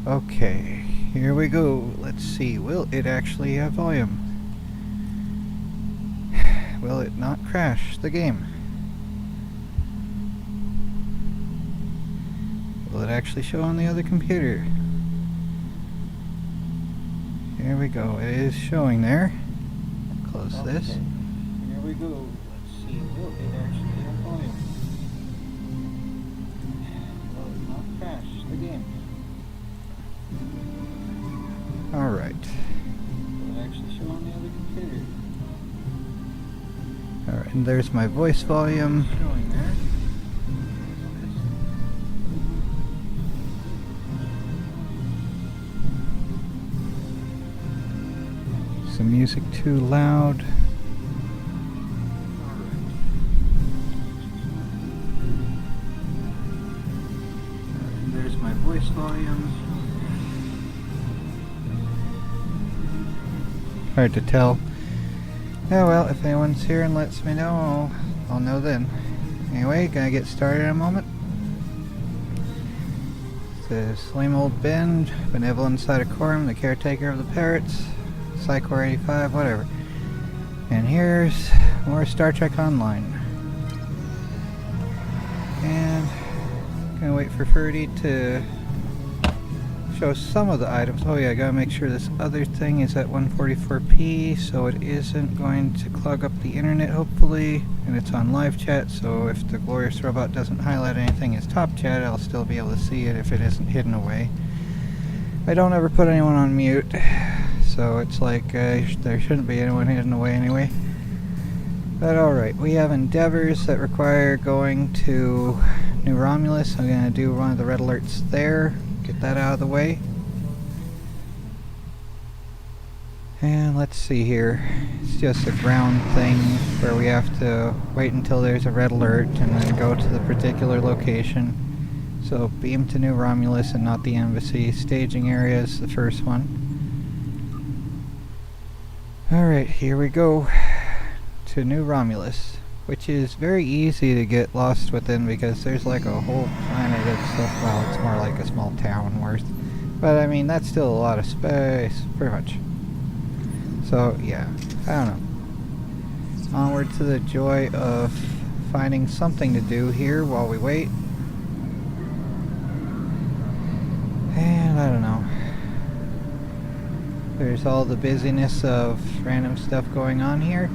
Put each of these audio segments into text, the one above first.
Okay, here we go. Let's see, will it actually have volume? Will it not crash the game? Will it actually show on the other computer? Here we go, it is showing there. Close this. Here we go. Let's see, will it actually have volume? Will it not crash the game? Alright. Will it actually show on the other computer? Alright, and there's my voice volume. Showing there. Some music too loud. And there's my voice volume. Hard to tell. Oh well, if anyone's here and lets me know, I'll know then. Anyway, gonna get started in a moment. The same old Ben, Benevolent Cytocorum, the caretaker of the parrots. Psychor 85, whatever. And here's more Star Trek Online. And gonna wait for Ferdy to show some of the items. Oh yeah, I gotta make sure this other thing is at 144p so it isn't going to clog up the internet, hopefully. And it's on live chat, so if the Glorious Robot doesn't highlight anything as top chat, I'll still be able to see it if it isn't hidden away. I don't ever put anyone on mute. So it's like there shouldn't be anyone hidden away anyway. But alright, we have endeavors that require going to New Romulus. I'm going to do one of the red alerts there. Get that out of the way. And let's see here. It's just a ground thing where we have to wait until there's a red alert and then go to the particular location. So beam to New Romulus and not the embassy. Staging area is the first one. Alright, here we go to New Romulus, which is very easy to get lost within because there's like a whole planet of stuff. Well, it's more like a small town worth. But I mean, that's still a lot of space, pretty much. So, yeah, I don't know. Onward to the joy of finding something to do here while we wait. And I don't know. There's all the busyness of random stuff going on here.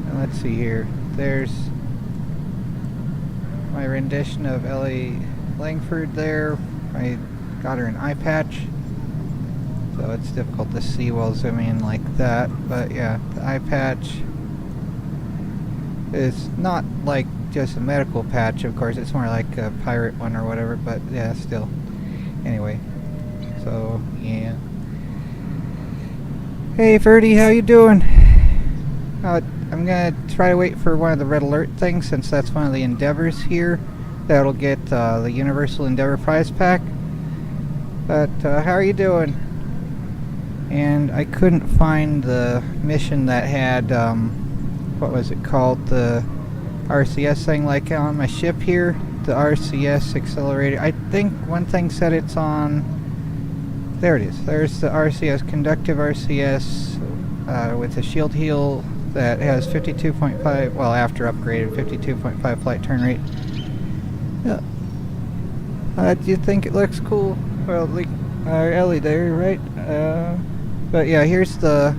And let's see here. There's my rendition of Ellie Langford there. I got her an eye patch. So it's difficult to see while zooming in like that. But yeah, the eye patch is not like just a medical patch, of course. It's more like a pirate one or whatever. But yeah, still. Anyway. So, yeah. Hey Ferdy, how you doing? I'm gonna try to wait for one of the red alert things since that's one of the endeavors here. That'll get the Universal Endeavor prize pack. But how are you doing? And I couldn't find the mission that had, what was it called? The RCS thing like on my ship here. The RCS accelerator. I think one thing said it's on... There it is. There's the RCS, conductive RCS with a shield heal that has 52.5, well after upgraded, 52.5 flight turn rate. Yeah. Do you think it looks cool? Well, like, Ellie there, right? But yeah, here's the...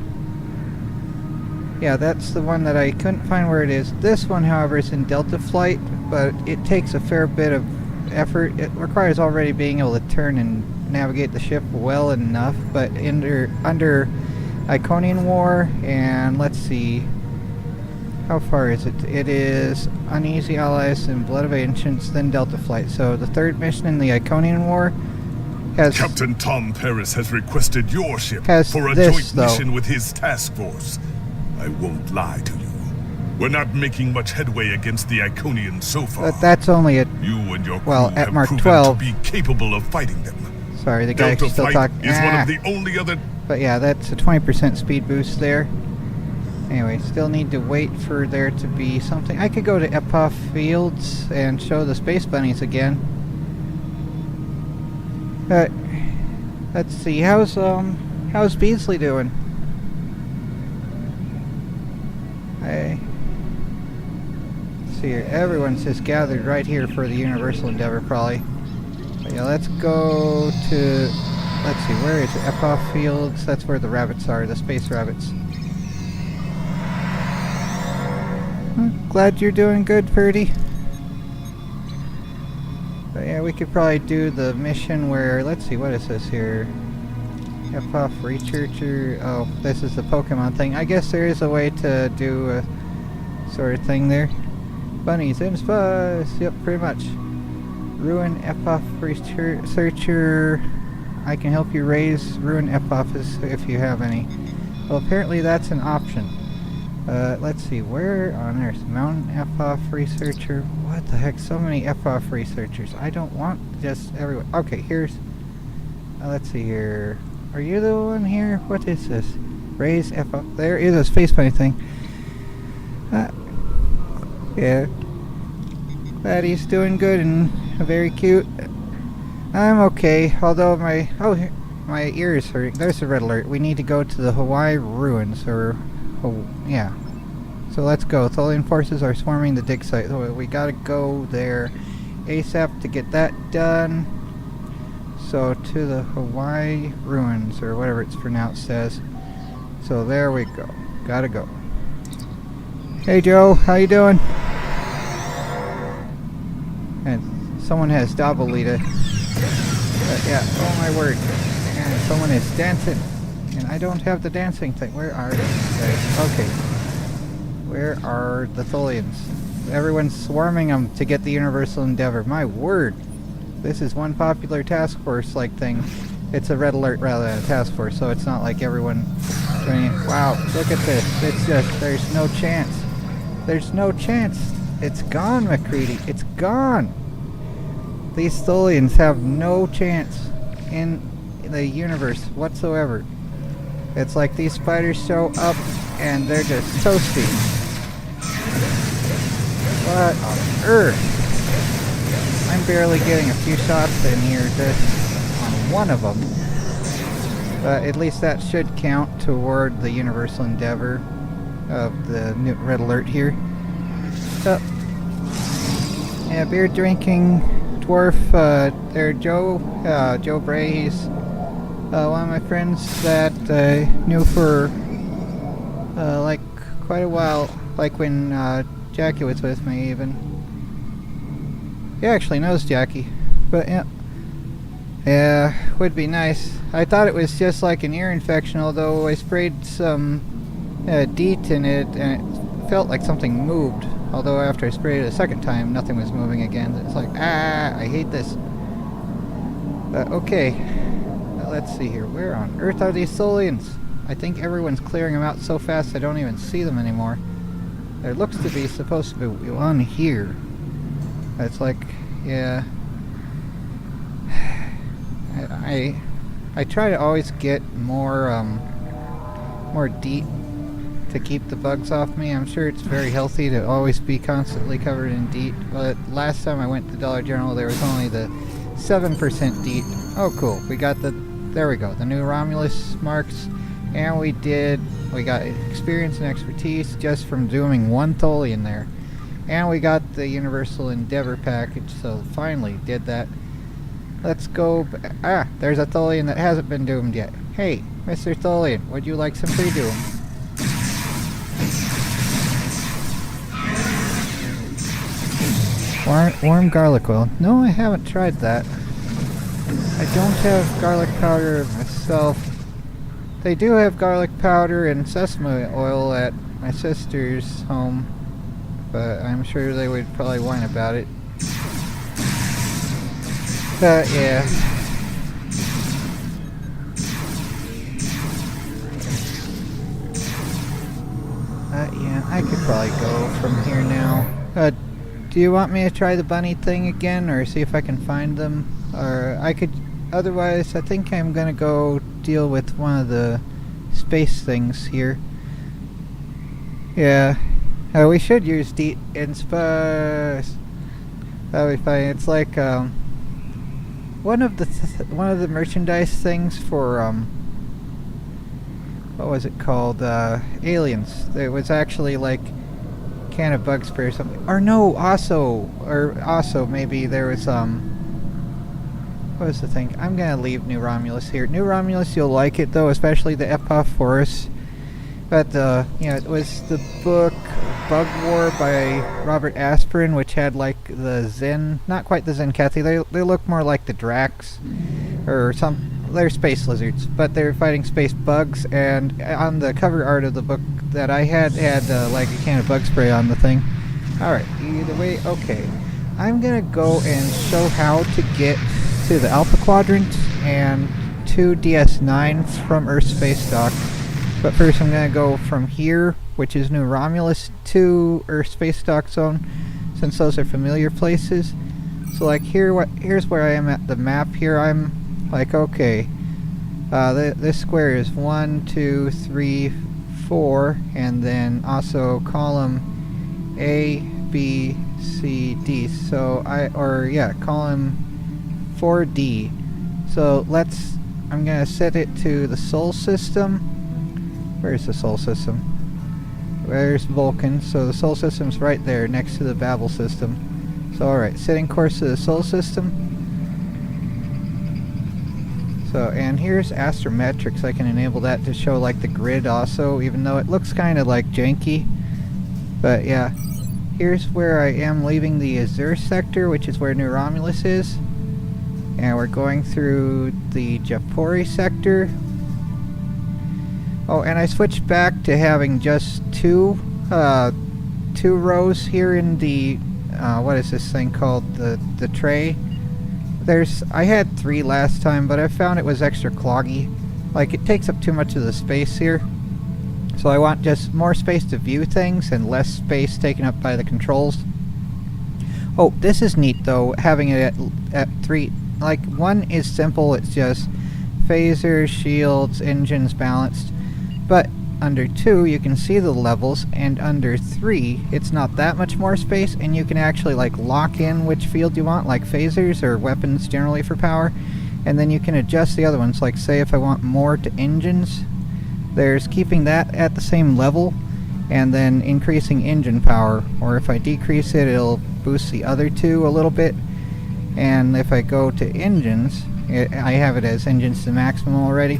Yeah, that's the one that I couldn't find where it is. This one, however, is in Delta Flight, but it takes a fair bit of effort. It requires already being able to turn and navigate the ship well enough, but under Iconian War, and let's see, how far is it? It is Uneasy Allies and Blood of Ancients, then Delta Flight. So the third mission in the Iconian War has... Captain Tom Paris has requested your ship for a this, joint mission with his task force. I won't lie to you. We're not making much headway against the Iconians so far. But that's only at... You and your crew well, at have Mark proven 12. to be capable of fighting them. Sorry, the guy Delta still Flight talking. is one of the only other... But yeah, that's a 20% speed boost there. Anyway, still need to wait for there to be something. I could go to Ephoff Fields and show the Space Bunnies again. Uh, let's see. How's Beasley doing? Hey. Let's see here. Everyone's just gathered right here for the Universal Endeavor, probably. But yeah, let's go to. Let's see. Where is it? Epoch Fields. That's where the rabbits are. The space rabbits. Glad you're doing good, Purdy. But yeah, we could probably do the mission where, let's see, what is this here? Epoch Researcher. Oh, this is the Pokemon thing. I guess there is a way to do a sort of thing there. Bunnies and spies. Yep, pretty much. Ruin Epoch Researcher. I can help you raise Ruin Epophs if you have any. Well, apparently that's an option. Let's see, where on earth? Mountain Epoch Researcher? What the heck? So many Epoch Researchers. I don't want just everyone. Okay, here's... let's see here. Are you the one here? What is this? Raise Epoch. There is a space bunny thing. Yeah. Glad he's doing good and very cute. I'm okay, although my... Oh, my ear is hurting. There's a red alert. We need to go to the Hawaii ruins, or... Oh, yeah. So let's go. Tholian forces are swarming the dig site. So we gotta go there ASAP to get that done. So to the Hawaii ruins, or whatever it's pronounced as. So there we go. Gotta go. Hey Joe, how you doing? And someone has Dabalita. Yeah, oh my word. And someone is dancing. And I don't have the dancing thing. Where are they? Okay. Where are the Tholians? Everyone's swarming them to get the Universal Endeavor. My word. This is one popular task force like thing. It's a red alert rather than a task force, so it's not like everyone doing it. Wow, look at this. It's just, there's no chance. There's no chance. It's gone, McCready. It's gone. These Tholians have no chance in the universe whatsoever. It's like these spiders show up and they're just toasty. What on earth? I'm barely getting a few shots in here just on one of them. But at least that should count toward the Universal Endeavor of the new red alert here. So, yeah, beer drinking dwarf there, Joe Bray. He's one of my friends that I knew for like quite a while, like when Jackie was with me even. He actually knows Jackie, but yeah, would be nice. I thought it was just like an ear infection, although I sprayed some DEET in it and it felt like something moved. Although after I sprayed it a second time, nothing was moving again. It's like, I hate this. Okay. Let's see here. Where on earth are these Tholians? I think everyone's clearing them out so fast I don't even see them anymore. There looks to be supposed to be one here. It's like, yeah. I try to always get more DEET to keep the bugs off me. I'm sure it's very healthy to always be constantly covered in DEET, but last time I went to Dollar General there was only the 7% DEET. Oh cool, we got the, there we go, the new Romulus marks, and we got experience and expertise just from doing one Tholian there. And we got the Universal Endeavor package, so finally did that. Let's go, there's a Tholian that hasn't been doomed yet. Hey, Mr. Tholian, would you like some pre-doom? Warm garlic oil. No, I haven't tried that. I don't have garlic powder myself. They do have garlic powder and sesame oil at my sister's home, but I'm sure they would probably whine about it. But yeah. Yeah, I could probably go from here now. Do you want me to try the bunny thing again, or see if I can find them? Or I could, otherwise I think I'm gonna go deal with one of the space things here. Yeah. We should use DEET in space. That'll be fine. It's like, one of the merchandise things for what was it called? Aliens. It was actually like can of bug spray or something. Or no, also maybe there was what was the thing? I'm gonna leave New Romulus here. New Romulus, you'll like it though, especially the Epoch Forest. But it was the book Bug War by Robert Aspirin, which had like the Zen, not quite the Zenkethi. They look more like the Drax, or some. They're space lizards, but they're fighting space bugs. And on the cover art of the book that I had like a can of bug spray on the thing. All right, either way, okay. I'm gonna go and show how to get to the Alpha Quadrant and to DS9 from Earth Space Dock. But first I'm going to go from here, which is New Romulus, to Earth Space Dock Zone, since those are familiar places. So like here's where I am at the map here. I'm like, okay, this square is 1, 2, 3, 4, and then also column A, B, C, D. So column 4D. So I'm going to set it to the Sol system. Where's the Sol system? Where's Vulcan? So the Sol system's right there next to the Babel system. So alright, setting course to the Sol system. So, and here's Astrometrics. I can enable that to show like the grid also, even though it looks kind of like janky. But yeah, here's where I am leaving the Azure sector, which is where New Romulus is. And we're going through the Japori sector. Oh, and I switched back to having just two rows here in the, what is this thing called? The tray. I had 3 last time, but I found it was extra cloggy. Like, it takes up too much of the space here. So I want just more space to view things and less space taken up by the controls. Oh, this is neat though, having it at 3. Like, 1 is simple, it's just phasers, shields, engines balanced. But under 2 you can see the levels, and under 3 it's not that much more space, and you can actually like lock in which field you want, like phasers or weapons generally for power, and then you can adjust the other ones. Like say if I want more to engines, there's keeping that at the same level and then increasing engine power, or if I decrease it, it'll boost the other 2 a little bit. And if I go to engines, I have it as engines to maximum already.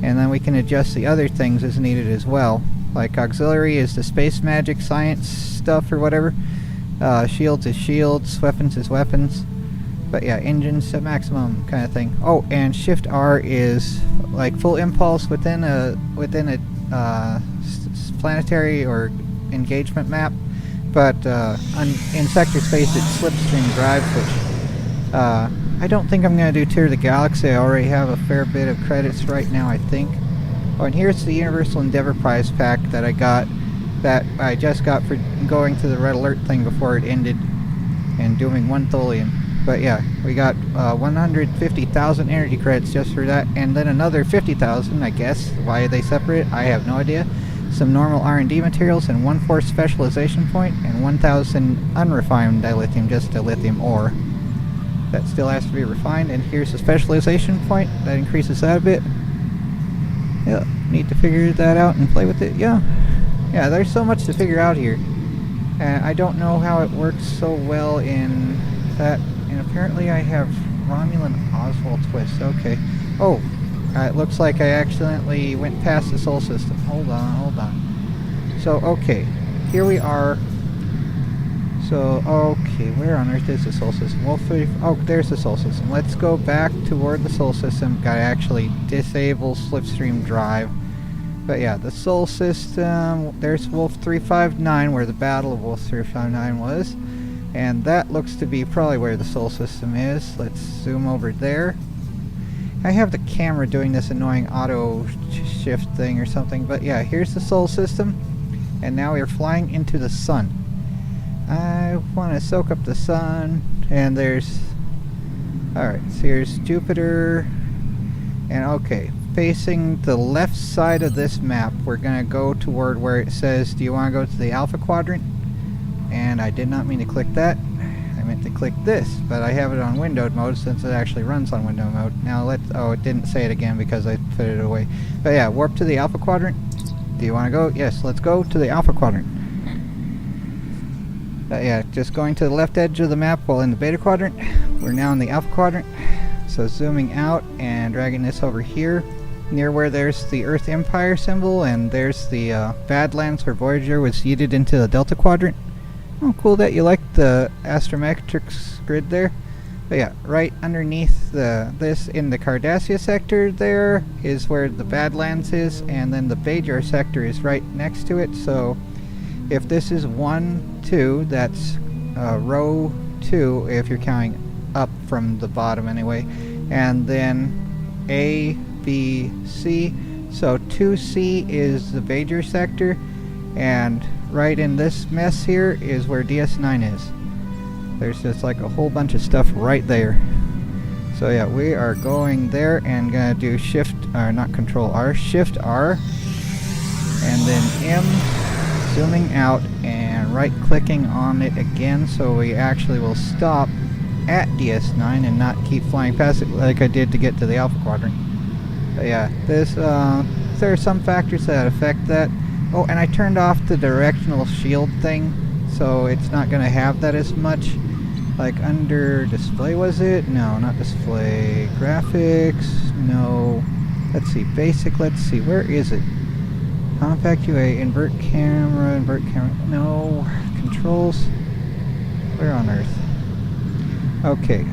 And then we can adjust the other things as needed as well. Like auxiliary is the space magic science stuff or whatever. Shields is shields, weapons is weapons. But yeah, engines to maximum kind of thing. Oh, and Shift R is like full impulse within a planetary or engagement map. But in sector space it's slipstream drive, which I don't think I'm going to do Tour of the Galaxy. I already have a fair bit of credits right now, I think. Oh, and here's the Universal Endeavor Prize pack that I just got for going to the Red Alert thing before it ended and doing 1 Tholium. But yeah, we got 150,000 energy credits just for that, and then another 50,000, I guess. Why are they separate? I have no idea. Some normal R&D materials and 1 force specialization point, and 1,000 unrefined dilithium, just dilithium ore. That still has to be refined, and here's a specialization point that increases that a bit. Yeah, need to figure that out and play with it. Yeah, there's so much to figure out here, and I don't know how it works so well in that. And apparently I have Romulan Oswald twist. Okay. Oh, it looks like I accidentally went past the Sol system. Hold on. So okay, here we are. So, okay, where on earth is the Sol system? Oh, there's the Sol system. Let's go back toward the Sol system. Gotta actually disable slipstream drive. But yeah, the Sol system, there's Wolf 359, where the Battle of Wolf 359 was. And that looks to be probably where the Sol system is. Let's zoom over there. I have the camera doing this annoying auto shift thing or something. But yeah, here's the Sol system. And now we're flying into the sun. I want to soak up the sun, and there's... Alright, so here's Jupiter, and okay, facing the left side of this map, we're going to go toward where it says, do you want to go to the Alpha Quadrant? And I did not mean to click that. I meant to click this, but I have it on windowed mode since it actually runs on window mode. Now oh, it didn't say it again because I put it away. But yeah, warp to the Alpha Quadrant. Do you want to go? Yes, let's go to the Alpha Quadrant. Yeah, just going to the left edge of the map while in the Beta Quadrant. We're now in the Alpha Quadrant. So zooming out and dragging this over here, near where there's the Earth Empire symbol, and there's the Badlands where Voyager was yeeted into the Delta Quadrant. Oh, cool that you like the astrometrics grid there. But yeah, right underneath this in the Cardassia sector there is where the Badlands is, and then the Bajor sector is right next to it. So if this is 1, 2, that's row 2 if you're counting up from the bottom anyway, and then A, B, C. So 2C is the Bajor sector, and right in this mess here is where DS9 is. There's just like a whole bunch of stuff right there. So yeah, we are going there and gonna do Shift, or not Control R, Shift R, and then M, zooming out and right clicking on it again, so we actually will stop at DS9 and not keep flying past it like I did to get to the Alpha Quadrant. But yeah, there are some factors that affect that. Oh, and I turned off the directional shield thing, so it's not going to have that as much. Like under display, was it? No, not display. Graphics, no. Let's see, basic, let's see, where is it? Compact UA, invert camera, no. Controls, where on earth? Okay,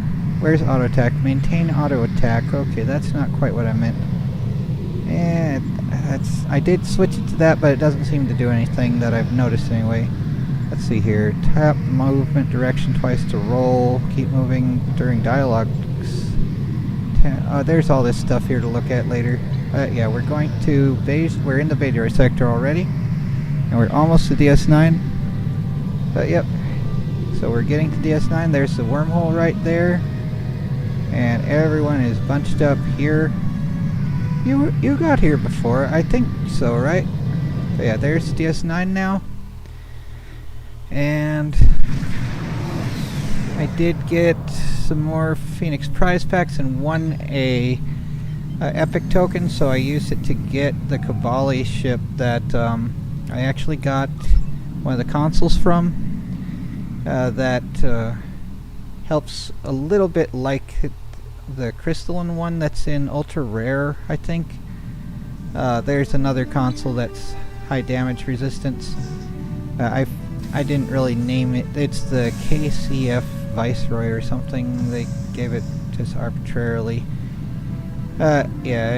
where's auto attack? Maintain auto attack. Okay, that's not quite what I meant. And I did switch it to that, but it doesn't seem to do anything that I've noticed anyway. Let's see here. Tap movement direction twice to roll. Keep moving during dialogue. There's all this stuff here to look at later. Yeah, we're going to we're in the Bajor sector already, and we're almost to DS9. But yep. So we're getting to DS9. There's the wormhole right there, and everyone is bunched up here. You got here before, I think so, right? But yeah, there's DS9 now, and I did get some more Phoenix prize packs and won a epic token, so I used it to get the Kabali ship that I actually got one of the consoles from. That helps a little bit like the crystalline one that's in ultra rare, I think. There's another console that's high damage resistance. I didn't really name it. It's the KCF Viceroy or something. They gave it just arbitrarily. Yeah,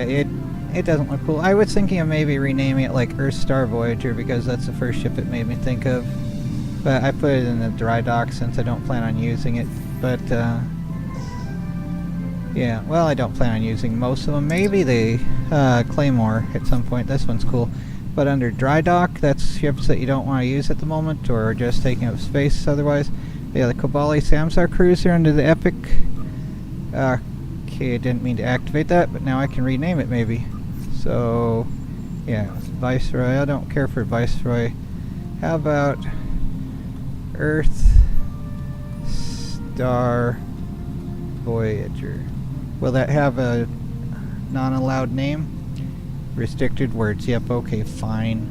it doesn't look cool. I was thinking of maybe renaming it like Earthstar Voyager because that's the first ship it made me think of. But I put it in the dry dock since I don't plan on using it. But yeah, well, I don't plan on using most of them. Maybe the Claymore at some point. This one's cool. But under dry dock, that's ships that you don't want to use at the moment, or are just taking up space otherwise. But yeah, the Kabali Samsar cruiser under the Epic. Okay, I didn't mean to activate that, but now I can rename it maybe. So, yeah, Viceroy. I don't care for Viceroy. How about Earth Star Voyager? Will that have a non-allowed name? Restricted words. Yep, okay, fine.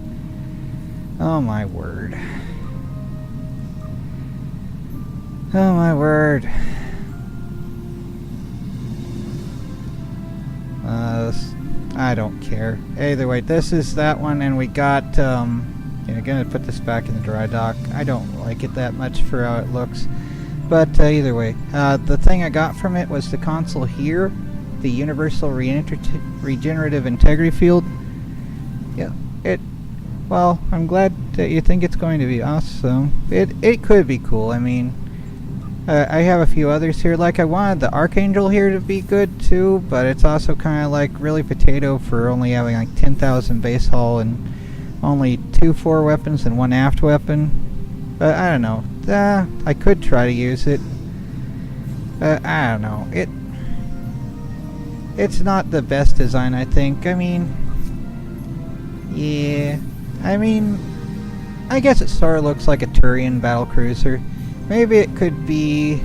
Oh my word. Oh my word. I don't care. Either way, this is that one, and we got, yeah, gonna put this back in the dry dock. I don't like it that much for how it looks. But either way, the thing I got from it was the console here, the Universal Regenerative Integrity Field. Yeah, well, I'm glad that you think it's going to be awesome. It could be cool. I mean, I have a few others here. Like, I wanted the Archangel here to be good too, but it's also kind of like really potato for only having like 10,000 base hull and only 2 fore weapons and 1 aft weapon. But I don't know. I could try to use it. I don't know. It's not the best design, I think. I mean, yeah. I mean, I guess it sort of looks like a Turian battlecruiser. Maybe it could be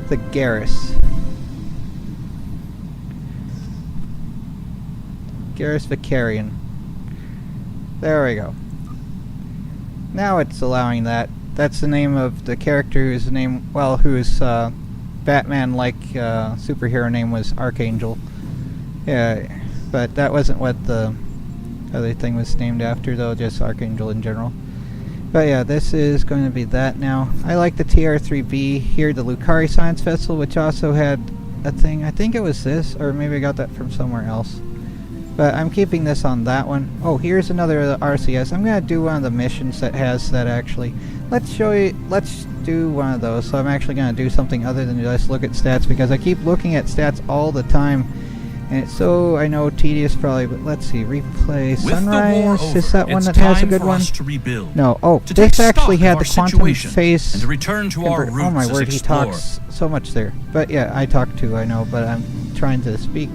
the Garrus. Garrus Vicarian. There we go. Now it's allowing that. That's the name of the character whose Batman-like superhero name was Archangel. Yeah, but that wasn't what the other thing was named after, though, just Archangel in general. But yeah, this is going to be that now. I like the TR-3B here, the Lucari Science Vessel, which also had a thing. I think it was this, or maybe I got that from somewhere else. But I'm keeping this on that one. Oh, here's another RCS. I'm going to do one of the missions that has that, actually. Let's do one of those. So I'm actually going to do something other than just look at stats, because I keep looking at stats all the time. And it's so, I know, tedious probably, but let's see. Replay Sunrise. Is that one that has a good one? No. Oh, this actually had the quantum phase. And to return to our roots. Oh my word, he explorer. talks so much there. But yeah, I talk too, I know, but I'm trying to speak.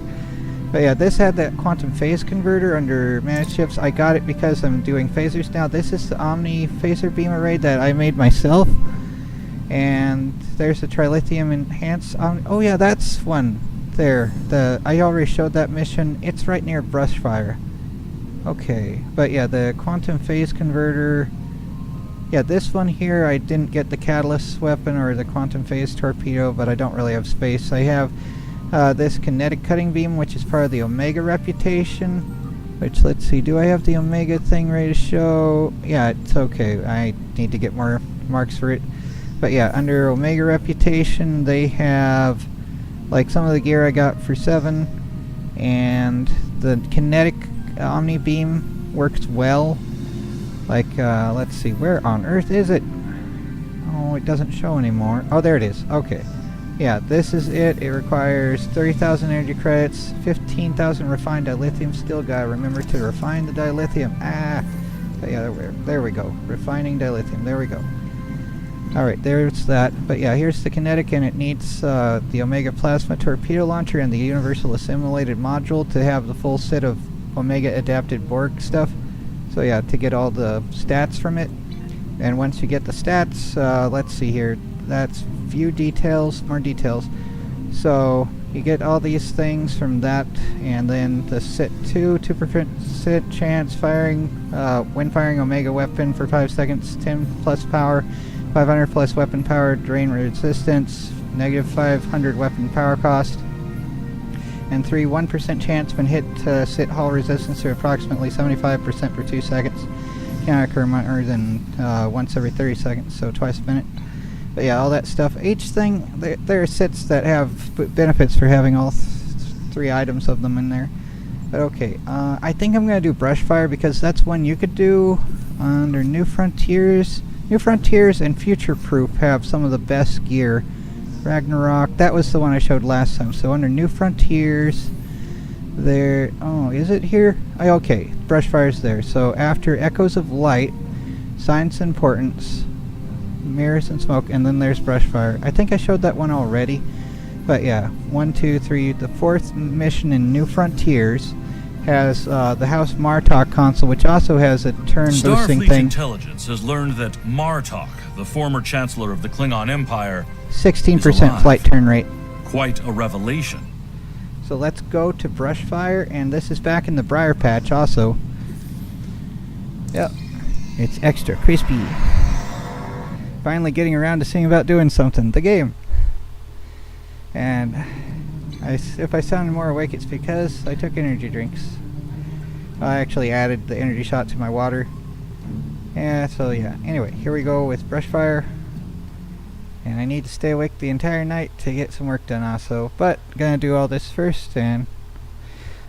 But yeah, this had that quantum phase converter under managed ships. I got it because I'm doing phasers now. This is the Omni phaser beam array that I made myself. And there's the trilithium enhanced oh yeah, that's one there. I already showed that mission. It's right near Brushfire. Okay, but yeah, the quantum phase converter. Yeah, this one here, I didn't get the catalyst weapon or the quantum phase torpedo, but I don't really have space. I have this kinetic cutting beam, which is part of the Omega reputation. Which, let's see, do I have the Omega thing ready to show? Yeah, it's okay. I need to get more marks for it. But yeah, under Omega reputation, they have like some of the gear I got for 7, and the kinetic Omni beam works well. Like, let's see, where on earth is it? Oh, it doesn't show anymore. Oh, there it is. Okay. Yeah, this is it. It requires 30,000 energy credits, 15,000 refined dilithium. Still gotta remember to refine the dilithium. But yeah, there we go. Refining dilithium. There we go. Alright, there's that. But yeah, here's the kinetic, and it needs the Omega Plasma Torpedo Launcher and the Universal Assimilated Module to have the full set of Omega Adapted Borg stuff. So yeah, to get all the stats from it. And once you get the stats, let's see here. That's view details, more details. So you get all these things from that, and then the sit 2 to prevent sit chance firing, when firing Omega weapon for 5 seconds, 10 plus power, 500 plus weapon power, drain resistance, negative 500 weapon power cost, and 3, 1% chance when hit to sit hull resistance to approximately 75% for 2 seconds. Cannot occur more than once every 30 seconds, so twice a minute. But yeah, all that stuff. Each thing, there are sits that have benefits for having all 3 items of them in there. But okay, I think I'm going to do Brushfire, because that's one you could do under New Frontiers. New Frontiers and Future Proof have some of the best gear. Ragnarok, that was the one I showed last time. So under New Frontiers, there, oh, is it here? Okay, Brushfire's there. So after Echoes of Light, Science and Importance, Mirrors and Smoke, and then there's Brushfire. I think I showed that one already. But yeah, 1, 2, 3, the 4th mission in New Frontiers has the House Martok console, which also has a turn boosting Starfleet thing. intelligence has learned that Martok, the former chancellor of the Klingon Empire, 16% flight turn rate. quite a revelation. So let's go to Brushfire, and this is back in the Briar Patch also. Yep, it's extra crispy. Finally getting around to seeing about doing something. The game. And if I sound more awake, it's because I took energy drinks. I actually added the energy shot to my water. Yeah, so yeah. Anyway, here we go with Brushfire. And I need to stay awake the entire night to get some work done also. But, gonna do all this first, and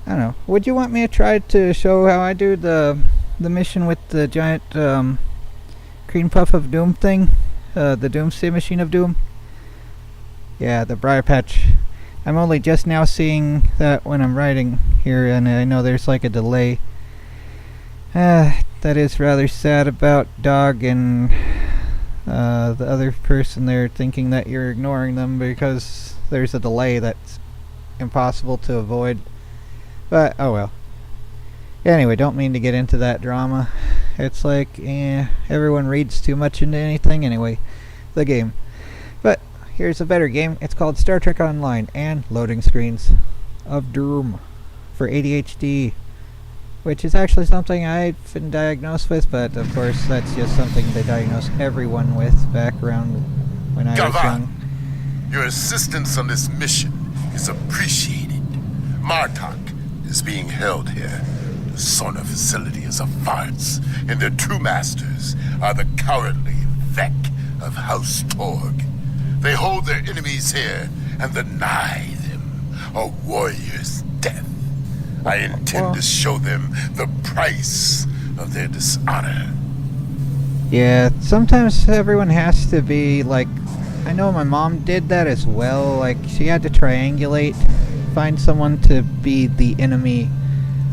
I don't know. Would you want me to try to show how I do the mission with the giant cream puff of doom thing? The Doomsday Machine of Doom? Yeah, the Briar Patch. I'm only just now seeing that when I'm writing here, and I know there's like a delay. That is rather sad about Dog and the other person there thinking that you're ignoring them because there's a delay that's impossible to avoid. But, oh well. Anyway, don't mean to get into that drama. It's like, everyone reads too much into anything anyway. The game. But here's a better game. It's called Star Trek Online and Loading Screens of Doom for ADHD, which is actually something I've been diagnosed with, but of course that's just something they diagnose everyone with back around when I was young. Your assistance on this mission is appreciated. Martok is being held here. The Sona facility is a farce, and their true masters are the cowardly Vec of House Torg. They hold their enemies here and deny them a warrior's death. I intend to show them the price of their dishonor. Yeah, sometimes everyone has to be like, I know my mom did that as well. Like, she had to triangulate, find someone to be the enemy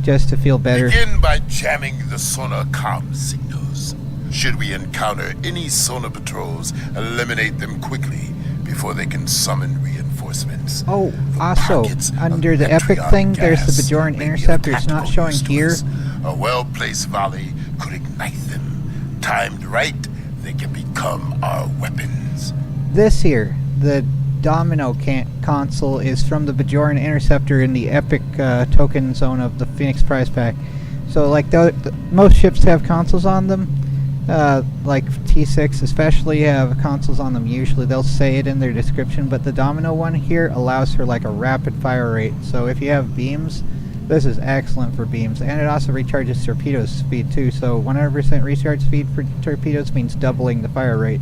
just to feel better. Begin by jamming the Sona comm signals. Should we encounter any Sona patrols, eliminate them quickly before they can summon reinforcements. Oh, The also, pockets of under the Epic Metreon thing, there's the gas Bajoran may be of Interceptor. It's not tactical showing use to here. us. A well-placed volley could ignite them. Timed right, they can become our weapons. This here, the Domino console, is from the Bajoran Interceptor in the Epic token zone of the Phoenix Prize Pack. So, like, most ships have consoles on them. Like T6 especially have consoles on them usually. They'll say it in their description, but the Domino one here allows for like a rapid fire rate. So if you have beams, this is excellent for beams. And it also recharges torpedo speed too. So 100% recharge speed for torpedoes means doubling the fire rate.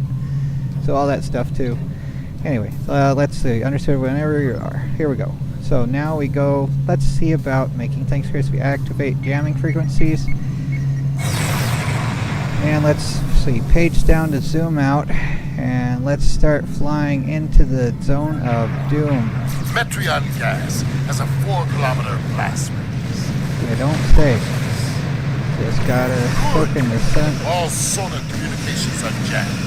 So all that stuff too. Anyway, let's see. Understood whenever you are. Here we go. So now we go, let's see about making things crispy. Activate jamming frequencies. And let's see, page down to zoom out, and let's start flying into the zone of doom. Metreon gas has a 4-kilometer blast radius. I don't say. Just gotta hook in the sun. All Sona communications are jammed.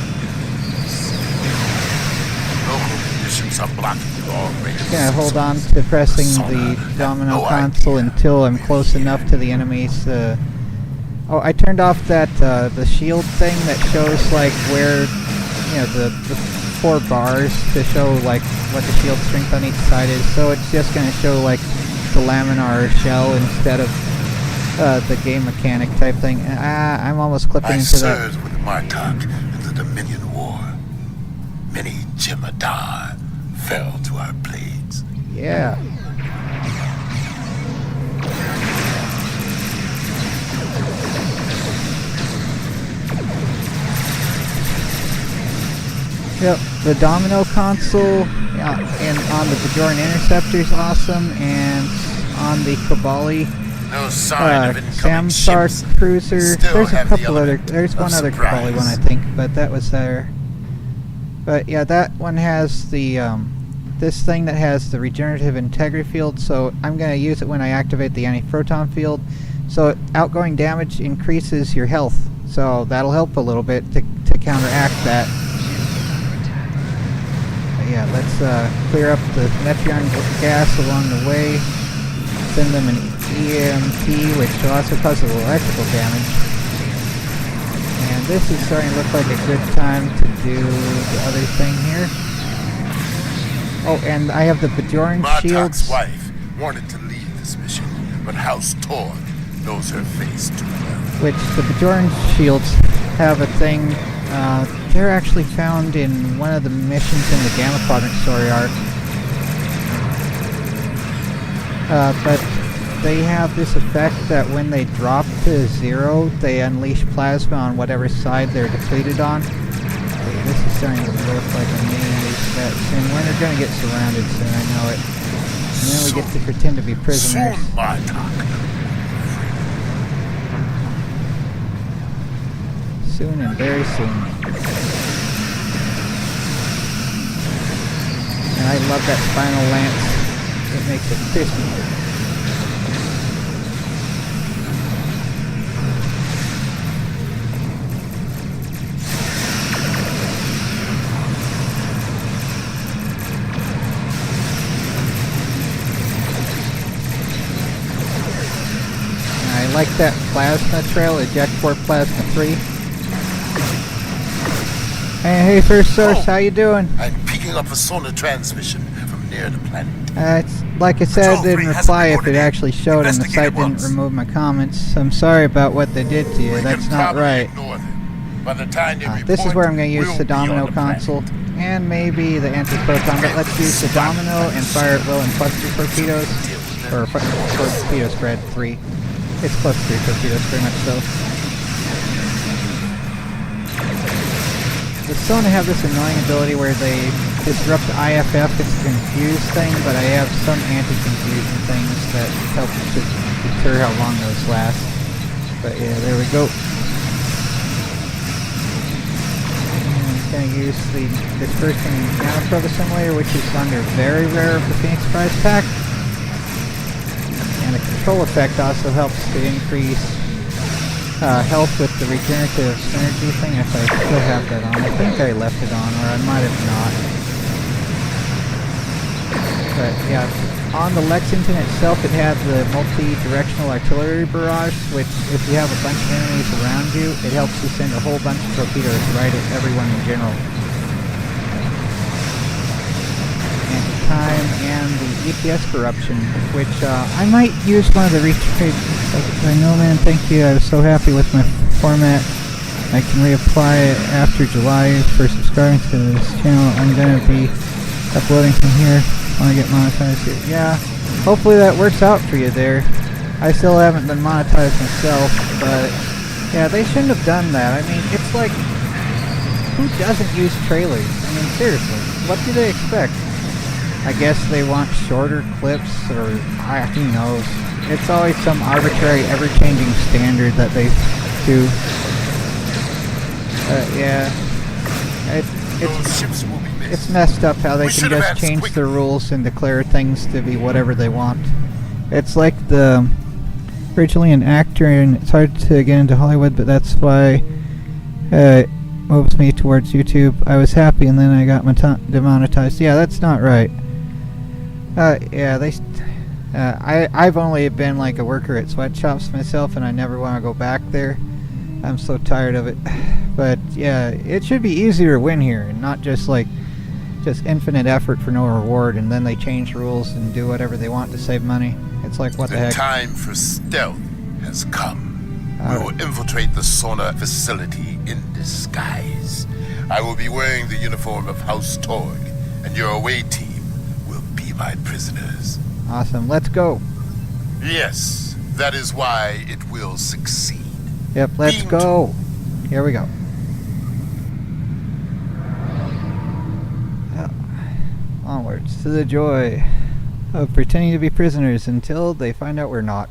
Local conditions are blocking all radio Gonna hold on systems. to pressing Sona the have Domino no console idea until I'm close enough to the enemies. Oh, I turned off that the shield thing that shows like where, you know, the 4 bars to show like what the shield strength on each side is. So it's just gonna show like the laminar shell instead of the game mechanic type thing. I'm almost clipping I into that. served with Martok in the Dominion War. Many Jemadar fell to our blades. Yeah. Yep, the Domino console and on the Bajoran Interceptor is awesome, and on the Kabali No sign of incoming Samsar ships. Cruiser. Still There's a have the couple other. element There's of one other surprise. Kabali one, I think, but that was there. But yeah, that one has the this thing that has the regenerative integrity field. So I'm gonna use it when I activate the anti-proton field. So outgoing damage increases your health. So that'll help a little bit to counteract that. But yeah, let's clear up the Metreon gas along the way. Send them an EMP, which will also cause electrical damage. And this is starting to look like a good time to do the other thing here. Oh, and I have the Bajoran Martok's shields. wife wanted to leave this mission, but House Torg knows her face too well. Which the Bajoran shields have a thing. They're actually found in one of the missions in the Gamma Quadrant story arc. But they have this effect that when they drop to 0, they unleash plasma on whatever side they're depleted on. Okay, this is starting to look like a mini reset soon. When they're going to get surrounded soon, I know it. And then we get to pretend to be prisoners. Soon, Martok. Soon and very soon. And I love that spinal lance. It makes it crispy. I like that plasma trail, eject for plasma 3. Hey, First Source, how you doing? I'm picking up a sonar transmission from near the planet. It's like I said, it didn't reply if it actually showed, and the site didn't remove my comments. I'm sorry about what they did to you. We That's can not probably right. ignore them. By the time they This is report, where I'm going to use we'll the be on Domino the planet. console and maybe the anti-proton, but let's use the Domino and fire at will and +2 torpedoes, or torpedo spread 3. It's +3 torpedoes, pretty much so. The Sona have this annoying ability where they disrupt IFF. It's a confuse thing, but I have some anti-confusion things that help to deter how long those last. But yeah, there we go. Going to use the dispersing nanoprobe assimilator, which is under very rare of the Phoenix Prize pack. And the control effect also helps to increase health with the regenerative synergy thing, if I still have that on. I think I left it on, or I might have not. But yeah, on the Lexington itself, it had the multi-directional artillery barrage, which if you have a bunch of enemies around you, it helps you send a whole bunch of torpedoes right at everyone in general. Anti-time and the EPS corruption, which I might use one of the retrade. I know, man, thank you. I was so happy with my format. I can reapply it after July for subscribing to this channel. I'm going to be uploading from here. Want to get monetized here. Yeah, hopefully that works out for you there. I still haven't been monetized myself, but yeah, they shouldn't have done that. I mean, it's like, who doesn't use trailers? I mean, seriously, what do they expect? I guess they want shorter clips, or who knows. It's always some arbitrary, ever-changing standard that they do. Yeah, Those ships will be missed. it's messed up how they We can should have just acted change quickly. the rules and declare things to be whatever they want. It's like the originally an actor, and it's hard to get into Hollywood, but that's why it moves me towards YouTube. I was happy, and then I got demonetized. Yeah, that's not right. Yeah, I've only been like a worker at sweatshops myself, and I never want to go back there. I'm so tired of it. But yeah, it should be easier to win here, and not just like infinite effort for no reward, and then they change rules and do whatever they want to save money. It's like, what the The heck? time for stealth has come. All We will infiltrate the sonar facility in disguise. I will be wearing the uniform of House Torg, and your away team will be my prisoners. Awesome, let's go. Yes, that is why it will succeed. Yep, let's Beam go. Here we go. Onwards to the joy of pretending to be prisoners until they find out we're not.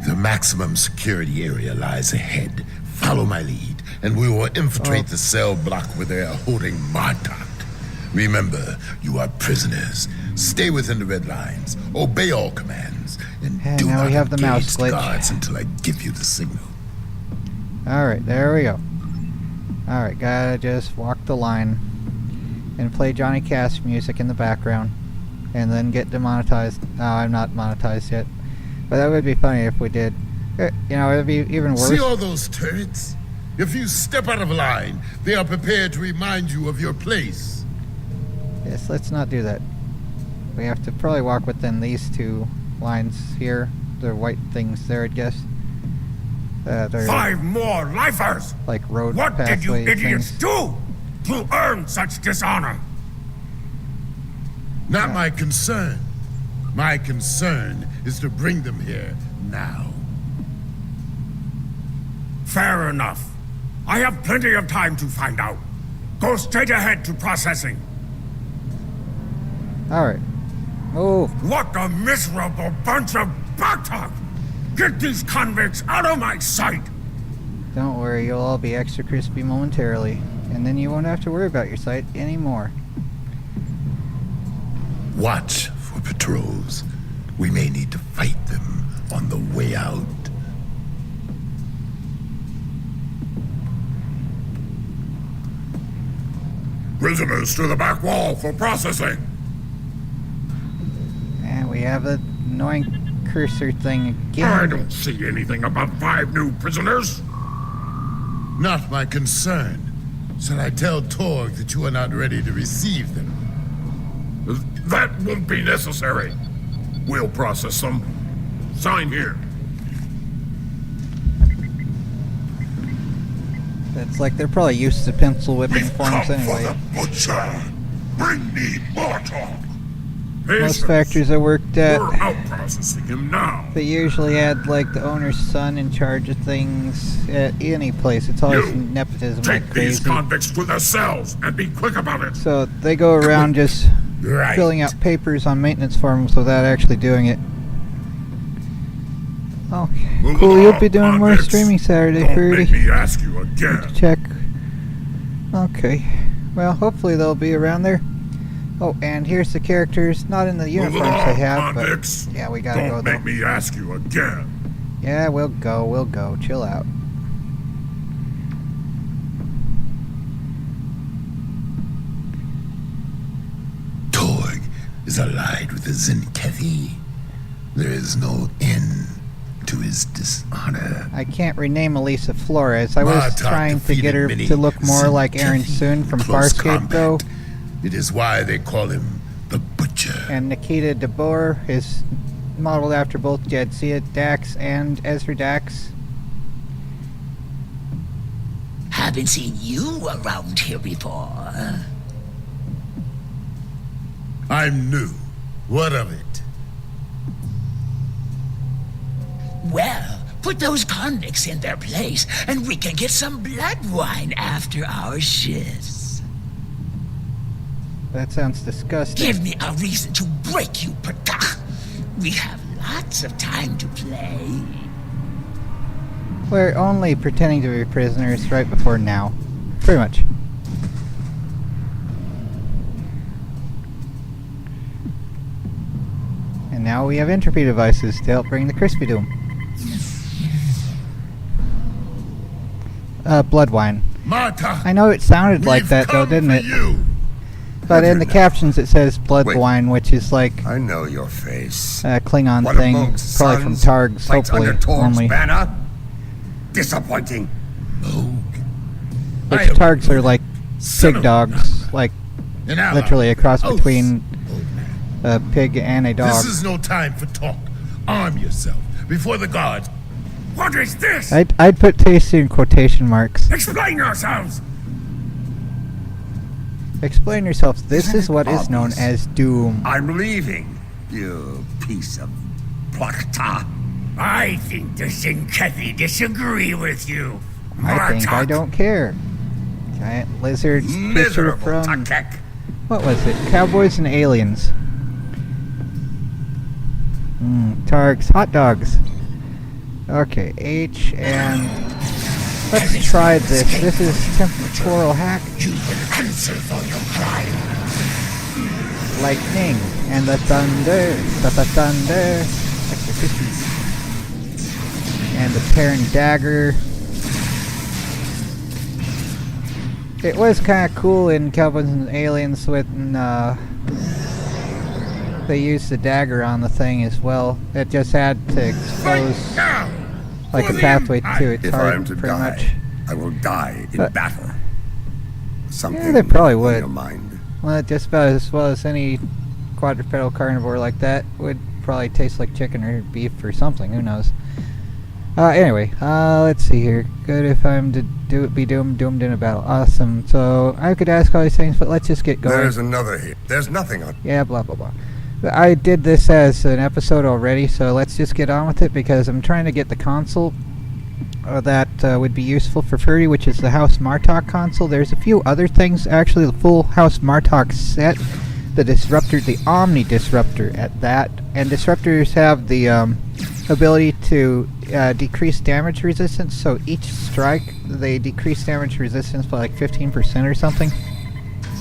The maximum security area lies ahead. Follow my lead, and we will infiltrate the cell block where they are holding Martok. Remember, you are prisoners. Stay within the red lines, obey all commands, and And do now not we have the mouse engage the glitch. guards until I give you the signal. Alright, there we go. Alright, gotta just walk the line and play Johnny Cash music in the background and then get demonetized. No, I'm not monetized yet. But that would be funny if we did. You know, it'd be even worse. See all those turrets? If you step out of line, they are prepared to remind you of your place. Yes, let's not do that. We have to probably walk within these two lines here. The white things there, I guess. They're 5 more lifers! like road What did you pathway idiots things. do to earn such dishonor? Not my concern. My concern is to bring them here now. Fair enough. I have plenty of time to find out. Go straight ahead to processing. Alright. Move. What a miserable bunch of Bartok! Get these convicts out of my sight! Don't worry, you'll all be extra crispy momentarily. And then you won't have to worry about your sight anymore. Watch for patrols. We may need to fight them on the way out. Prisoners to the back wall for processing! And we have an annoying cursor thing I again. don't see anything about 5 new prisoners. Not my concern. Shall I tell Torg that you are not ready to receive them? That won't be necessary. We'll process them. Sign here. It's like they're probably used to pencil whipping forms Come for anyway. the butcher. Bring me Martok. Most factories I worked at, We're out processing him now. they usually had like the owner's son in charge of things at any place. It's always You nepotism Take like these crazy. convicts to their cells and be quick about it. So they go around just Right. filling out papers on maintenance forms without actually doing it. Okay, Move cool. You'll along, be doing more convicts. streaming Saturday, Don't Fruity. make me ask you again. Check. Okay. Well, hopefully they'll be around there. Oh, and here's the characters. Not in the Move uniforms along, I have, but convicts. yeah, we gotta go Don't though. make me ask you again. Yeah, we'll go. Chill out. Torg is allied with the Zenkethi. There is no end to his dishonor. I can't rename Elisa Flores. I was Martok trying to get her defeated to many look more like Aaron Zenkethi Soon from in close Farscape, combat. though. It is why they call him the Butcher. And Nikita DeBoer is modeled after both Jadzia Dax and Ezra Dax. Haven't seen you around here before. I'm new. What of it? Well, put those convicts in their place, and we can get some blood wine after our shifts. That sounds disgusting. Give me a reason to break you, Patah. We have lots of time to play. We're only pretending to be prisoners right before now. Pretty much. And now we have entropy devices to help bring the crispy to 'em. Blood wine. Marta! I know it sounded like we've that though, come didn't for it? You. But Have in you the now? captions it says blood Wait. wine, which is like I know your face. a Klingon One thing, of Moog's probably from sons Targs, fights hopefully, under Torg's only. banner. Disappointing. Which I am Targs are like son pig of dogs, like an ally. literally a cross Oh, between old man. a pig and a dog. This is no time for talk. Arm yourself before the guards. What is this? I'd put tasty in quotation marks. Explain yourselves. Explain yourself. This Isn't is it what is known obvious? as Doom. I'm leaving, you piece of plakta. I think the Zenkethi disagree with you. I think I Martok. don't care. Giant lizard creature Miserable from Takek. what was it? Cowboys and Aliens. Targs, hot dogs. Okay, H and let's try this. This is temporal hack. You will answer for your crime. Lightning and the thunder, the thunder, like the Christmas. And the Terran dagger. It was kind of cool in Cowboys and Aliens when they used the dagger on the thing as well. It just had to expose Now, like for a the pathway Empire. to its If I heart, am to pretty die, much. I will die in But- battle. Something they probably in would. your mind. Well, just about as well as any quadrupedal carnivore like that would probably taste like chicken or beef or something. Who knows? Anyway, let's see here. Good if I'm to be doomed in a battle. Awesome. So I could ask all these things, but let's just get going. There's another here. There's nothing on. Yeah, blah blah blah. I did this as an episode already, so let's just get on with it because I'm trying to get the console that would be useful for Furry, which is the House Martok console. There's a few other things, actually the full House Martok set, the Disruptor, the Omni Disruptor at that, and Disruptors have the ability to decrease damage resistance, so each strike they decrease damage resistance by like 15% or something.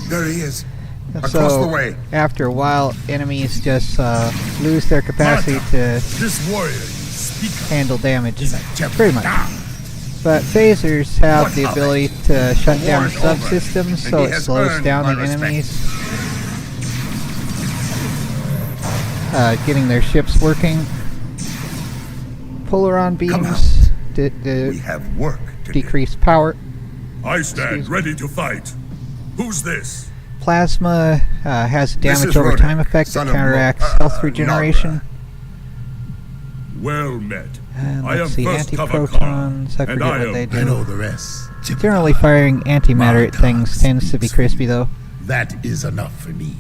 There he is. Across So the way. after a while, enemies just lose their capacity Marta, to This warrior you speak of handle damage, is a Jebel. pretty much. But phasers have What the of ability to shut The down war is over, subsystems, and so he it has slows earned down my the respect. enemies getting their ships working. polaron Come beams We have work to decrease power. I stand Excuse ready to fight. Who's this? Plasma has This damage is over Rodek, time effect son that of counteracts Mo- health regeneration. Well met. And I am let's see, first cover anti-protons. I Khan, forget and what they am I know do. the rest. Generally, firing antimatter at things Martok tends to be speaks crispy, for me. though. That is enough for me.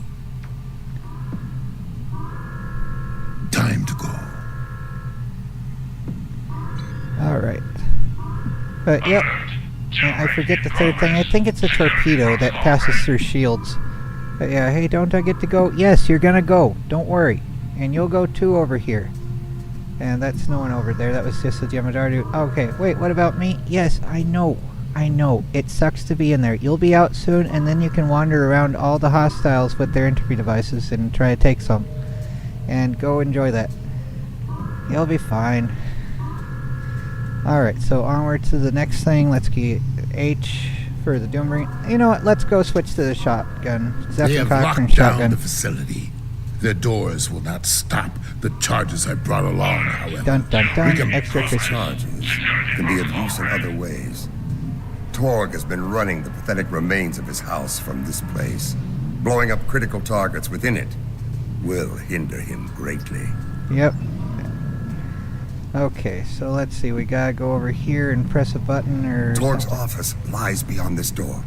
Time to go. Alright. But, yep. And I forget the third thing. I think it's a torpedo that passes through shields. But yeah, hey, don't I get to go? Yes, you're gonna go. Don't worry. And you'll go too over here. And that's no one over there. That was just a Jemadar dude. Okay, wait, what about me? Yes, I know. I know. It sucks to be in there. You'll be out soon, and then you can wander around all the hostiles with their entry devices and try to take some. And go enjoy that. You'll be fine. Alright, so onward to the next thing. Let's get H for the Doom Ring. You know what? Let's go switch to the shotgun. They have Zephyrcock and locked down shotgun. the facility. Their doors will not stop the charges I brought along, however. Dun dun We dun. can Extra crispy. charges can be of use in other ways. Torg has been running the pathetic remains of his house from this place. Blowing up critical targets within it will hinder him greatly. Yep. Okay, so let's see. We gotta go over here and press a button or Torg's something. office lies beyond this door.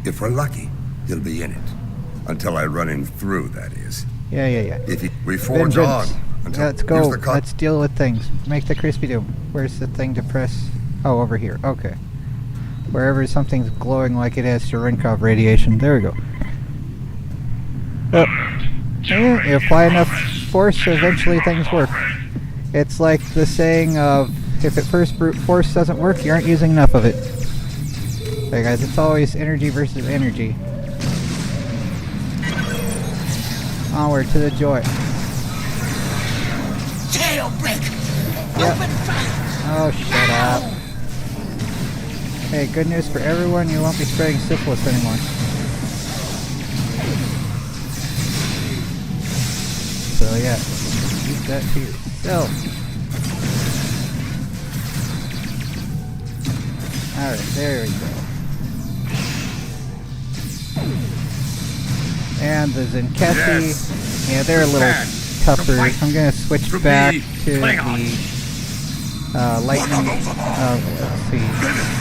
If we're lucky, he'll be in it. Until I run him through, that is. Yeah. If he, we forge Vengeance. on until Let's here's go. the con- Let's deal with things. Make the crispy doom. Where's the thing to press? Oh, over here. Okay. Wherever something's glowing like it has Cherenkov radiation. There we go. Oh. Yeah, you apply enough force, eventually things work. It's like the saying of, if at first brute force doesn't work, you aren't using enough of it. Hey guys, it's always energy versus energy. Onward to the joy. Jailbreak! Yep. Open fire! Oh, shut up. Hey, good news for everyone, you won't be spreading syphilis anymore. So yeah, keep that to yourself. Alright, there we go. And the Zenkesi, yeah, they're a little tougher. I'm gonna switch back to the lightning. Let's see.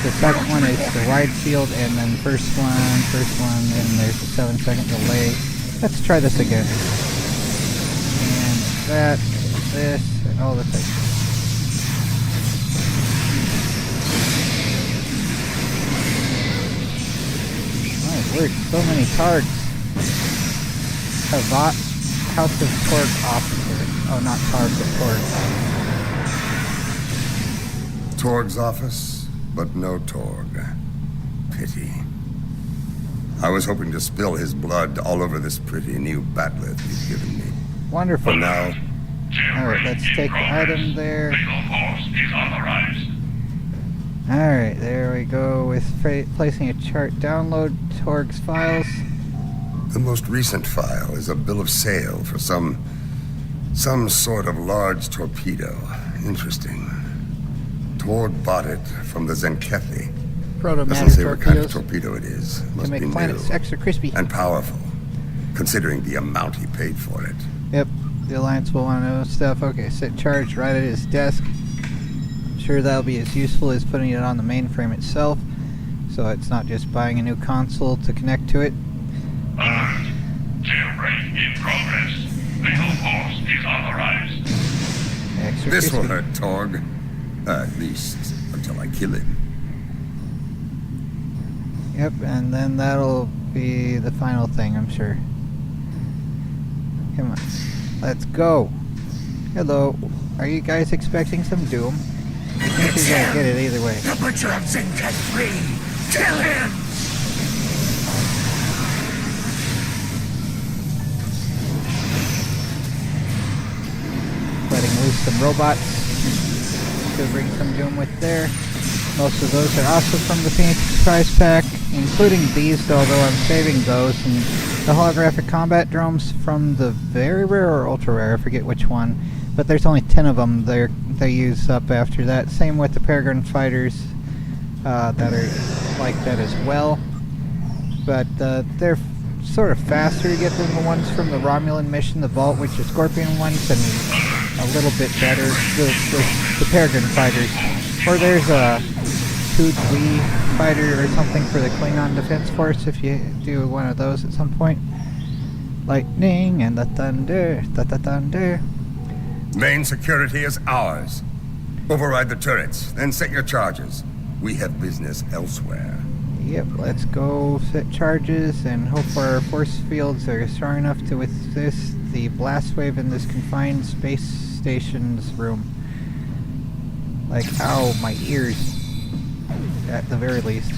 The second one is the wide field, and then first one, and there's a 7-second delay. Let's try this again. And that, this, and all the things. My word, so many targs. Havat, House of Torg officer. Oh, not Targ, but Torg. Torg's office, but no Torg. Pity. I was hoping to spill his blood all over this pretty new bat'leth you've given me. Wonderful. For now, Alright, let's take the item there. Alright, there we go with placing a chart. Download Torg's files. the most recent file is a bill of sale for some sort of large torpedo. Interesting. Torg bought it from the Zenkethi. Doesn't Proto-matter say what kind of torpedoes torpedo it is. to Must be make new planets extra crispy. and powerful, considering the amount he paid for it. Yep, the Alliance will want to know stuff. Okay, set charge right at his desk. I'm sure that'll be as useful as putting it on the mainframe itself, so it's not just buying a new console to connect to it. Jailbreak in progress. Lethal force is authorized. Extra This will crispy. hurt Torg. At least until I kill him. Yep, and then that'll be the final thing, I'm sure. Come on, let's go. Hello, are you guys expecting some doom? I think you're gonna get it either way. The Butcher of Zenkat 3! Kill him! Letting loose some robots to bring some doom with there. Most of those are also from the Phoenix prize pack, including these, although I'm saving those, and the holographic combat drones from the very rare or ultra rare, I forget which one, but there's only 10 of them they use up after that. Same with the Peregrine fighters that are like that as well. But they're sort of faster to get than the ones from the Romulan mission, the Vault, which are Scorpion ones, and a little bit better, the Peregrine fighters. Or there's a Tudwi fighter or something for the Klingon Defense Force if you do one of those at some point. Lightning and the thunder, the thunder. Main security is ours. Override the turrets, then set your charges. We have business elsewhere. Yep, let's go set charges and hope our force fields are strong enough to resist the blast wave in this confined space station's room. Like, ow, my ears. At the very least.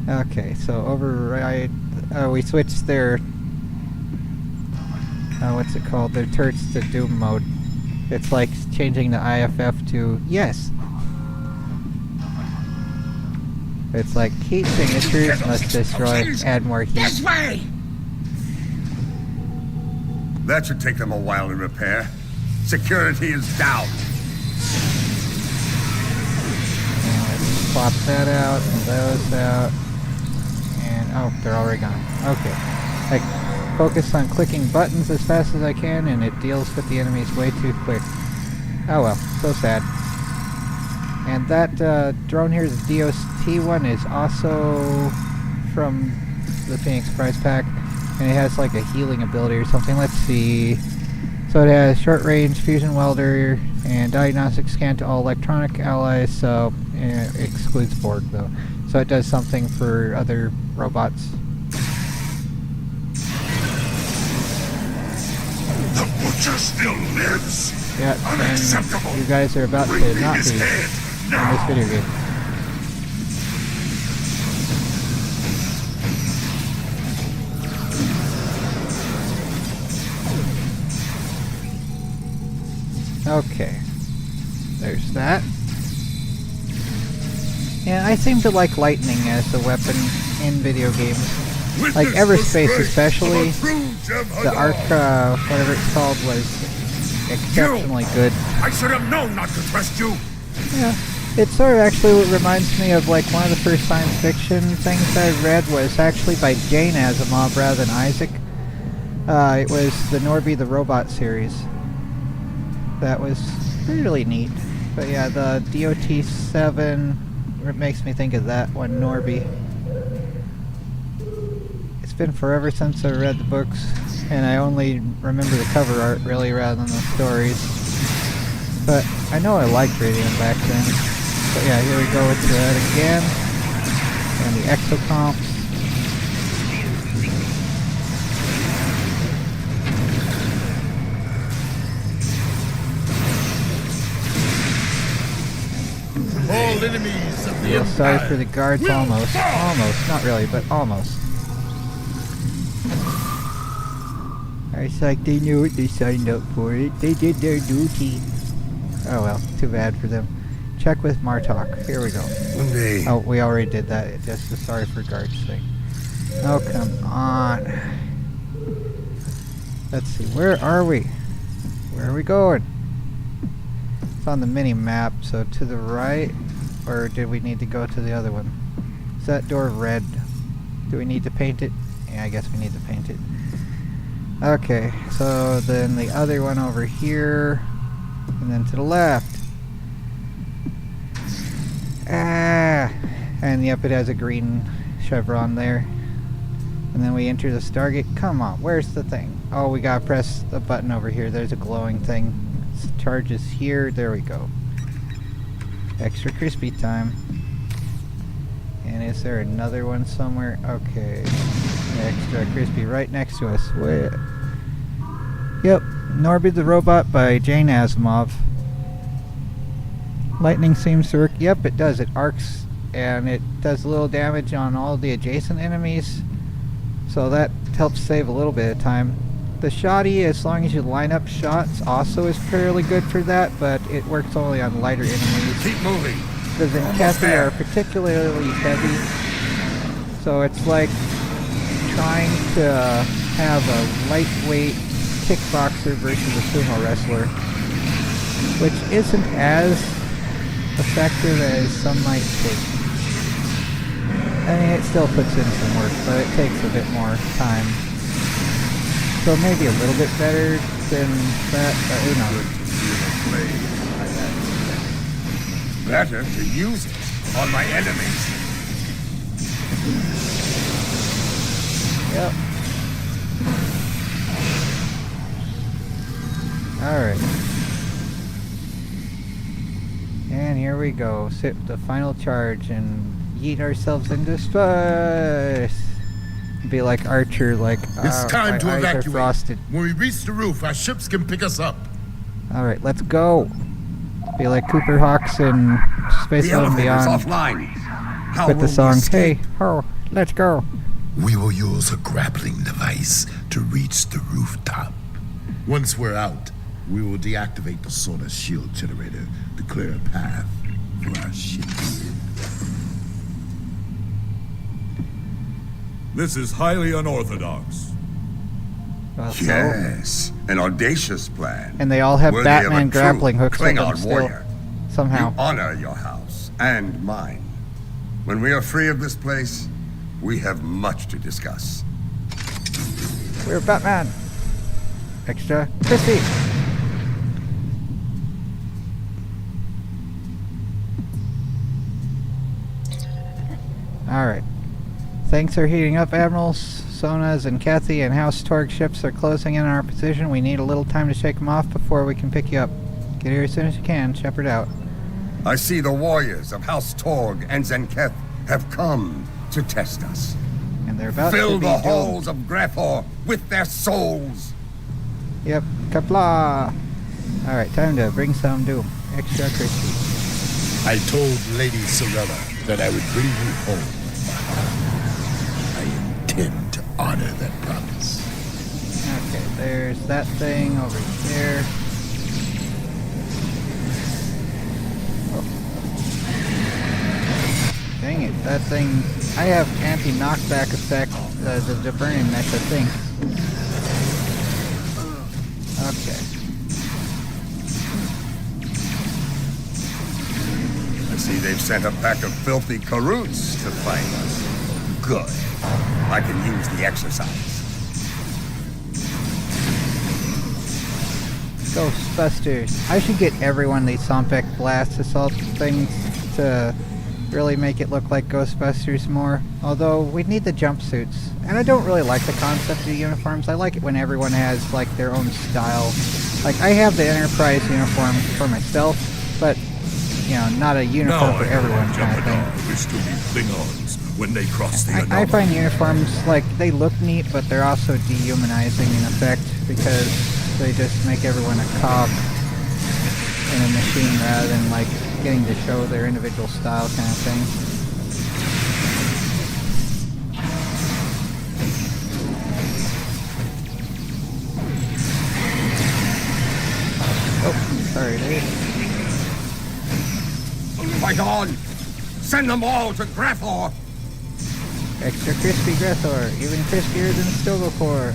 Okay, so override... Oh, we switched their... what's it called? Their turrets to Doom mode. It's like changing the IFF to yes. It's like heat signatures must destroy, add more heat. This way! That should take them a while to repair. Security is down. And let's swap that out and those out. And oh, they're already gone. Okay. Like, focus on clicking buttons as fast as I can, and it deals with the enemies way too quick. Oh well, so sad. And that drone here, the DOT one, is also from the Phoenix Prize Pack, and it has like a healing ability or something. Let's see. So it has short range fusion welder and diagnostic scan to all electronic allies, so it excludes Borg though. So it does something for other robots. The Butcher still lives. Yeah, Unacceptable. and you guys are about to not His be head in now. this video game. Okay, there's that. Yeah, I seem to like lightning as a weapon in video games. Like Witness Everspace the strength especially, of a true Jem'Hadar. the Arc, whatever it's called, was exceptionally good. I should have known not to trust you. Yeah, it sort of actually reminds me of like one of the first science fiction things I read was actually by Jane Asimov rather than Isaac. It was the Norby the Robot series. That was really neat. But yeah, the DOT-7 it makes me think of that one, Norby. It's been forever since I read the books, and I only remember the cover art really rather than the stories. But I know I liked reading them back then. But yeah, here we go with that again. And the exocomps. All enemies of the Yeah, sorry Empire for the guards, will almost. fall. Almost, not really, but almost. It's like they knew what they signed up for. They did their duty. Oh well, too bad for them. Check with Martok. Here we go. One day, Oh, we already did that. Just the sorry for guards thing. Oh, come on. Let's see, where are we? Where are we going? It's on the mini map, so to the right, or did we need to go to the other one? Is that door red? Do we need to paint it? Yeah, I guess we need to paint it. Okay, so then the other one over here, and then to the left. Ah, and yep, it has a green chevron there. And then we enter the Stargate. Come on, where's the thing? Oh, we gotta press the button over here. There's a glowing thing. Charges here. There we go. Extra crispy time. And is there another one somewhere? Okay. Extra crispy right next to us. Where? Yep. Norby the Robot by Jane Asimov. Lightning seems to work. Yep, it does. It arcs and it does a little damage on all the adjacent enemies. So that helps save a little bit of time. The shoddy, as long as you line up shots, also is fairly good for that, but it works only on lighter enemies. Keep moving. The Zenkethi are particularly heavy, so it's like trying to have a lightweight kickboxer versus a sumo wrestler, which isn't as effective as some might think. I mean, it still puts in some work, but it takes a bit more time. So maybe a little bit better than that, but who knows. Better to use it on my enemies. Yep. Alright. And here we go. Sit the final charge and yeet ourselves into space. Be like Archer, like, It's time my to eyes are evacuate. frosted. When we reach the roof, our ships can pick us up. Alright, let's go. Be like Cooper Hawks in Space The Level elevator's Beyond offline. How with will the we song, escape? Hey, ho, let's go. We will use a grappling device to reach the rooftop. Once we're out, we will deactivate the solar shield generator to clear a path for our ships. This is highly unorthodox. Well, so- Yes, an audacious plan. and they all have Worthy of a Batman true grappling hooks with them Klingon still. warrior. Somehow. You honor your house and mine. When we are free of this place, we have much to discuss. We're Batman. Extra crispy. Alright. Things are heating up, Admirals. Sona's and Kathy and House Torg ships are closing in on our position. We need a little time to shake them off before we can pick you up. Get here as soon as you can. Shepard out. I see the warriors of House Torg and Zenketh have come to test us. And they're about Fill to be the doomed. halls of Graphor with their souls. Yep. Kapla. Alright, time to bring some doom. Extra crispy. I told Lady Sorella that I would bring you home. I intend to honor that promise. Okay, there's that thing over there. Oh. Dang it, that thing... I have anti-knockback effect, the burning mesh, I think. Okay. I see they've sent a pack of filthy Karoots to find us. Good. I can use the exercise. Ghostbusters. I should get every one of these Sompek blast assault things to really make it look like Ghostbusters more. Although, we'd need the jumpsuits. And I don't really like the concept of the uniforms. I like it when everyone has, like, their own style. Like, I have the Enterprise uniform for myself, but, you know, not a uniform for everyone kind of thing. Jumpadar wish to meet Klingons when they cross the I anomaly. find uniforms, like, they look neat, but they're also dehumanizing in effect, because they just make everyone a cog in a machine rather than, like, getting to show their individual style kind of thing. Oh, sorry, dude. Fight on! Send them all to Graphor! Extra crispy Grethor, even crispier than Stovopor.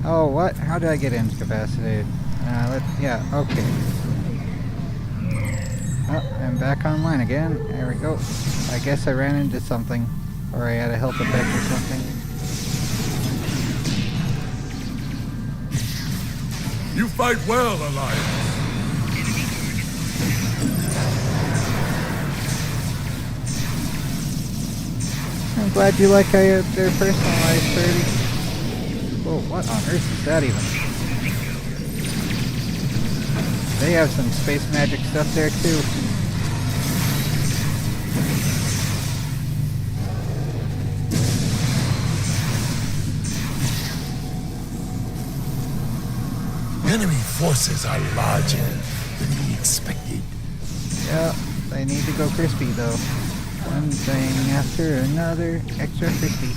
Oh, what? How did I get incapacitated? Yeah, okay. Oh, I'm back online again. There we go. I guess I ran into something. Or I had a health effect or something. You fight well, Alliance. I'm glad you like how you have their personal life, Furby. Whoa, what on earth is that even? They have some space magic stuff there too. Enemy forces are larger than we expected. Yeah, they need to go crispy though. One thing after another, extra crispy.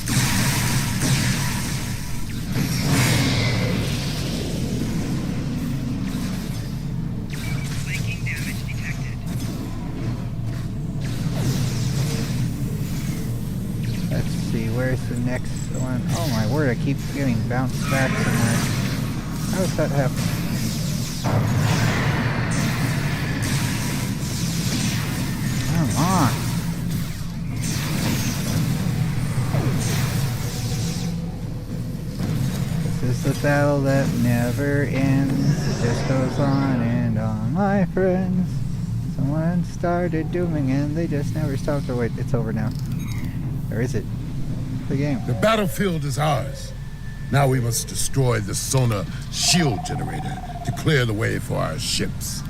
Let's see, where's the next one? Oh my word, I keep getting bounced back somewhere. How does that happen? Come on. This is the battle that never ends. It just goes on and on, my friends. Someone started dooming and they just never stopped. Oh wait, it's over now. Or is it? The game. The battlefield is ours. Now we must destroy the Sona shield generator to clear the way for our ships.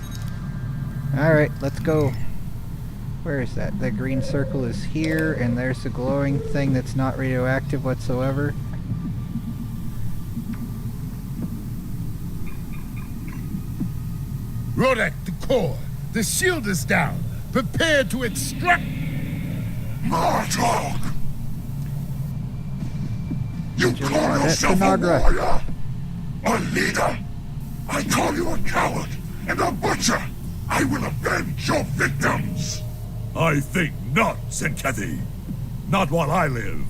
Alright, let's go. Where is that? That green circle is here, and there's the glowing thing that's not radioactive whatsoever. Rodek, the core. The shield is down. Prepare to extract... Martok! You Just call want that yourself a Tanagra. warrior? A leader? I call you a coward and a butcher! I will avenge your victims! I think not, Zenkethi. Not while I live.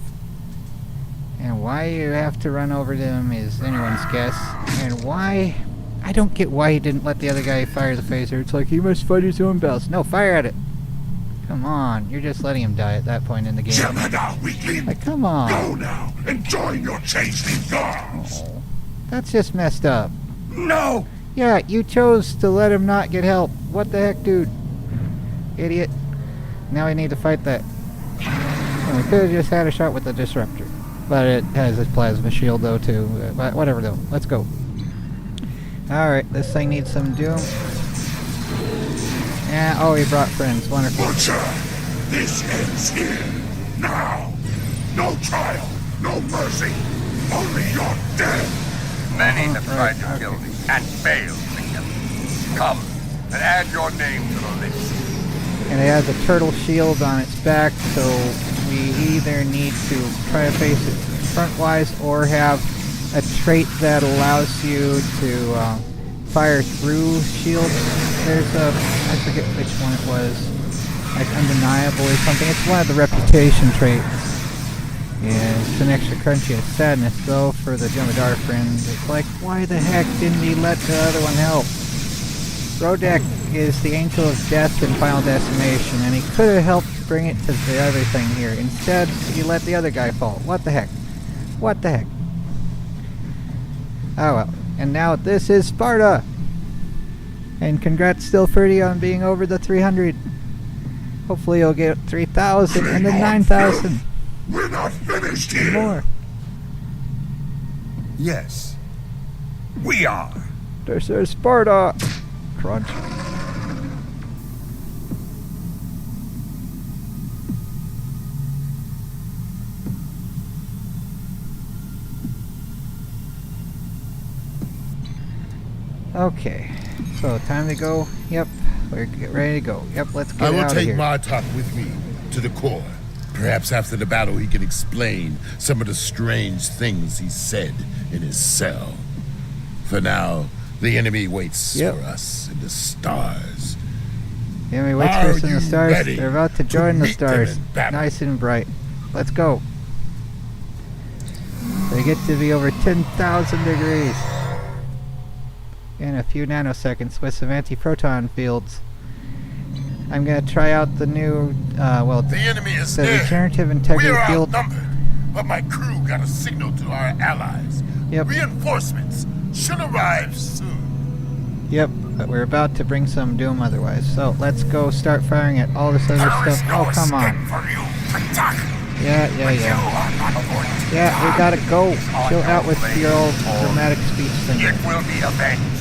And why you have to run over to him is anyone's guess. And why... I don't get why he didn't let the other guy fire the phaser. It's like, he must fight his own battles. No, fire at it! Come on, you're just letting him die at that point in the game. Jemada, weakling! Like, come on! Go now and join your changeling gods! Oh, that's just messed up. No! Yeah, you chose to let him not get help. What the heck, dude? Idiot. Now we need to fight that. Well, we could have just had a shot with the disruptor. But it has a plasma shield though too. But whatever though. Let's go. Alright, this thing needs some doom. Yeah, oh, he brought friends. Wonderful. Butcher! This ends here! Now! No trial! No mercy! Only your death! Many have tried to okay. kill me and failed to kill me. Come and add your name to the list. And it has a turtle shield on its back, so we either need to try to face it front-wise or have a trait that allows you to fire through shields. There's a, I forget which one it was, like Undeniable or something. It's one of the reputation traits. Yeah, it's an extra crunchy of sadness though for the Jem'Hadar friends. It's like, why the heck didn't he let the other one help? Rodek is the angel of death in Final Decimation, and he could have helped bring it to the other thing here. Instead, he let the other guy fall. What the heck? What the heck? Oh well. And now this is Sparta! And congrats still 30 on being over the 300. Hopefully you'll get 3,000 and then 9,000. We're not finished here! More. Yes. We are. This is Sparta! Crunch. Okay, so time to go. Yep, we're ready to go. Yep, let's get I will out of take here. Martok with me to the core. Perhaps after the battle he can explain some of the strange things he said in his cell. For now, the enemy waits Yep. for us in the stars. Yeah, we wait for Are us in you the stars. ready They're about to to join the meet them stars. in battle? Nice and bright. Let's go. They get to be over 10,000 degrees. In a few nanoseconds with some anti-proton fields. I'm gonna try out the new, The enemy is the there. regenerative We integrity are field. outnumbered, but my crew got a signal to our allies. Yep. Reinforcements should arrive soon. Yep, but we're about to bring some doom otherwise. So let's go start firing at all this other stuff. Oh, come on. For you, attack. Yeah. You are not going to Yeah, we gotta go. Chill out with your old dramatic speech thing. It will be avenged.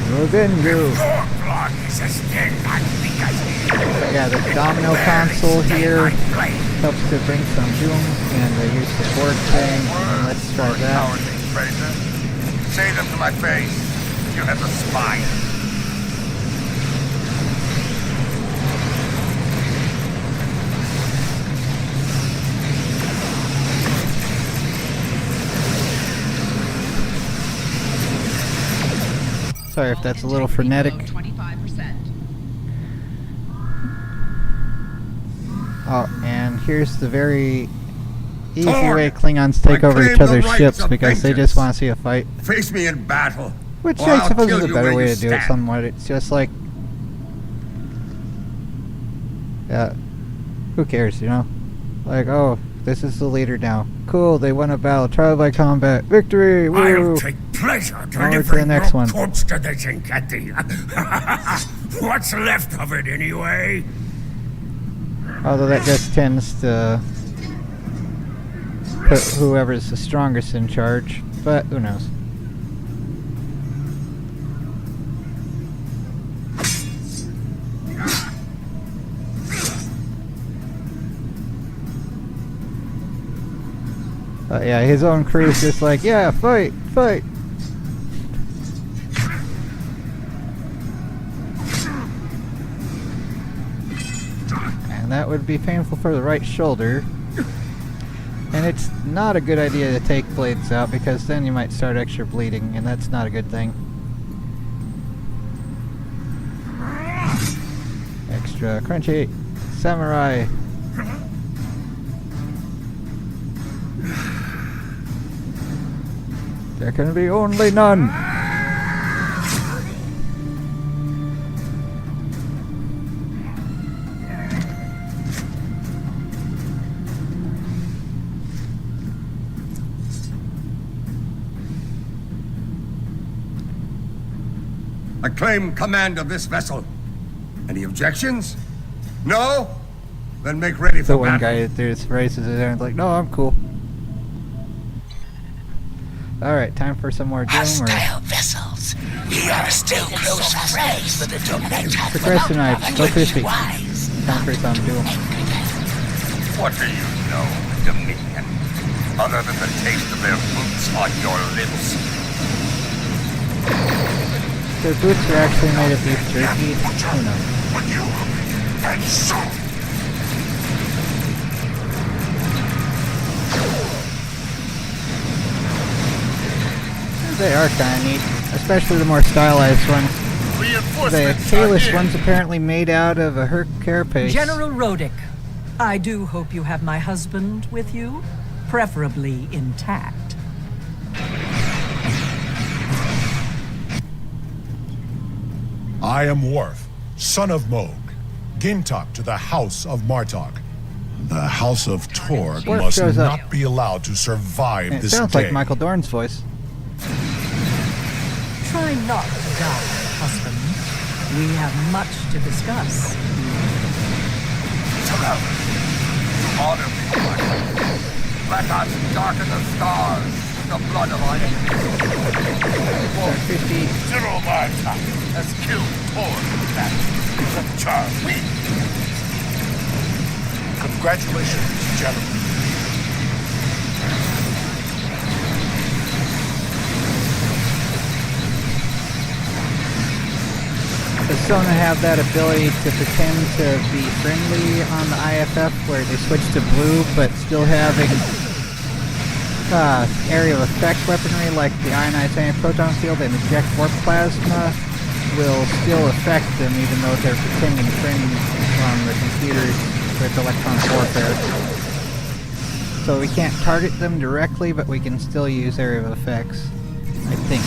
Revengo. Your blood is as thin as because Yeah, the domino console here helps to bring some doom, and use the board thing. And let's try that. Cowardly traitor. Say them to my face. You have the spine. Sorry if that's a little frenetic. 25%. Oh, and here's the very easy Thorn, way Klingons take I over claim each the other's rights ships of because they vengeance. just want to see a fight. Face me in battle. Which or I I'll suppose kill is a you better where way you to do it stand. somewhat. It's just like... Yeah. Who cares, you know? Like, oh, this is the leader now. Cool, they won a battle. Trial by combat. Victory! Woo! I'll take pleasure On to delivering the next your one. corpse to the Zenkethi. What's left of it, anyway? Although that just tends to put whoever's the strongest in charge. But who knows? Yeah, his own crew's just like, yeah, fight, fight. And that would be painful for the right shoulder. And it's not a good idea to take blades out because then you might start extra bleeding, and that's not a good thing. Extra crunchy. Samurai. There can be only none. I claim command of this vessel. Any objections? No? Then make ready for The one battle. guy that just raises his hand like, no, I'm cool. Alright, time for some more Doom or Hostile vessels. We are still close friends with the Dominator. Procrastinate, go fishy. Wise. Time for some Doom. What do you know, Dominion? Other than the taste of their boots on your lips. Their boots are actually made of beef jerky. Who knows? They are kind of neat, especially the more stylized ones. The Reinforcements are tailless here. one's apparently made out of a Herc carapace. General Rodick, I do hope you have my husband with you, preferably intact. I am Worf, son of Moog, Gintok to the House of Martok. The House of Torg Worf must shows up. not be allowed to survive It this sounds day. like Michael Dorn's voice. Try not to die, husband. We have much to discuss. Honor me, my friend. Let us darken the stars with the blood of our enemies. General Martok has killed Torg that Charlie. Congratulations, gentlemen. Does Sona have that ability to pretend to be friendly on the IFF where they switch to blue but still having area of effect weaponry like the ionized anti-proton field and eject warp plasma will still affect them even though they're pretending friends on the computers with electronic warfare. So we can't target them directly, but we can still use area of effects, I think.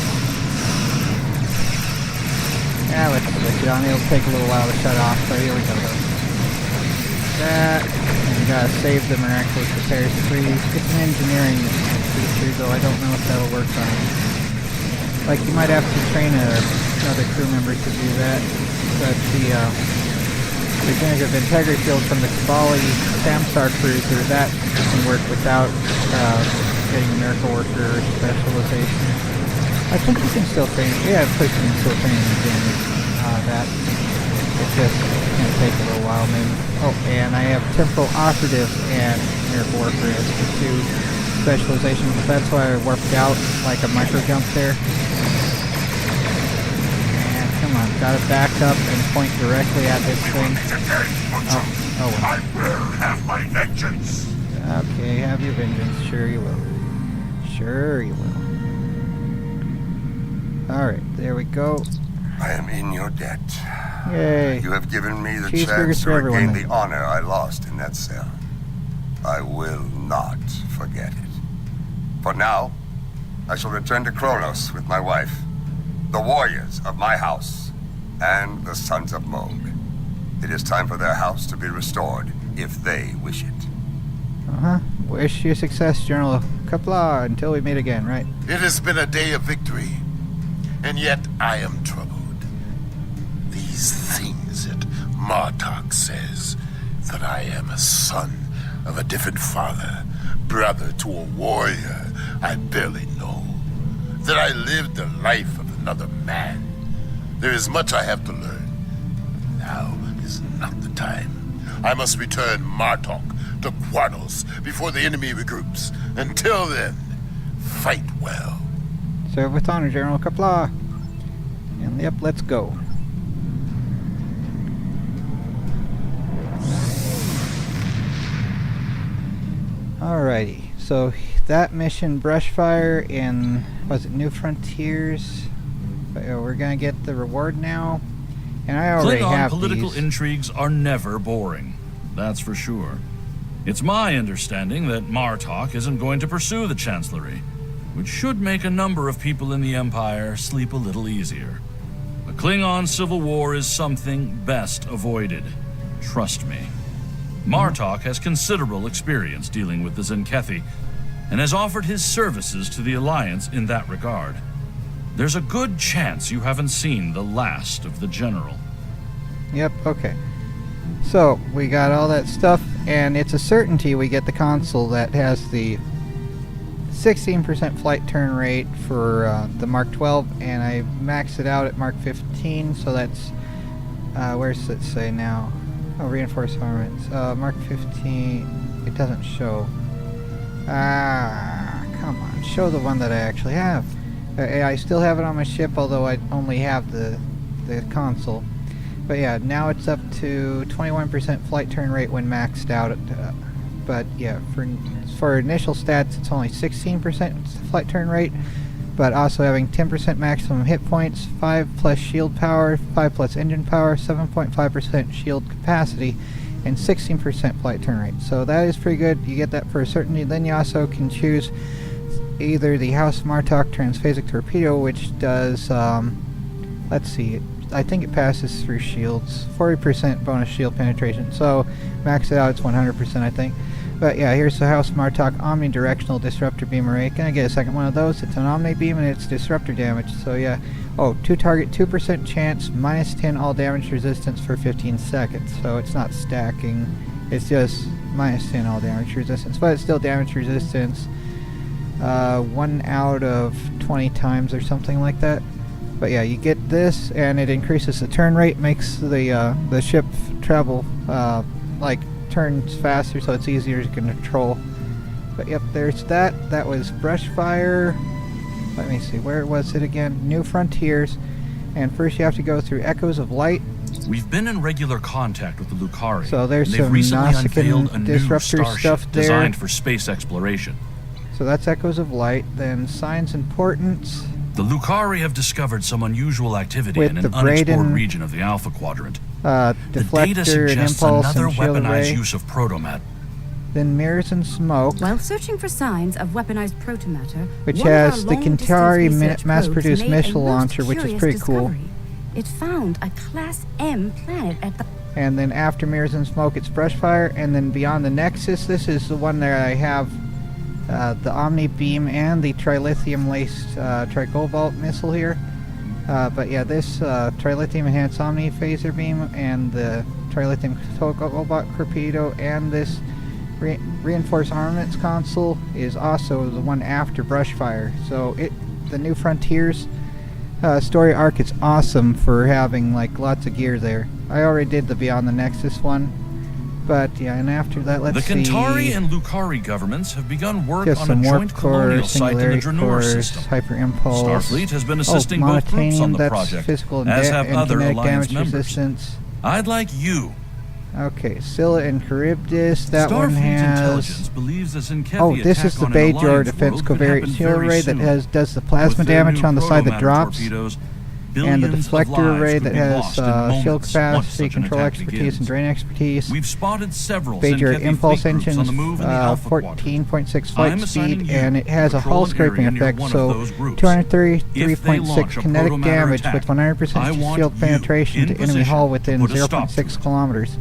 Yeah, let's switch it on. It'll take a little while to shut off, so here we go. That, and we gotta save the miraculous repairs tree. It's an engineering feature, though I don't know if that'll work on it. Like, you might have to train another crew member to do that, but the regenerative integrity field from the Kabali Samsar cruiser, that can work without getting a miracle worker specialization. I think you can still train. Yeah, of course you can still train that. It's just gonna take a little while, maybe. Oh, and I have temporal operative and miracle worker as the two specializations. That's why I warped out like a micro jump there. And come on, gotta back up and point directly at this thing. Oh well. I will have my vengeance. Okay, have your vengeance. Sure you will. Sure you will. Alright, there we go. I am in your debt. Yay. You have given me the Cheeseburgers chance for to everyone, regain then. the honor I lost in that cell. I will not forget it. For now, I shall return to Kronos with my wife, the warriors of my house, and the Sons of Moog. It is time for their house to be restored, if they wish it. Uh-huh. Wish you success, General Kapla, until we meet again, right? It has been a day of victory, and yet I am troubled. These things that Martok says, that I am a son of a different father, brother to a warrior I barely know, that I lived the life of another man. There is much I have to learn. Now is not the time. I must return Martok to Quanos before the enemy regroups. Until then, fight well. Serve with honor, General Kapla. And yep, let's go. Alrighty, so that mission, Brushfire in, was it New Frontiers? We're gonna get the reward now, and I already Klingon have political these. intrigues are never boring, that's for sure. It's my understanding that Martok isn't going to pursue the Chancellery, which should make a number of people in the Empire sleep a little easier. A Klingon civil war is something best avoided. Trust me. Martok has considerable experience dealing with the Zenkethi, and has offered his services to the Alliance in that regard. There's a good chance you haven't seen the last of the General. Yep, okay. So, we got all that stuff, and it's a certainty we get the console that has the 16% flight turn rate for the Mark 12, and I maxed it out at Mark 15, so that's, where's it say now? Oh, reinforced armaments. Mark 15, it doesn't show. Ah, come on, show the one that I actually have. I still have it on my ship, although I only have the console. But yeah, now it's up to 21% flight turn rate when maxed out. But yeah, for initial stats, it's only 16% flight turn rate, but also having 10% maximum hit points, 5 plus shield power, 5 plus engine power, 7.5% shield capacity, and 16% flight turn rate. So that is pretty good. You get that for a certainty. Then you also can choose either the House Martok transphasic torpedo, which does, let's see, I think it passes through shields, 40% bonus shield penetration, so max it out, it's 100% I think. But yeah, here's the House Martok omnidirectional disruptor beam array. Can I get a second one of those? It's an omni beam and it's disruptor damage, so yeah. Oh, 2 target, 2% chance, minus 10 all damage resistance for 15 seconds, so it's not stacking, it's just minus 10 all damage resistance, but it's still damage resistance 1 out of 20 times or something like that. But yeah, you get this, and it increases the turn rate, makes the ship travel like turns faster, so it's easier to control. But yep, there's that. That was Brushfire. Let me see, where was it again? New Frontiers. And first you have to go through Echoes of Light. We've been in regular contact with the Lucari. So there's they've some recently unveiled a Nausicaan new disruptor starship stuff there. designed for space exploration. So that's Echoes of Light. Then Signs and Portents. The Lucari have discovered some unusual activity With in an the unexplored Braden, region of the Alpha Quadrant. Deflector the data and suggests Impulse another and Shield weaponized Array. use of protomet. Then Mirrors and Smoke, While searching for signs of weaponized protomatter, which one of our has the long-distance Kintari research mass-produced probes made a missile most launcher, which is curious pretty cool. discovery. It found a Class M planet at the... And then after Mirrors and Smoke, it's Brushfire, and then Beyond the Nexus, this is the one that I have the Omni Beam and the trilithium-laced Trigobalt missile here. But yeah, this trilithium enhanced Omni Phaser Beam and the trilithium Trigobalt torpedo and this reinforced armaments console is also the one after Brushfire. So the New Frontiers story arc is awesome for having like lots of gear there. I already did the Beyond the Nexus one, but yeah, and after that, let's see. The Kintari and Lucari governments have begun work Just on some a warp joint colonial core, site in the singularity Dranur cores, system. hyper impulse. Starfleet has been assisting both groups on the that's project, physical as have and other kinetic Alliance damage members. resistance. I'd like you. Okay, Scylla and Charybdis, that one Starfleet intelligence has... believes the Zenkethi Oh, this attack is the on an Bajor Alliance defense world could covariant happen shield very array that soon. does the plasma With their damage new on the side that protomatter drops. torpedoes, and the Billions of deflector lives array could that be has lost in shield moments once capacity, such an control attack expertise, begins. and drain expertise. We've spotted several Major Zenkethi impulse fleet groups engines, on the move in the Alpha Quadrant. 14.6 I'm flight assigning speed, you and it has to a patrol hull an scraping area near effect, one of so those groups. 233.6 a kinetic protomatter damage attack, with I 100% want shield you penetration in to enemy position hull to within put a stop to 0.6 it. kilometers.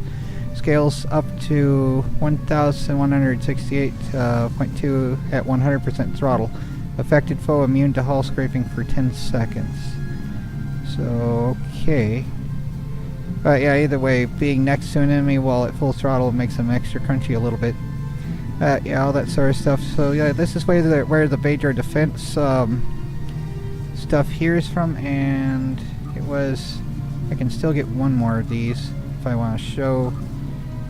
Scales up to 1,168.2 at 100% throttle. Affected foe immune to hull scraping for 10 seconds. So, okay. But yeah, either way, being next to an enemy while at full throttle makes them extra crunchy a little bit. Yeah, all that sort of stuff. So yeah, this is where the Bajor defense stuff here is from, and it was... I can still get one more of these if I want to show...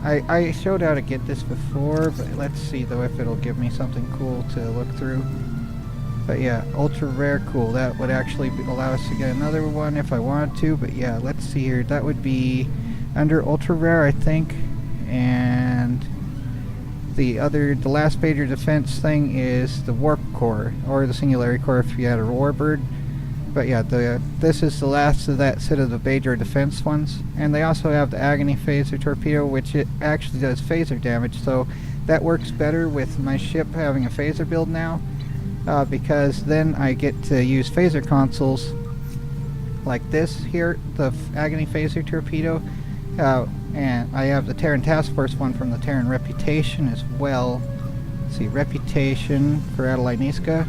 I showed how to get this before, but let's see though if it'll give me something cool to look through. But yeah, ultra rare, cool. That would actually allow us to get another one if I wanted to. But yeah, let's see here. That would be under ultra rare, I think. And the last Bajor defense thing is the warp core, or the singularity core if you had a warbird. But yeah, this is the last of that set of the Bajor defense ones. And they also have the Agony Phaser Torpedo, which it actually does phaser damage. So that works better with my ship having a phaser build now. Because then I get to use phaser consoles like this here, the Agony Phaser Torpedo. And I have the Terran Task Force one from the Terran Reputation as well. Let's see, Reputation for Adelaide Niska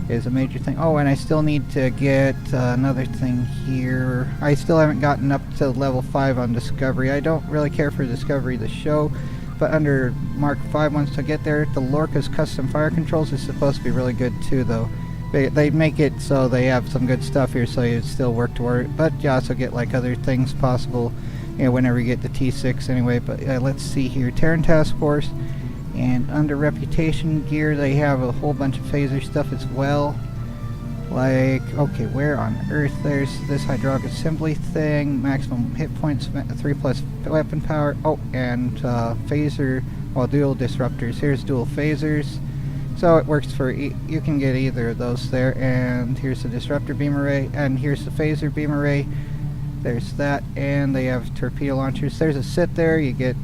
is a major thing. Oh, and I still need to get another thing here. I still haven't gotten up to level 5 on Discovery. I don't really care for Discovery, the show, but under Mark 5 once to get there, the Lorca's custom fire controls is supposed to be really good too, though. They make it so they have some good stuff here, so you still work toward it, but you also get like other things possible, you know, whenever you get the T6 anyway. But let's see here, Terran Task Force. And under Reputation gear, they have a whole bunch of phaser stuff as well. Like, okay, where on earth? There's this hydraulic assembly thing, maximum hit points, 3+ weapon power. Oh, and phaser, well, dual disruptors. Here's dual phasers. So it works for, you can get either of those there. And here's the disruptor beam array, and here's the phaser beam array. There's that, and they have torpedo launchers. There's a set there. You get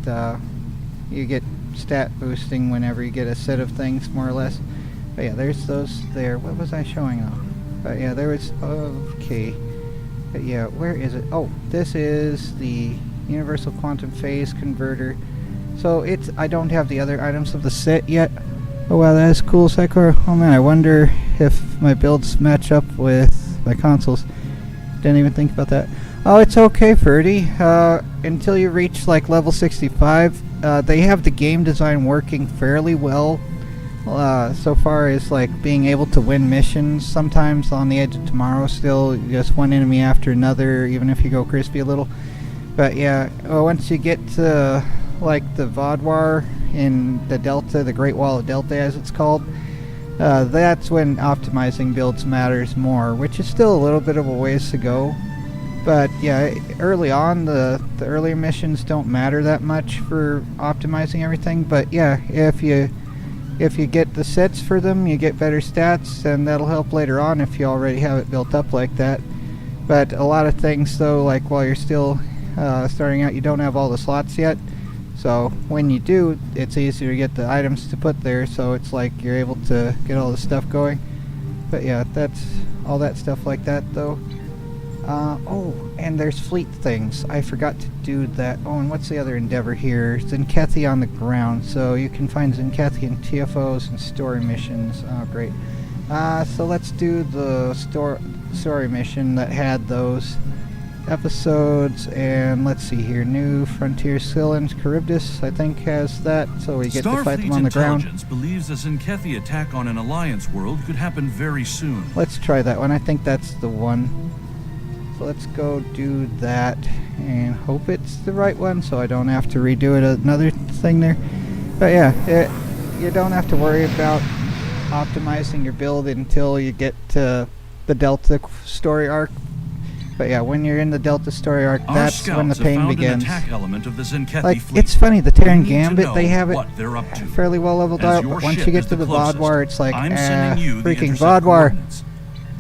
stat boosting whenever you get a set of things, more or less. But yeah, there's those there. What was I showing off? But yeah, there was, okay. But yeah, where is it? Oh, this is the Universal Quantum Phase Converter. So it's, I don't have the other items of the set yet. Oh wow, that is cool, Psychor. Oh man, I wonder if my builds match up with my consoles. Didn't even think about that. Oh, it's okay, Ferdy. Until you reach like level 65, they have the game design working fairly well. So far as like being able to win missions, sometimes on the Edge of Tomorrow still, just one enemy after another, even if you go crispy a little. But yeah, once you get to like the Vodwar in the Delta, the Great Wall of Delta as it's called, that's when optimizing builds matters more, which is still a little bit of a ways to go. But yeah, early on, the earlier missions don't matter that much for optimizing everything. But yeah, if you get the sets for them, you get better stats, and that'll help later on if you already have it built up like that. But a lot of things though, like while you're still starting out, you don't have all the slots yet. So when you do, it's easier to get the items to put there, so it's like you're able to get all the stuff going. But yeah, that's all that stuff like that though. Oh, and there's fleet things. I forgot to do that. Oh, and what's the other endeavor here? Zenkethi on the ground. So you can find Zenkethi in TFOs and story missions. Oh, great. So let's do the story mission that had those episodes. And let's see here. New Frontier Scyllans, Charybdis, I think, has that. So we get to fight them on the ground. Starfleet Intelligence believes a Zenkethi attack on an Alliance world could happen very soon. Let's try that one. I think that's the one. So let's go do that and hope it's the right one so I don't have to redo it another thing there. But yeah, you don't have to worry about optimizing your build until you get to the Delta story arc. But yeah, when you're in the Delta story arc, that's when the pain begins. Like, it's funny, the Terran Gambit, they have it fairly well leveled out, but once you get to the Vodwar, it's like, freaking Vodwar.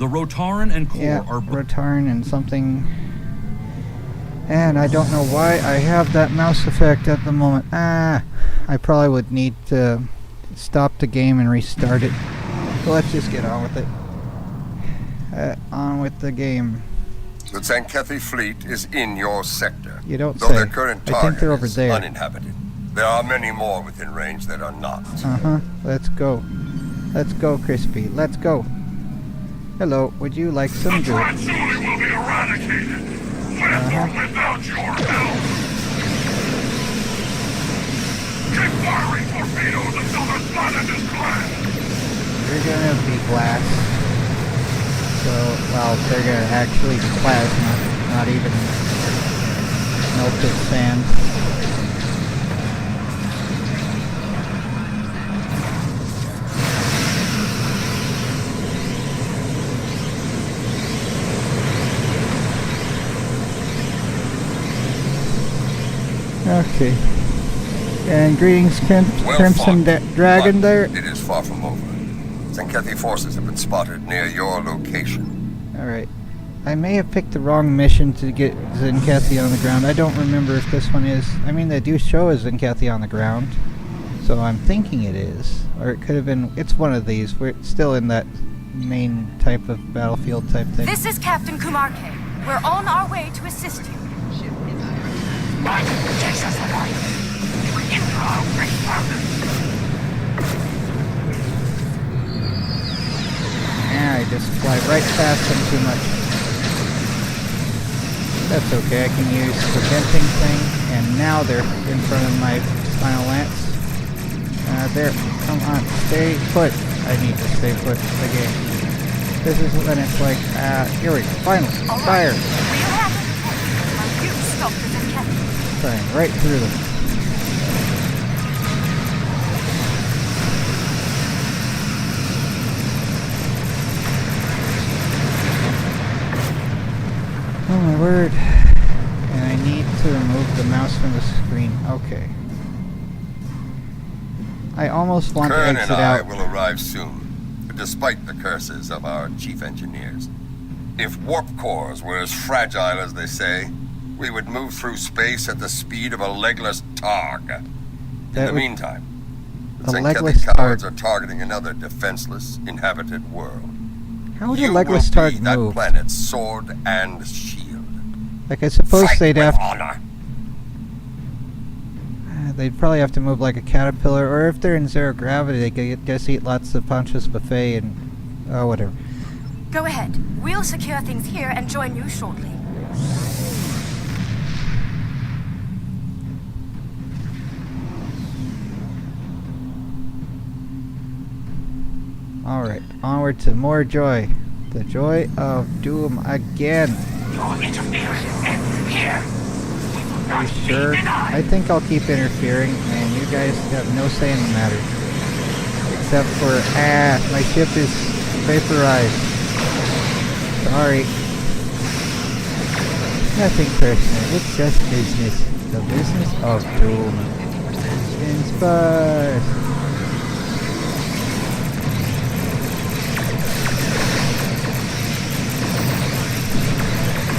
The Rotaran and Core Yeah, are... Rotaran and something. And I don't know why I have that mouse effect at the moment. I probably would need to stop the game and restart it. So let's just get on with it. On with the game. The Zankethi fleet is in your sector. You don't though say. their current I think target they're over is there. uninhabited. There are many more within range that are not. Let's go. Let's go, Crispy. Let's go. Hello, would you like some The goo? Transuli will be eradicated. Without your help. Keep firing torpedoes until the planet is cleansed. You're gonna be glass. So, well, they're gonna actually be plasma, not even melted sand. Okay. And greetings, Well Crimson fought, Dragon but there. It is far from over. Zankethi forces have been spotted near your location. Alright. I may have picked the wrong mission to get Zankethi on the ground. I don't remember if this one is. I mean, they do show a Zankethi on the ground. So I'm thinking it is. Or it could have been. It's one of these. We're still in that main type of battlefield type thing. This is Captain Kumarke. We're on our way to assist you. I just fly right past them too much. That's okay, I can use the venting thing, and now they're in front of my spinal lance. There, come on, stay put. I need to stay put again. This is when it's like, here we go, finally, fire! Flying right through them. Oh my word. And I need to remove the mouse from the screen. Okay. I almost want Kern to and exit I out. will arrive soon, despite the curses of our chief engineers. If warp cores were as fragile as they say, we would move through space at the speed of a legless targ. In the meantime, the Zankethi cowards are targeting another defenseless, inhabited world. How would a You legless will be targ that move? planet's sword and shield. Like, I suppose Fight they'd with have... honor. They'd probably have to move like a caterpillar, or if they're in zero gravity, they could just eat lots of Pontius Buffet and... oh, whatever. Go ahead. We'll secure things here and join you shortly. Alright, onward to more joy. The joy of doom again. Your interference ends here. Are you sure? I think I'll keep interfering, and you guys have no say in the matter. Except for, my ship is vaporized. Sorry. Nothing personal, it's just business. The business of doom. Inspire.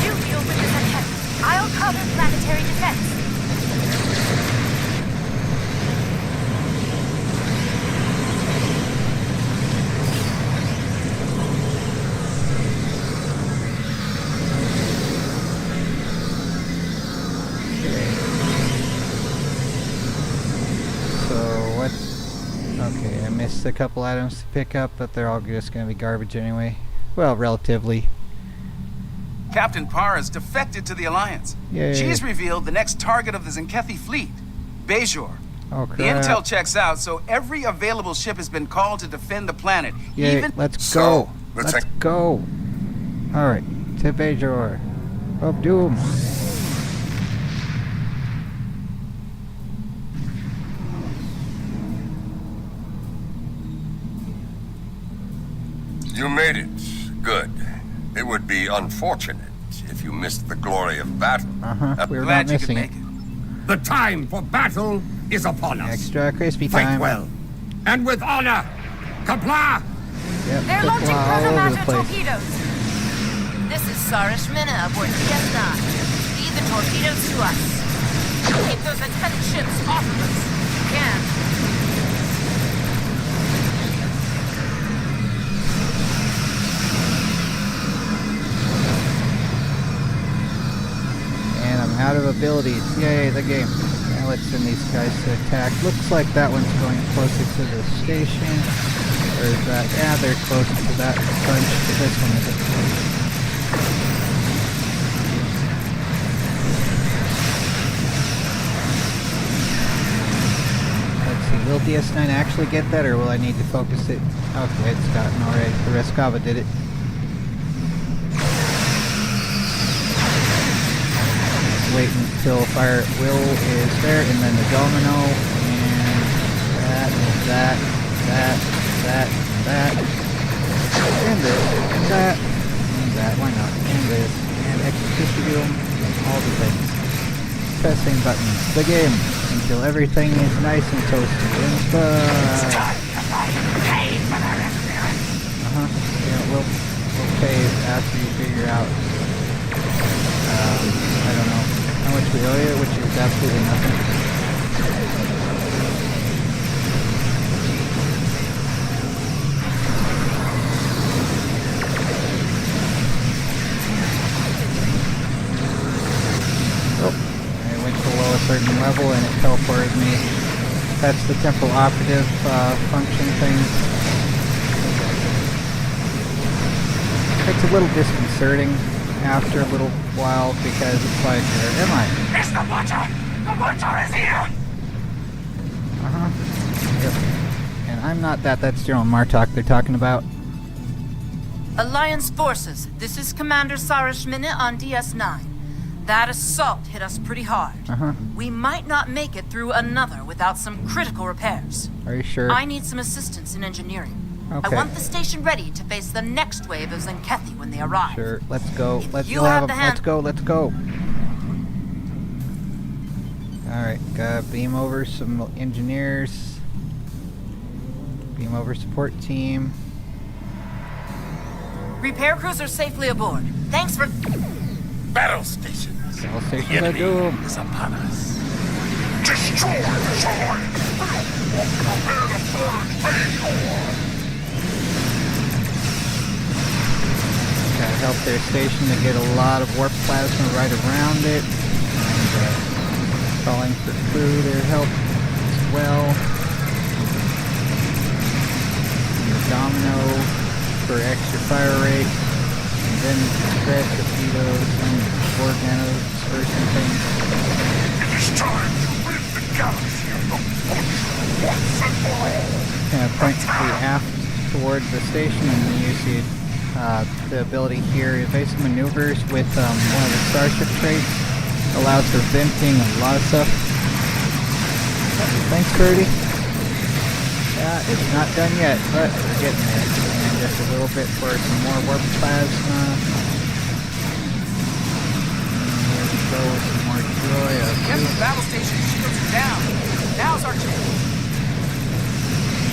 You deal with this ahead. I'll cover planetary defense. Okay, I missed a couple items to pick up, but they're all just going to be garbage anyway. Well, relatively. Captain Parr has defected to the Alliance. Yay. She's revealed the next target of the Zankethi fleet, Bajor. Oh, crap. The intel checks out, so every available ship has been called to defend the planet. Yay, Even let's go. Let's go. Alright, to Bajor. Of Doom. You made it. Good. It would be unfortunate if you missed the glory of battle. We're not missing it. The time for battle is upon us. Extra crispy Fight time. well, and with honor. Kapla! Yep, They're just launching all over the Chronomaster place. torpedoes. This is Sarish Minna aboard DS9. Feed the torpedoes to us. Keep those antenna ships off of us. You can. And I'm out of abilities. Yay, the game. Now let's send these guys to attack. Looks like that one's going closer to the station. Or is that? Yeah, they're closer to that bunch. But this one isn't. Let's see. Will DS9 actually get that, or will I need to focus it? Okay, it's gotten already. The Rescava did it. Wait until Fire at Will is there, and then the domino, and that, and this, and that, why not, and this, and execute all the things. Pressing buttons, the game, until everything is nice and toasty, and yeah, we'll pay after you figure out, I don't know how much we owe you, which is absolutely nothing. I went below a certain level and it teleported me. That's the temporal operative function thing. It's a little disconcerting after a little while because it's like, where am I? It's the Butcher! The Butcher is here! Yep. And I'm not that. That's General Martok they're talking about. Alliance forces, this is Commander Sarish Minna on DS9. That assault hit us pretty hard. We might not make it through another without some critical repairs. Are you sure? I need some assistance in engineering. Okay. I want the station ready to face the next wave of Zenkethi when they arrive. Sure, let's go. Let's you have the Let's go. Alright, gotta beam over some engineers. Beam over support team. Repair crews are safely aboard. Thanks for... Battle stations. Battle The stations are enemy doomed. is upon us. Destroy the Zod! Prepare the third phase! Gotta help their station to get a lot of warp plasma right around it. And calling for crew to help as well. And the domino for extra fire rate. And then spread torpedoes and organos for some things. It is time to rid the galaxy of the Butcher once and for all! Kind of point the aft toward the station, and then you see the ability here, evasive maneuvers with one of the starship traits. Allows for venting and a lot of stuff. Thanks, Birdie. Yeah, it's not done yet, but we're getting there. And just a little bit for some more warp plasma. Here we go with some more joy. Get the battle station shields are down. Now's our chance.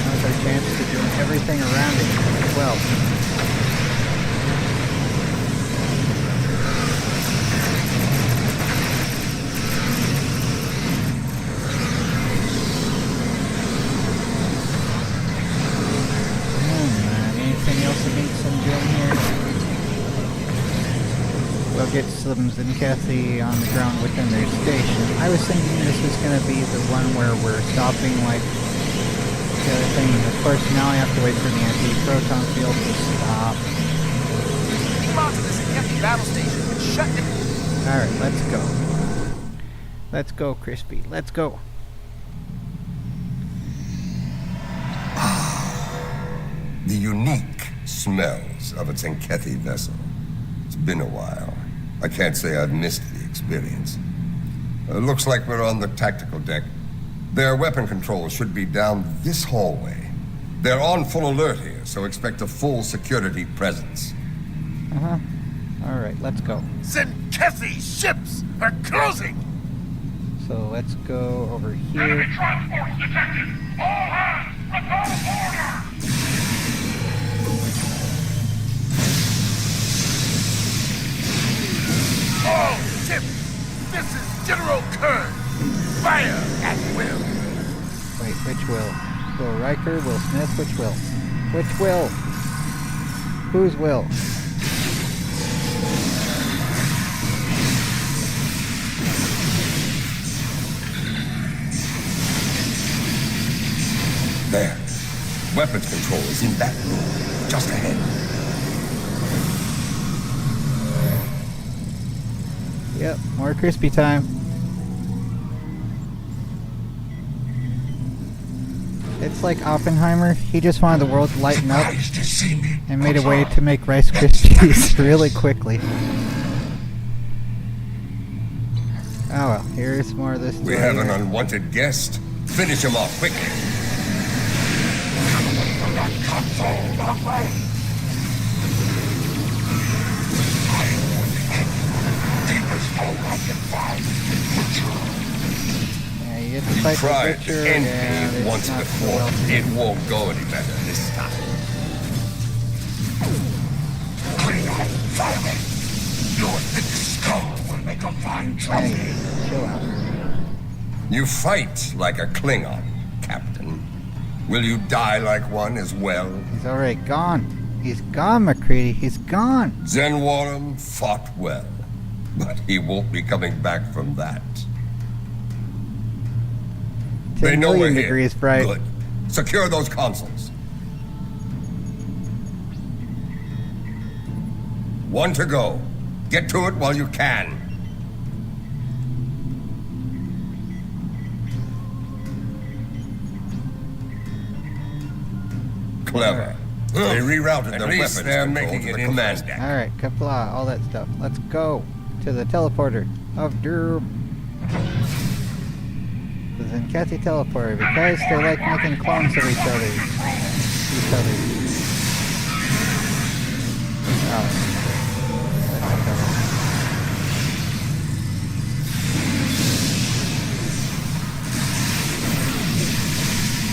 Now's our chance to do everything around it as well. Anything else that needs some doing here? We'll get some Zenkethi on the ground within their station. I was thinking this was going to be the one where we're stopping like the other thing. Of course, now I have to wait for the anti-proton field to stop. Come on to the Zenkethi battle station and shut it. Alright, let's go. Let's go, Crispy. Let's go. The unique smells of a Zenkethi vessel. It's been a while. I can't say I've missed the experience. Looks like we're on the tactical deck. Their weapon controls should be down this hallway. They're on full alert here, so expect a full security presence. Alright, let's go. Zenkethi ships are closing! So let's go over here. Transport detected! All hands, report order! All ships! This is General Kern! Fire at will! Wait, which Will? Will Riker, Will Smith, which Will? Which Will? Whose Will? There. Weapons control is in that room, just ahead. Yep, more crispy time. It's like Oppenheimer. He just wanted the world to lighten up and made a way to make Rice Krispies really quickly. Oh well, here's more of this. We have an unwanted guest. Finish him off quick. Yeah, you get to fight the Tried Butcher, to end and me it's once not before. so well. It won't go any better this time. Your thick skull will make a fine trophy. Hey, chill out. You fight like a Klingon, Captain. Will you die like one as well? He's already gone. He's gone, McCready. He's gone. Zenwarum fought well, but he won't be coming back from that. 10 They know we're million here. degrees bright. Good. Secure those consoles. One to go. Get to it while you can. Clever. They rerouted their weapons control to the command deck. Alright, Kapla, all that stuff. Let's go to the teleporter of doom. The Zenkethi teleporter, because they like making clones of each other. Oh.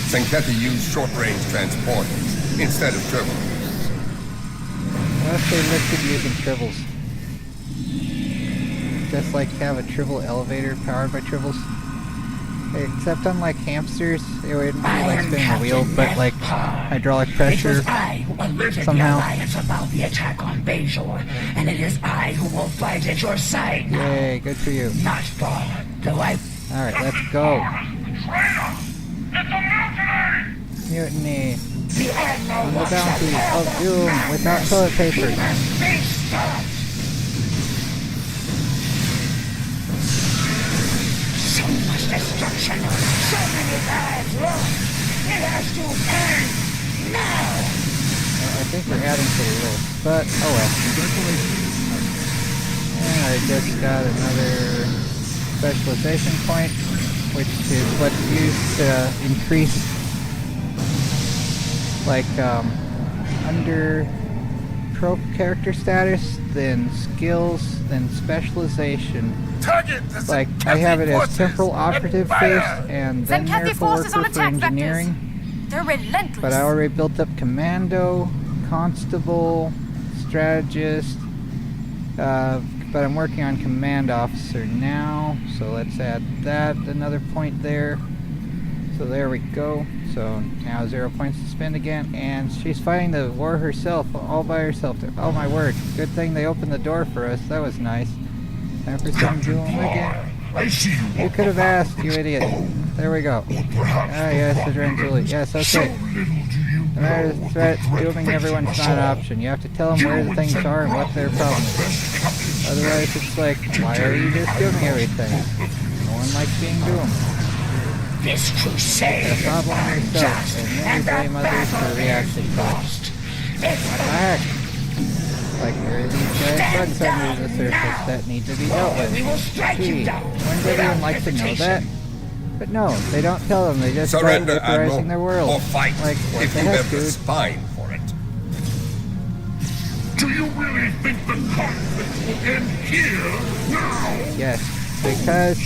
Zenkethi used short-range transporters instead of turbos. What if they listed using tribbles? Just like have a tribble elevator powered by tribbles? Except unlike hamsters, it wouldn't be like spinning a wheel, but like hydraulic pressure somehow. About the attack on Bajor, and it is I who will fight at your side. Yay, good for you. Not far, though I... Alright, let's go. Mutiny. On the bounty of doom without toilet paper. So much destruction, so many lives lost. It has to end now. I think we're adding to the list, but oh well. And I just got another specialization point, which is what's used to increase, like, under trope character status, then skills, then specialization. Like, I have it as temporal operative first, and then miracle worker for engineering. They're relentless. But I already built up commando, constable, strategist, but I'm working on command officer now, so let's add that, another point there. So there we go. So now 0 points to spend again, and she's fighting the war herself, all by herself. Oh my word, good thing they opened the door for us, that was nice. Time for some doom again. You could have asked, you idiot. There we go. Ah yes, the Dranguli. Yes, okay. No matter the threat, dooming everyone's not an option. You have to tell them where the things are and what their problem is. Otherwise it's like, why are you just dooming everything? No one likes being doomed. This crusade is problem yourself, and then you blame others for the reaction to it. What the heck? Like there are these giant bugs under the surface that need to be dealt with. Gee, wouldn't everyone like to know that? But no, they don't tell them, they just start vaporizing their world. Or fight, like, what if the you heck, have the dude? spine for it. Do you really think the conflict will end here, now? Yes, because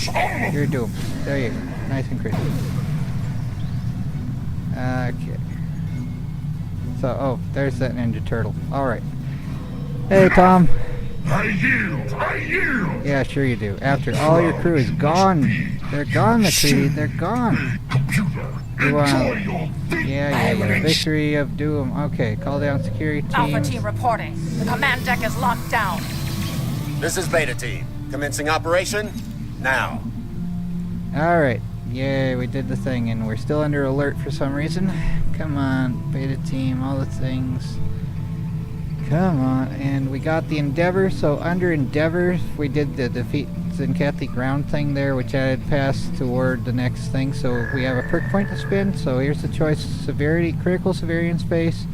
you're doomed. There you go. Nice and crispy. Okay. So, oh, there's that Ninja Turtle. Alright. Hey, Tom. I yield! I yield! Yeah, sure you do. After all your crew is gone. They're gone, McCready. They're gone. You want... Yeah. Victory of Doom. Okay, call down security teams. Alpha team reporting. The command deck is locked down. This is Beta team. Commencing operation now. Alright. Yay, we did the thing, and we're still under alert for some reason. Come on, Beta team, all the things. Come on, and we got the Endeavor, so under Endeavor, we did the defeat Zenkethy ground thing there, which added pass toward the next thing, so we have a perk point to spin, so here's the choice: severity, critical severity in space.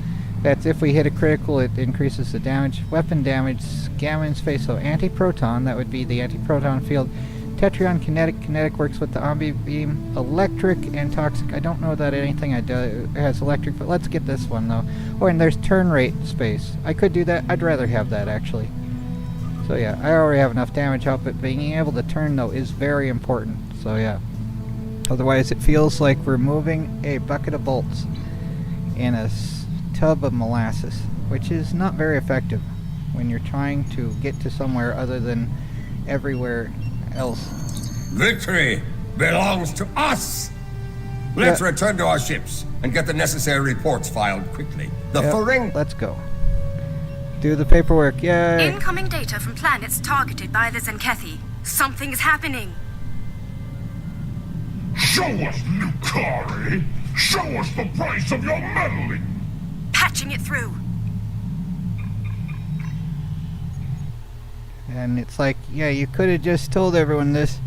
That's if we hit a critical, it increases the damage. Weapon damage, gamma in space, so anti-proton, that would be the anti-proton field. Tetrion, kinetic works with the Ombi beam. Electric and toxic, I don't know that anything I do has electric, but let's get this one though. Oh, and there's turn rate space. I could do that, I'd rather have that actually. So yeah, I already have enough damage help, but being able to turn though is very important, so yeah. Otherwise it feels like we're moving a bucket of bolts in a tub of molasses, which is not very effective when you're trying to get to somewhere other than everywhere else. Victory belongs to us! Let's return to our ships and get the necessary reports filed quickly. The Ferengi... Let's go. Do the paperwork, yay! Incoming data from planets targeted by the Zenkethy. Something is happening. Show us, Lucari! Show us the price of your meddling! Patching it through. And it's like, yeah, you could have just told everyone this.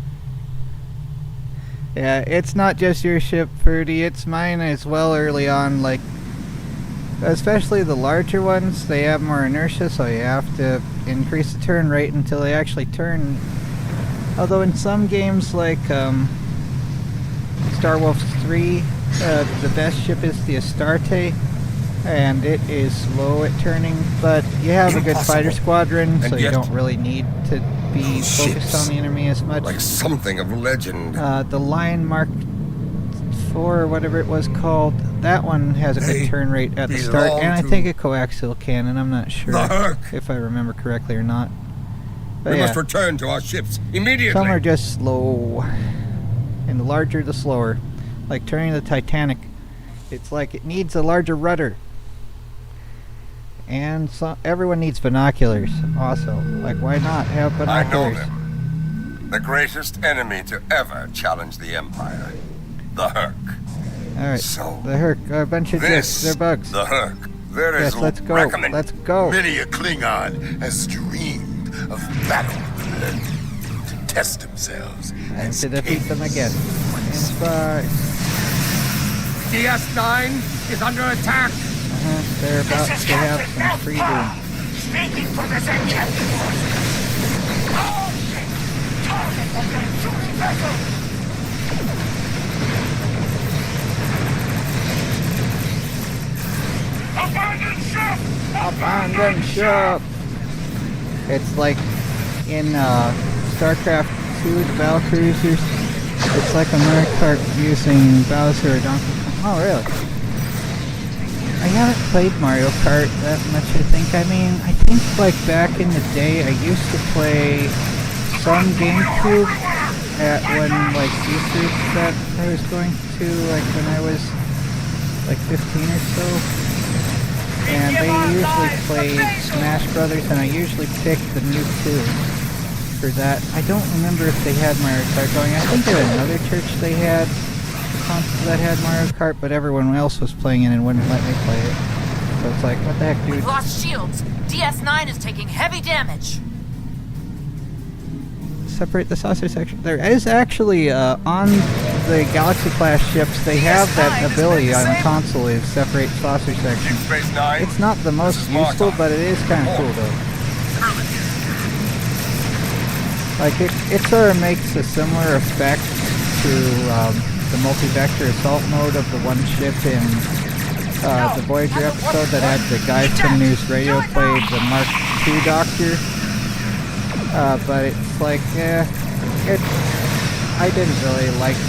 Yeah, it's not just your ship, Fruity, it's mine as well early on, like, especially the larger ones, they have more inertia, so you have to increase the turn rate until they actually turn. Although in some games like Star Wolf 3, the best ship is the Astarte, and it is slow at turning, but you have a good fighter squadron, so you don't really need to be focused on the enemy as much. Like something of legend. The Lion Mark 4, or whatever it was called, that one has a good turn rate at the start, and I think a coaxial cannon, I'm not sure if I remember correctly or not. But we must return to our ships immediately. Some are just slow, and the larger the slower. Like turning the Titanic, it's like it needs a larger rudder. And so everyone needs binoculars also. Like, why not have binoculars? I know them. The greatest enemy to ever challenge the Empire. The Herc. Alright, so the Herc, a bunch of discs, they're bugs. The Herc. There is let's go, let's go. Many a Klingon has dreamed of battle to test themselves and to defeat them again. And DS9 is under attack. They're about to have some freedom. Speaking for the Zenkethy forces! All ships! Target of their shooting vessel! Abandon ship! Abandon ship! It's like in StarCraft 2, the battle cruisers. It's like a Mario Kart using Bowser or Donkey Kong. Oh, really? I haven't played Mario Kart that much, I think. I mean, I think like back in the day, I used to play some GameCube at when like Easter that I was going to, like when I was like 15 or so. And they usually played Smash Brothers, and I usually picked the new 2 for that. I don't remember if they had Mario Kart going. I think at another church they had console that had Mario Kart, but everyone else was playing it and wouldn't let me play it. So it's like, what the heck, dude? We've lost shields. DS9 is taking heavy damage. Separate the saucer section. There is actually, on the Galaxy-class ships, they have that ability on the console, is separate saucer section. It's not the most useful, but it is kind of cool, though. Like, it sort of makes a similar effect to, the multi-vector assault mode of the one ship in the Voyager episode that had the guy from News Radio played the Mark II Doctor. But it's like, I didn't really like.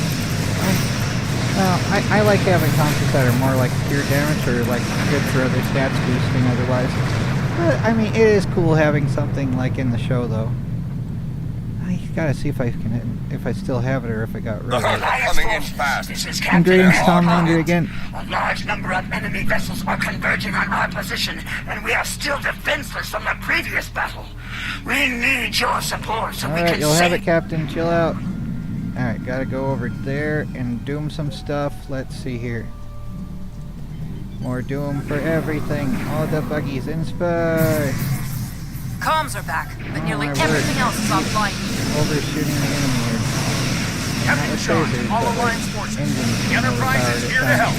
I like having consoles that are more like pure damage or like good for other stats boosting otherwise. But, I mean, it is cool having something like in the show, though. I gotta see if I still have it or if I got rid of it. Coming in fast. This is I'm Captain Greetings, Tom Laundry again. A large number of enemy vessels are converging on our position, and we are still defenseless from the previous battle. We need your support so we Alright, can you'll have save... it, Captain. Chill out. Alright, gotta go over there and doom some stuff. Let's see here. More doom for everything. All the buggies in space. Comms are back, but nearly my everything word. else is offline. Overshooting the enemy here. Captain Not with Sean, phasers, all but Alliance with forces. engines The Enterprise overpowered is at here to times. help.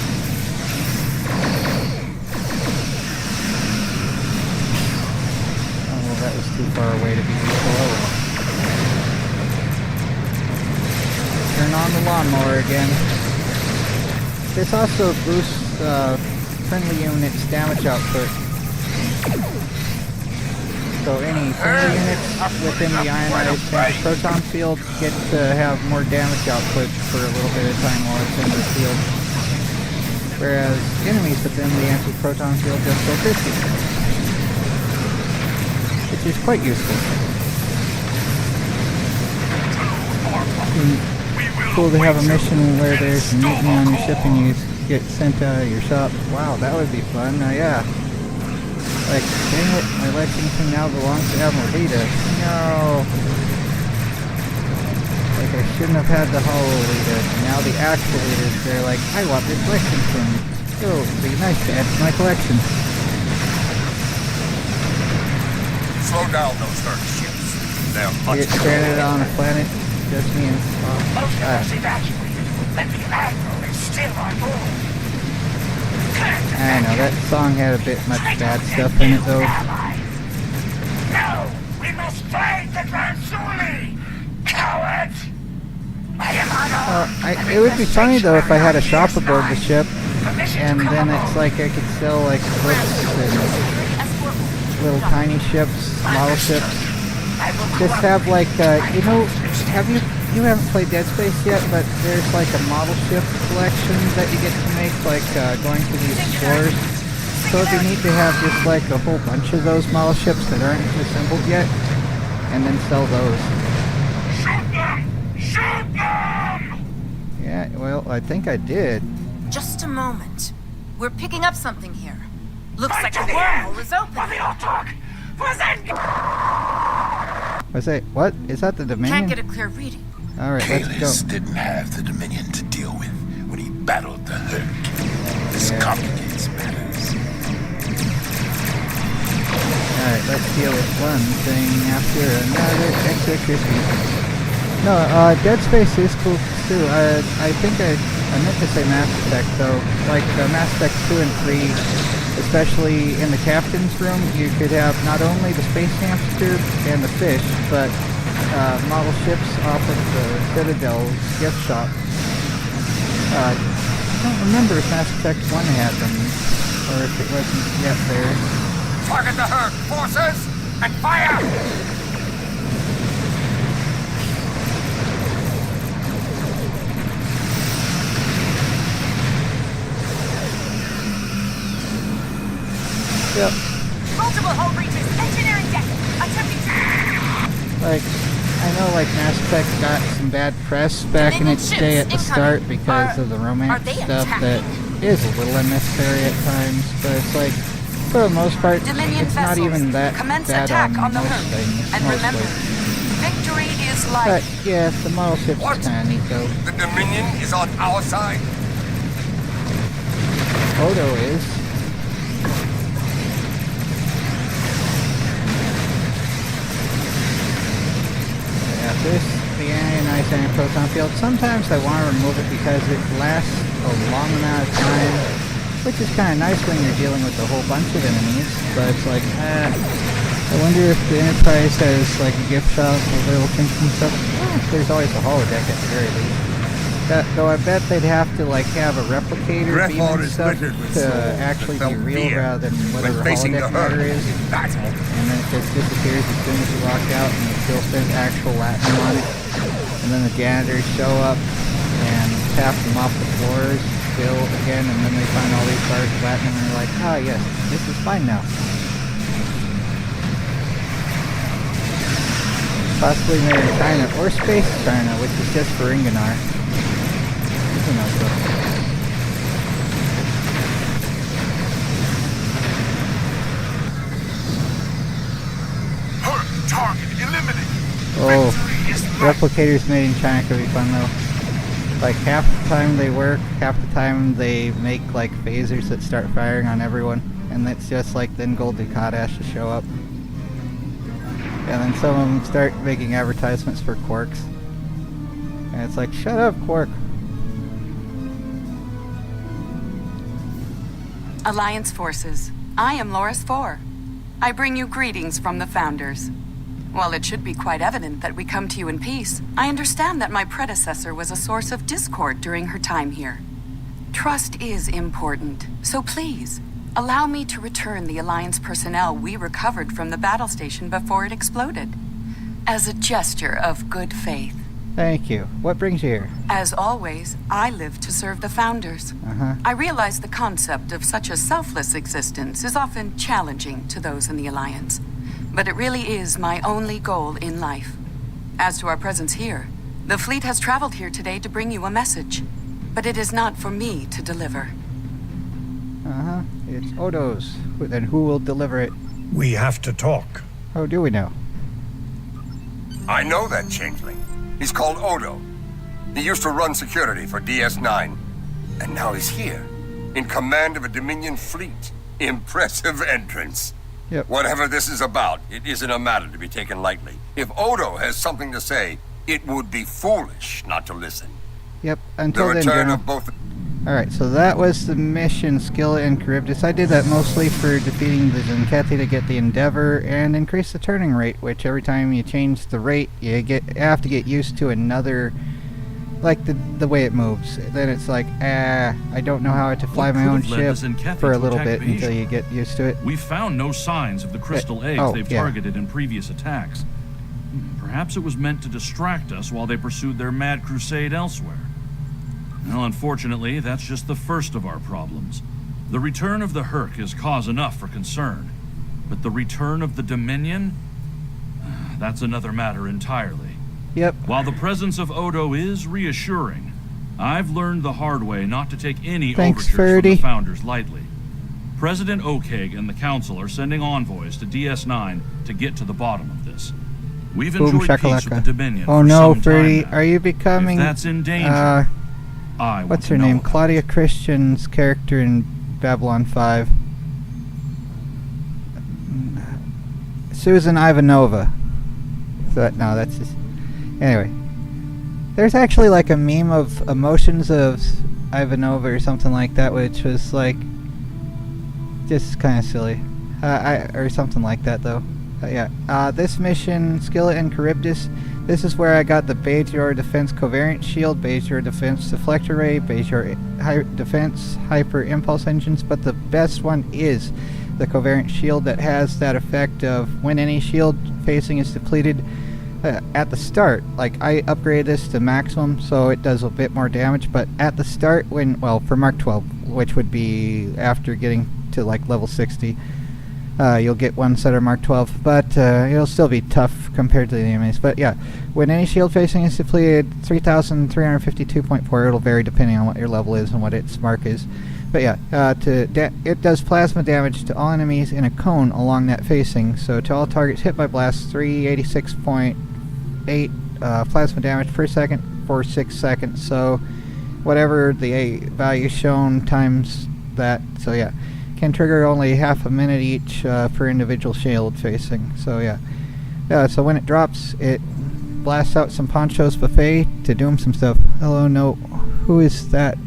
Oh, well, that was too far away to be useful. Turn on the lawnmower again. This also boosts friendly units' damage output. So any friendly units within the ionized proton field get to have more damage output for a little bit of time while it's in the field. Whereas enemies within the anti-proton field just go 50. Which is quite useful. Cool to have a mission where there's a mutiny on your ship and you get sent out of your shop. Wow, that would be fun. Yeah. Like, dang it, my Lexington now belongs to Admiral Data. No. Like, I shouldn't have had the Holo Leader. Now the actual leaders, they're like, I want this Lexington. Oh, it'd be nice to add to my collection. Slow down those herd ships. They're You much get stranded on a planet, just me and Most of us evacuated, but the Admiral is still on board. I know, that song had a bit much bad stuff in it, though. No! We must fight the Transuli! Cowards! I am unarmed. It would be funny, though, if I had a shop aboard the ship, and then it's like I could sell, like, books and little tiny ships, model ships. Just have, like, you know, you haven't played Dead Space yet, but there's like a model ship collection that you get to make, like going to these stores. So it'd be neat to have just like a whole bunch of those model ships that aren't assembled yet, and then sell those. Shoot them! Shoot them! Yeah, well, I think I did. Just a moment. We're picking up something here. Looks like a wormhole is open. Was it, what? Is that the Dominion? Can't get a clear reading. Alright, let's Kalis go. didn't have the Dominion to deal with when he battled the Hurricane. This complicates matters. Alright, let's deal with one thing after another. Extra crispy. No, Dead Space is cool too. I think I meant to say Mass Effect though. Like Mass Effect 2 and 3, especially in the captain's room, you could have not only the space hamster and the fish, but model ships off of the Citadel's gift shop. I don't remember if Mass Effect 1 had them, or if it wasn't yet there. Target the herd, forces, and fire! Yep. Multiple hull breaches. Engineering deck. Attempting to... Like, I know like Mass Effect got some bad press back in its day at the start because of the romance stuff that is a little unnecessary at times, but it's like, for the most part, it's not even that bad on most things, mostly. Victory is life. But yeah, the model ship's kinda neat though. The Dominion is on our side. Odo is. The ionized anti-proton field, sometimes I want to remove it because it lasts a long amount of time, which is kind of nice when you're dealing with a whole bunch of enemies, but it's like, I wonder if the Enterprise has like a gift shop with little things and stuff. There's always a holodeck at the very least. Though I bet they'd have to like have a replicator beam and stuff to actually be real rather than whatever holodeck matter is. And then it just disappears as soon as you walk out and it still says actual Latin on it. And then the janitors show up and tap them off the floors still again, and then they find all these bars of Latin and they're like, ah yes, this is fine now. Possibly made in China or Space China, which is just for Ringanar. Who knows though. Target eliminated. Oh, replicators made in China could be fun though. Like half the time they work, half the time they make like phasers that start firing on everyone, and it's just like then Gul Dukat has to show up. And then some of them start making advertisements for Quarks. And it's like, shut up, Quark. Alliance forces, I am Loris 4. I bring you greetings from the Founders. While it should be quite evident that we come to you in peace, I understand that my predecessor was a source of discord during her time here. Trust is important, so please, allow me to return the Alliance personnel we recovered from the battle station before it exploded, as a gesture of good faith. Thank you. What brings you here? As always, I live to serve the Founders. I realize the concept of such a selfless existence is often challenging to those in the Alliance, but it really is my only goal in life. As to our presence here, the fleet has traveled here today to bring you a message, but it is not for me to deliver. It's Odo's. Then who will deliver it? We have to talk. Oh, do we know? I know that changeling. He's called Odo. He used to run security for DS9. And now he's here, in command of a Dominion fleet. Impressive entrance. Yep. Whatever this is about, it isn't a matter to be taken lightly. If Odo has something to say, it would be foolish not to listen. Yep, until The then, return General. of both... Alright, so that was the mission, Skillet and Charybdis. I did that mostly for defeating the Zenkethi to get the Endeavor and increase the turning rate, which every time you change the rate, you have to get used to another, like the way it moves. Then it's like, I don't know how to fly my own ship for a little bit until you get used to it. We found no signs of the crystal eggs they've targeted in previous attacks. Perhaps it was meant to distract us while they pursued their mad crusade elsewhere. Well, unfortunately, that's just the first of our problems. The return of the Herc is cause enough for concern. But the return of the Dominion? That's another matter entirely. Yep. While the presence of Odo is reassuring, I've learned the hard way not to take any Thanks, overtures Ferdy. from the Founders lightly. President Okeg and the Council are sending envoys to DS9 to get to the bottom of this. We've Boom enjoyed peace with the shakalaka. Dominion Oh for no, some time Ferdy, now. are you becoming... If that's in danger, I what's her name? Claudia Christian's character in Babylon 5. Susan Ivanova. No, that's just... Anyway. There's actually like a meme of emotions of Ivanova or something like that, which was like... just kind of silly. Or something like that, though. Yeah. This mission, Skillet and Charybdis, this is where I got the Bajor Defense Covariant Shield, Bajor Defense Deflector Ray, Bajor Defense Hyper Impulse Engines, but the best one is the Covariant Shield that has that effect of when any shield facing is depleted at the start. Like, I upgraded this to maximum, so it does a bit more damage, but at the start, when, well, for Mark 12, which would be after getting to, like, level 60, you'll get one set of Mark 12, but it'll still be tough compared to the enemies. But yeah, when any shield facing is depleted, 3,352.4, it'll vary depending on what your level is and what its mark is. But yeah, it does plasma damage to all enemies in a cone along that facing, so to all targets hit by blasts, 386.8 plasma damage per second for 6 seconds, so whatever the value shown times that, so yeah. Can trigger only half a minute each per individual shield facing. So yeah. So when it drops, it blasts out some Poncho's Buffet to do him some stuff. Hello, no. Who is that?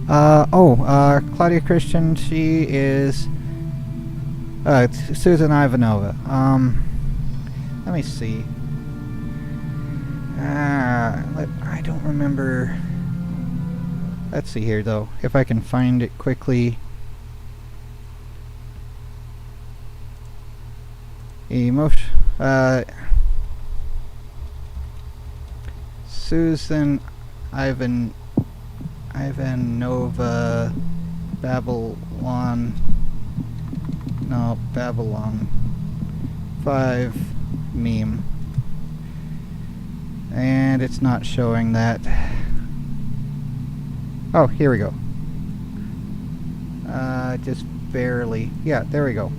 Claudia Christian. She is it's Susan Ivanova. Let me see. I don't remember. Let's see here though, if I can find it quickly. Susan Ivanova Babylon 5 meme. And it's not showing that. Oh, here we go. Just barely. Yeah, there we go.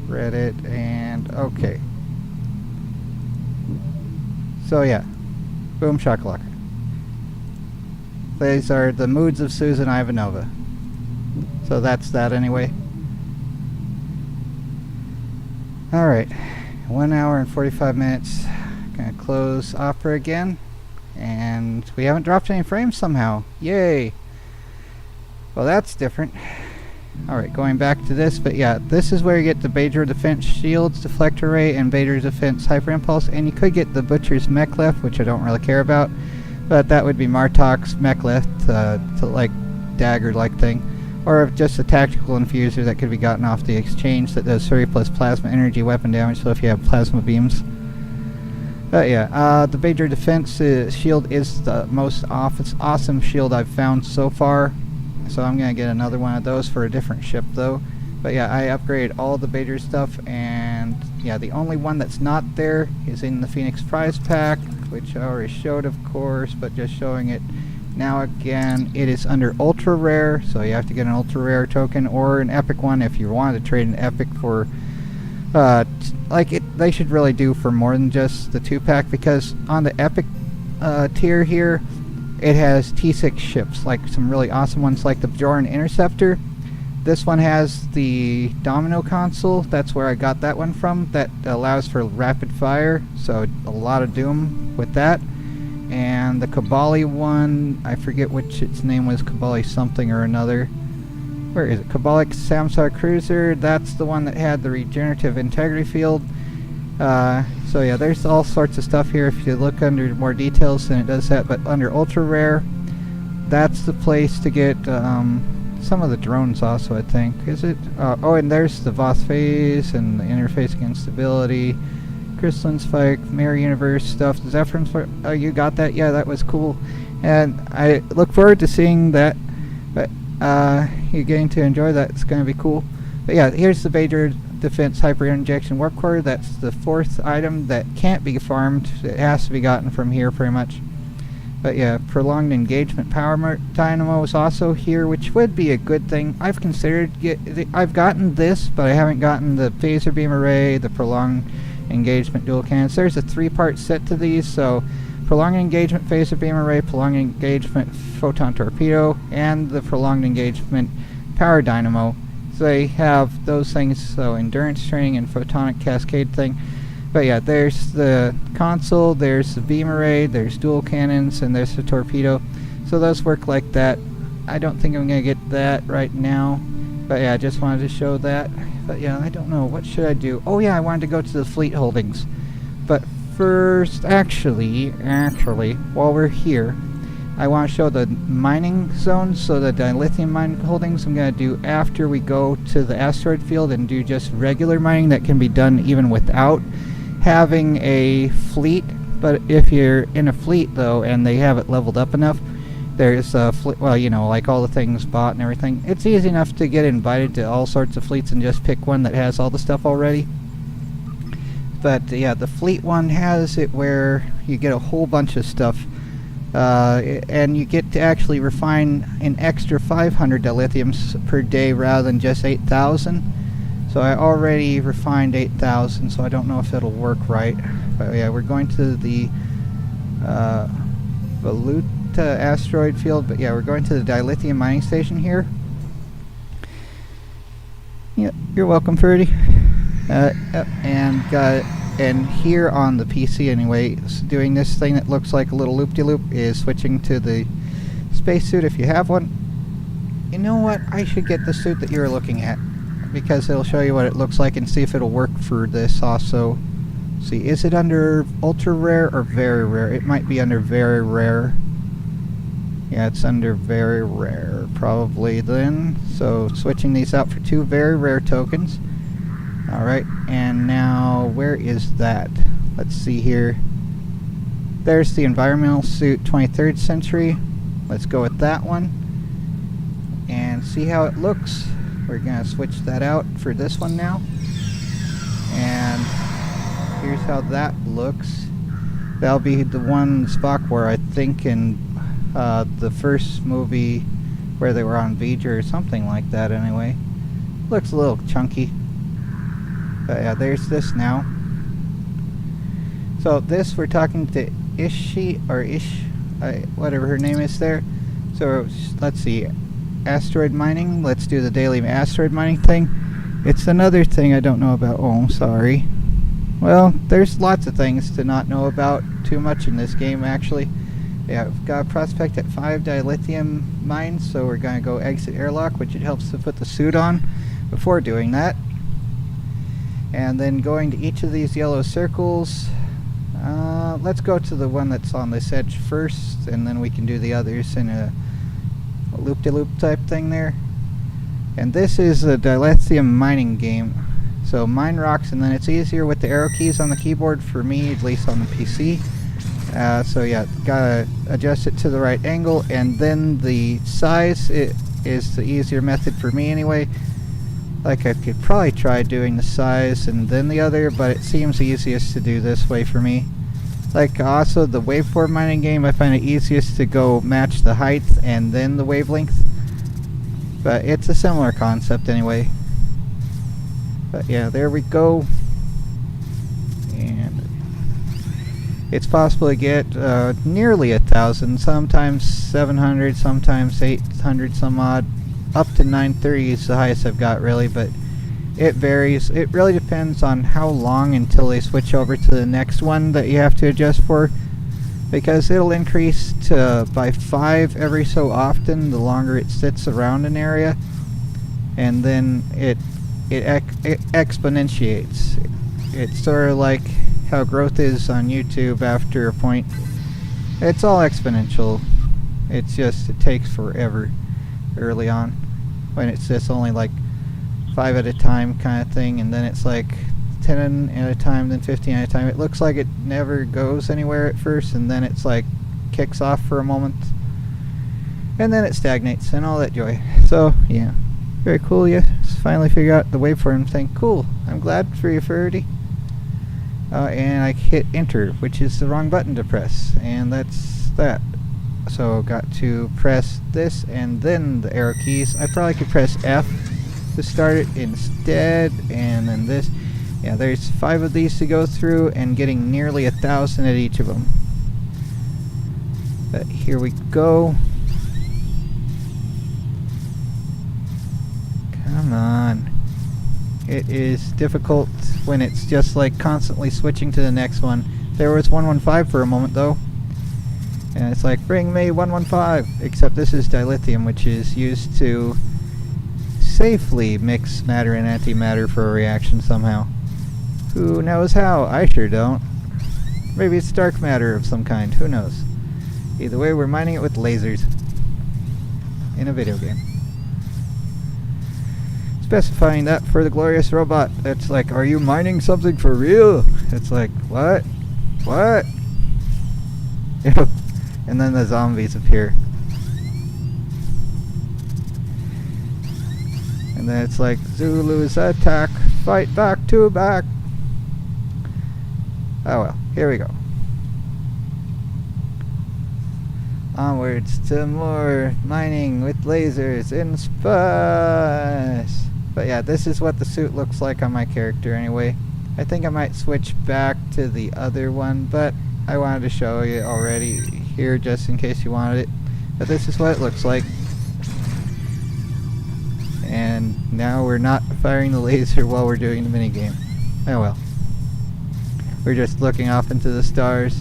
Read it, and okay. So yeah, boom shakalaka. These are the moods of Susan Ivanova. So that's that anyway. Alright, 1 hour and 45 minutes. Gonna close Opera again. And we haven't dropped any frames somehow. Yay! Well, that's different. Alright, going back to this, but yeah, this is where you get the Bajor Defense Shields, Deflector Ray, and Bajor Defense Hyper Impulse, and you could get the Butcher's Mek'leth, which I don't really care about, but that would be Martok's Mek'leth, to like dagger-like thing, or just a tactical infuser that could be gotten off the exchange that does 30 plus plasma energy weapon damage, so if you have plasma beams. But yeah, the Bajor Defense Shield is the most awesome shield I've found so far. So I'm gonna get another one of those for a different ship though. But yeah, I upgraded all the Bajor stuff, and yeah, the only one that's not there is in the Phoenix Prize Pack, which I already showed of course, but just showing it now again. It is under Ultra Rare, so you have to get an Ultra Rare token or an Epic one if you wanted to trade an Epic for they should really do for more than just the 2-pack, because on the Epic tier here, it has T6 ships, like some really awesome ones like the Bajoran Interceptor. This one has the Domino console, that's where I got that one from, that allows for rapid fire, so a lot of doom with that. And the Kabali one, I forget which its name was, Kabali something or another. Where is it? Kabalik Samsar Cruiser, that's the one that had the regenerative integrity field. So yeah, there's all sorts of stuff here if you look under more details, then it does that. But under Ultra Rare, that's the place to get some of the drones also, I think. Is it? Oh, and there's the Voth Phase and the Interface Against Stability, Crystalline Spike, Mirror Universe stuff. Zephyr's, oh, you got that? Yeah, that was cool. And I look forward to seeing that. But you're getting to enjoy that. It's going to be cool. But yeah, here's the Bajor Defense Hyper Injection Warp Core. That's the 4th item that can't be farmed. It has to be gotten from here pretty much. But yeah, Prolonged Engagement Power Dynamo is also here, which would be a good thing. I've considered I've gotten this, but I haven't gotten the Phaser Beam Array, the Prolonged Engagement Dual Cannons. There's a 3-part set to these, so Prolonged Engagement Phaser Beam Array, Prolonged Engagement Photon Torpedo, and the Prolonged Engagement Power Dynamo. So they have those things, so Endurance Training and Photonic Cascade thing. But yeah, there's the console, there's the beam array, there's dual cannons, and there's the torpedo. So those work like that. I don't think I'm going to get that right now. But yeah, I just wanted to show that. But yeah, I don't know. What should I do? Oh yeah, I wanted to go to the fleet holdings. But first, actually, while we're here, I want to show the mining zones. So the dilithium mine holdings I'm going to do after we go to the asteroid field and do just regular mining that can be done even without having a fleet. But if you're in a fleet though and they have it leveled up enough, there's a well, you know, like all the things bought and everything, it's easy enough to get invited to all sorts of fleets and just pick one that has all the stuff already. But yeah, the fleet one has it where you get a whole bunch of stuff, and you get to actually refine an extra 500 dilithiums per day rather than just 8,000. So I already refined 8,000, so I don't know if it'll work right. But yeah, we're going to the Valuta asteroid field. But yeah, we're going to the dilithium mining station here. Yeah, you're welcome, Ferdy. And here on the PC anyway, doing this thing that looks like a little loop-de-loop is switching to the spacesuit if you have one. You know what? I should get the suit that you're looking at, because it'll show you what it looks like and see if it'll work for this also. See, is it under ultra rare or very rare? It might be under very rare. Yeah, it's under very rare probably then. So switching these out for 2 very rare tokens. Alright, and now where is that? Let's see here. There's the environmental suit 23rd century. Let's go with that one and see how it looks. We're gonna switch that out for this one now. And here's how that looks. That'll be the one Spock wore, I think, in the first movie where they were on V'ger or something like that anyway. Looks a little chunky. But yeah, there's this now. So this, we're talking to whatever her name is there. So let's see, asteroid mining. Let's do the daily asteroid mining thing. It's another thing I don't know about. Oh, sorry. Well, there's lots of things to not know about too much in this game, actually. Yeah, we've got a prospect at 5 dilithium mines, so we're going to go exit airlock, which it helps to put the suit on before doing that. And then going to each of these yellow circles. Let's go to the one that's on this edge first, and then we can do the others in a loop-de-loop type thing there. And this is a dilithium mining game. So mine rocks, and then it's easier with the arrow keys on the keyboard for me, at least on the PC. So yeah, gotta adjust it to the right angle, and then the size is the easier method for me anyway. Like, I could probably try doing the size and then the other, but it seems easiest to do this way for me. Like, also the waveform mining game, I find it easiest to go match the height and then the wavelength. But it's a similar concept anyway. But yeah, there we go. And it's possible to get nearly 1,000, sometimes 700, sometimes 800 some odd. Up to 930 is the highest I've got, really, but it varies. It really depends on how long until they switch over to the next one that you have to adjust for, because it'll increase to by 5 every so often the longer it sits around an area, and then it exponentiates. It's sort of like how growth is on YouTube after a point. It's all exponential. It's just, it takes forever early on when it's just only like 5 at a time kind of thing, and then it's like 10 at a time, then 15 at a time. It looks like it never goes anywhere at first, and then it's like kicks off for a moment, and then it stagnates, and all that joy. So yeah, very cool. You finally figure out the waveform thing. Cool. I'm glad for you, Furdy. And I hit enter, which is the wrong button to press, and that's that. So got to press this and then the arrow keys. I probably could press F to start it instead, and then this. Yeah, there's 5 of these to go through, and getting nearly 1,000 at each of them. But here we go. Come on. It is difficult when it's just like constantly switching to the next one. There was 115 for a moment though. And it's like, bring me 115! Except this is dilithium, which is used to safely mix matter and antimatter for a reaction somehow. Who knows how? I sure don't. Maybe it's dark matter of some kind, who knows. Either way, we're mining it with lasers. In a video game. Specifying that for the glorious robot. It's like, are you mining something for real? It's like, what? What? And then the zombies appear. And then it's like, Zulu's attack, fight back to back. Oh well, here we go. Onwards to more mining with lasers in space. But yeah, this is what the suit looks like on my character anyway. I think I might switch back to the other one, but I wanted to show you already here just in case you wanted it. But this is what it looks like. And now we're not firing the laser while we're doing the minigame. Oh well. We're just looking off into the stars.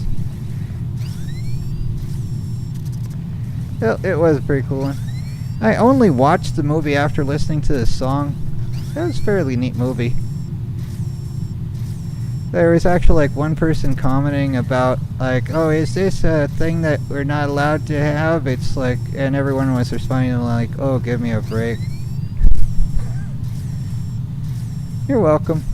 Well, it was a pretty cool one. I only watched the movie after listening to this song. It was a fairly neat movie. There was actually like one person commenting about like, oh, is this a thing that we're not allowed to have? It's like, and everyone was responding like, oh, give me a break. You're welcome.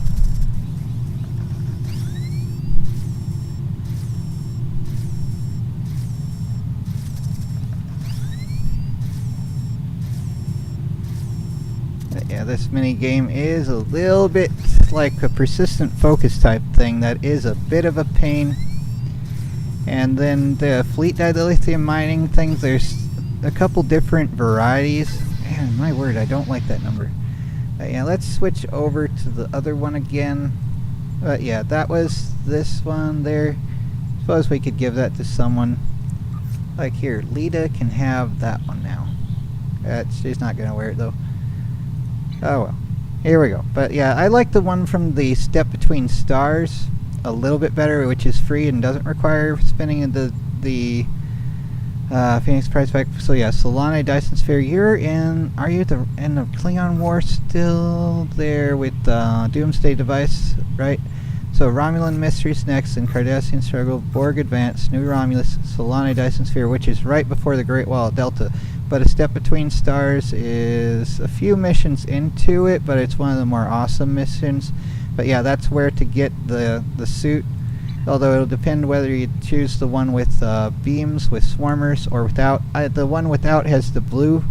Yeah, this mini game is a little bit like a persistent focus type thing that is a bit of a pain. And then the fleet dilithium mining things, there's a couple different varieties. Man, my word, I don't like that number. Yeah, let's switch over to the other one again. Yeah, that was this one there. Suppose we could give that to someone. Like here, Lita can have that one now. She's not going to wear it though. Oh well. Here we go. But yeah, I like the one from the Step Between Stars a little bit better, which is free and doesn't require spinning into the Phoenix Prize Pack. So yeah, Solani, Dyson Sphere, are you at the end of Klingon War still there with Doomsday Device, right? So Romulan Mysteries next, and Cardassian Struggle, Borg Advance, New Romulus, Solani, Dyson Sphere, which is right before the Great Wall of Delta. But A Step Between Stars is a few missions into it, but it's one of the more awesome missions. But yeah, that's where to get the suit. Although it'll depend whether you choose the one with beams, with swarmers, or without. The one without has the blue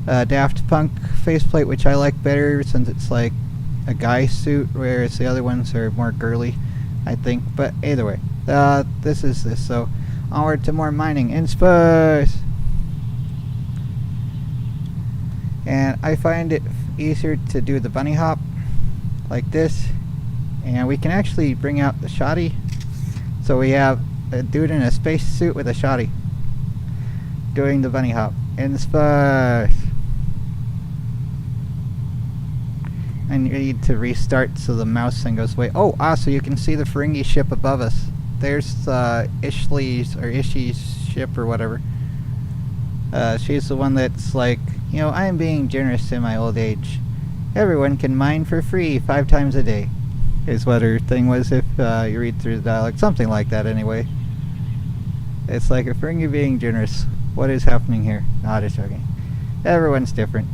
Daft Punk faceplate, which I like better since it's like a guy suit, whereas the other ones are more girly, I think. But either way, this is this. So onward to more mining in space. And I find it easier to do the bunny hop like this, and we can actually bring out the shoddy. So we have a dude in a space suit with a shoddy doing the bunny hop in space. I need to restart so the mouse thing goes away. Oh, so you can see the Ferengi ship above us. There's Ishi's ship or whatever. She's the one that's like, you know, I am being generous in my old age. Everyone can mine for free 5 times a day, is what her thing was if you read through the dialogue. Something like that anyway. It's like a Ferengi being generous. What is happening here? Not just joking. Everyone's different.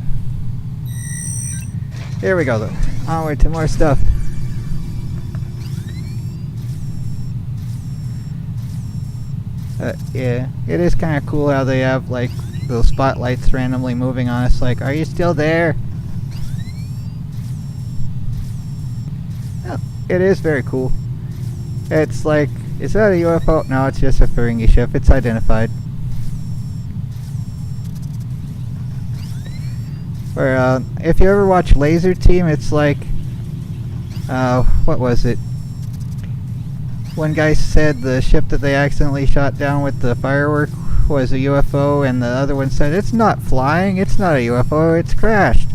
Here we go though. Onward to more stuff. Yeah, it is kind of cool how they have like those spotlights randomly moving on us, like, are you still there? Oh, it is very cool. It's like, is that a UFO? No, it's just a Ferengi ship. It's identified. Or, if you ever watch Laser Team, it's like, what was it? One guy said the ship that they accidentally shot down with the firework was a UFO, and the other one said, it's not flying, it's not a UFO, it's crashed.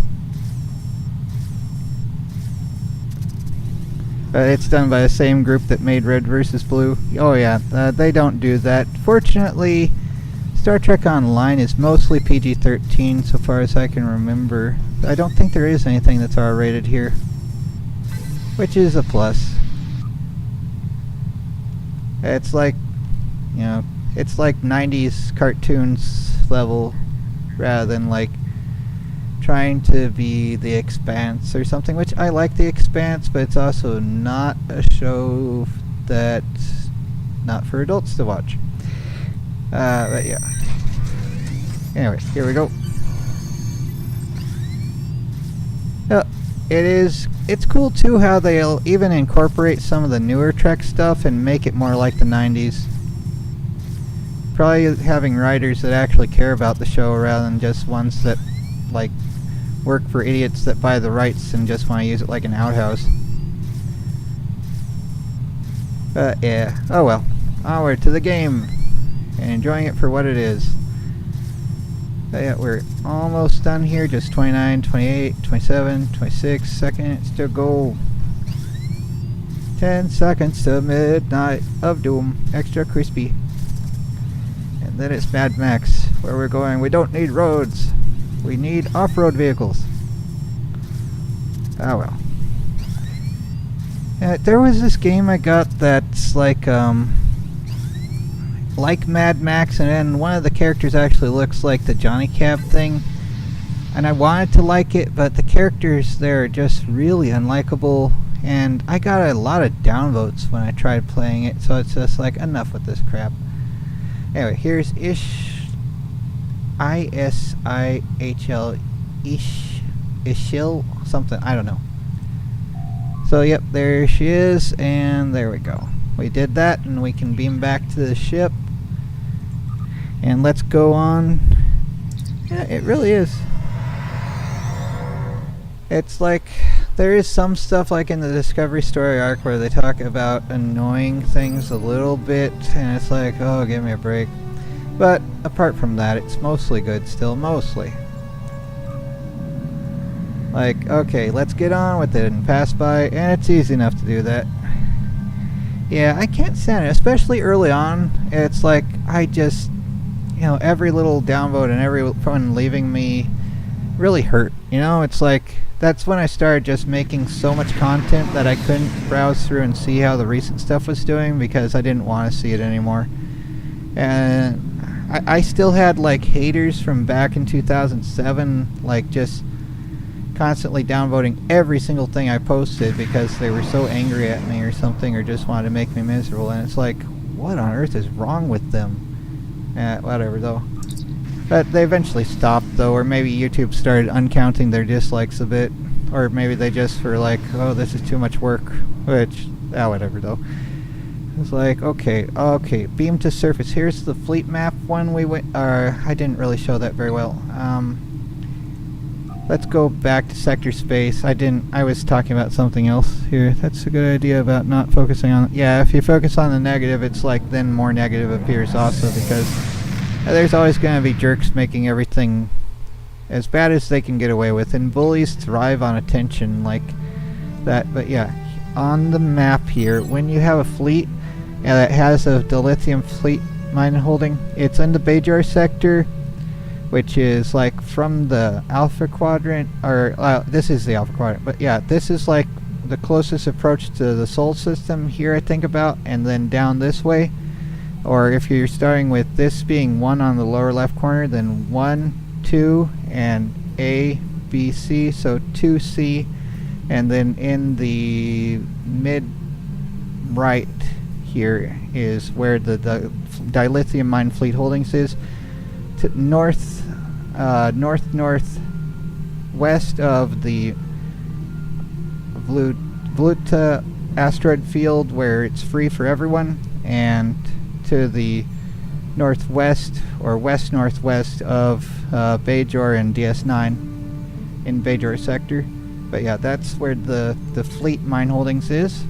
It's done by the same group that made Red vs. Blue. Oh yeah, they don't do that. Fortunately, Star Trek Online is mostly PG-13 so far as I can remember. I don't think there is anything that's R-rated here, which is a plus. It's like, you know, it's like 90s cartoons level rather than like trying to be The Expanse or something, which I like The Expanse, but it's also not a show that's not for adults to watch. But yeah. Anyway, here we go. It's cool too how they'll even incorporate some of the newer Trek stuff and make it more like the 90s. Probably having writers that actually care about the show rather than just ones that like work for idiots that buy the rights and just want to use it like an outhouse. Yeah. Oh well. Onward to the game and enjoying it for what it is. Yeah, we're almost done here. Just 29, 28, 27, 26 seconds to go. 10 seconds to midnight of doom. Extra crispy. And then it's Mad Max, where we're going. We don't need roads. We need off-road vehicles. Oh well. There was this game I got that's like Mad Max, and then one of the characters actually looks like the Johnny Cab thing. And I wanted to like it, but the characters there are just really unlikable. And I got a lot of downvotes when I tried playing it, so it's just like, enough with this crap. Anyway, here's I-S-I-H-L, Ishil, something, I don't know. So yep, there she is, and there we go. we did that, and we can beam back to the ship. And let's go on. Yeah, it really is. It's like, there is some stuff like in the Discovery Story arc where they talk about annoying things a little bit, and it's like, oh, give me a break. But apart from that, it's mostly good still, mostly. Like, okay, let's get on with it and pass by, and it's easy enough to do that. Yeah, I can't stand it, especially early on. It's like, I just, you know, every little downvote and everyone leaving me really hurt. You know, it's like, that's when I started just making so much content that I couldn't browse through and see how the recent stuff was doing because I didn't want to see it anymore. And I still had like haters from back in 2007, like just constantly downvoting every single thing I posted because they were so angry at me or something, or just wanted to make me miserable. And it's like, what on earth is wrong with them? Whatever though. But they eventually stopped though, or maybe YouTube started uncounting their dislikes a bit, or maybe they just were like, oh, this is too much work, which, whatever though. It's like, okay, beam to surface. Here's the fleet map one we went, I didn't really show that very well. Let's go back to sector space. I was talking about something else here. That's a good idea about not focusing on, yeah, if you focus on the negative, it's like then more negative appears also, because there's always going to be jerks making everything as bad as they can get away with, and bullies thrive on attention like that. But yeah, on the map here, when you have a fleet that has a dilithium fleet mine holding, it's in the Bajor sector, which is like from the Alpha Quadrant, or this is the Alpha Quadrant, but yeah, this is like the closest approach to the Sol system here, I think about, and then down this way. Or if you're starting with this being 1 on the lower left corner, then 1, 2, and A, B, C, so 2C, and then in the mid right here is where the dilithium mine fleet holdings is. To northwest of the Vluta asteroid field, where it's free for everyone, and to the northwest or west-northwest of Bajor and DS9 in Bajor sector. But yeah, that's where the fleet mine holdings is.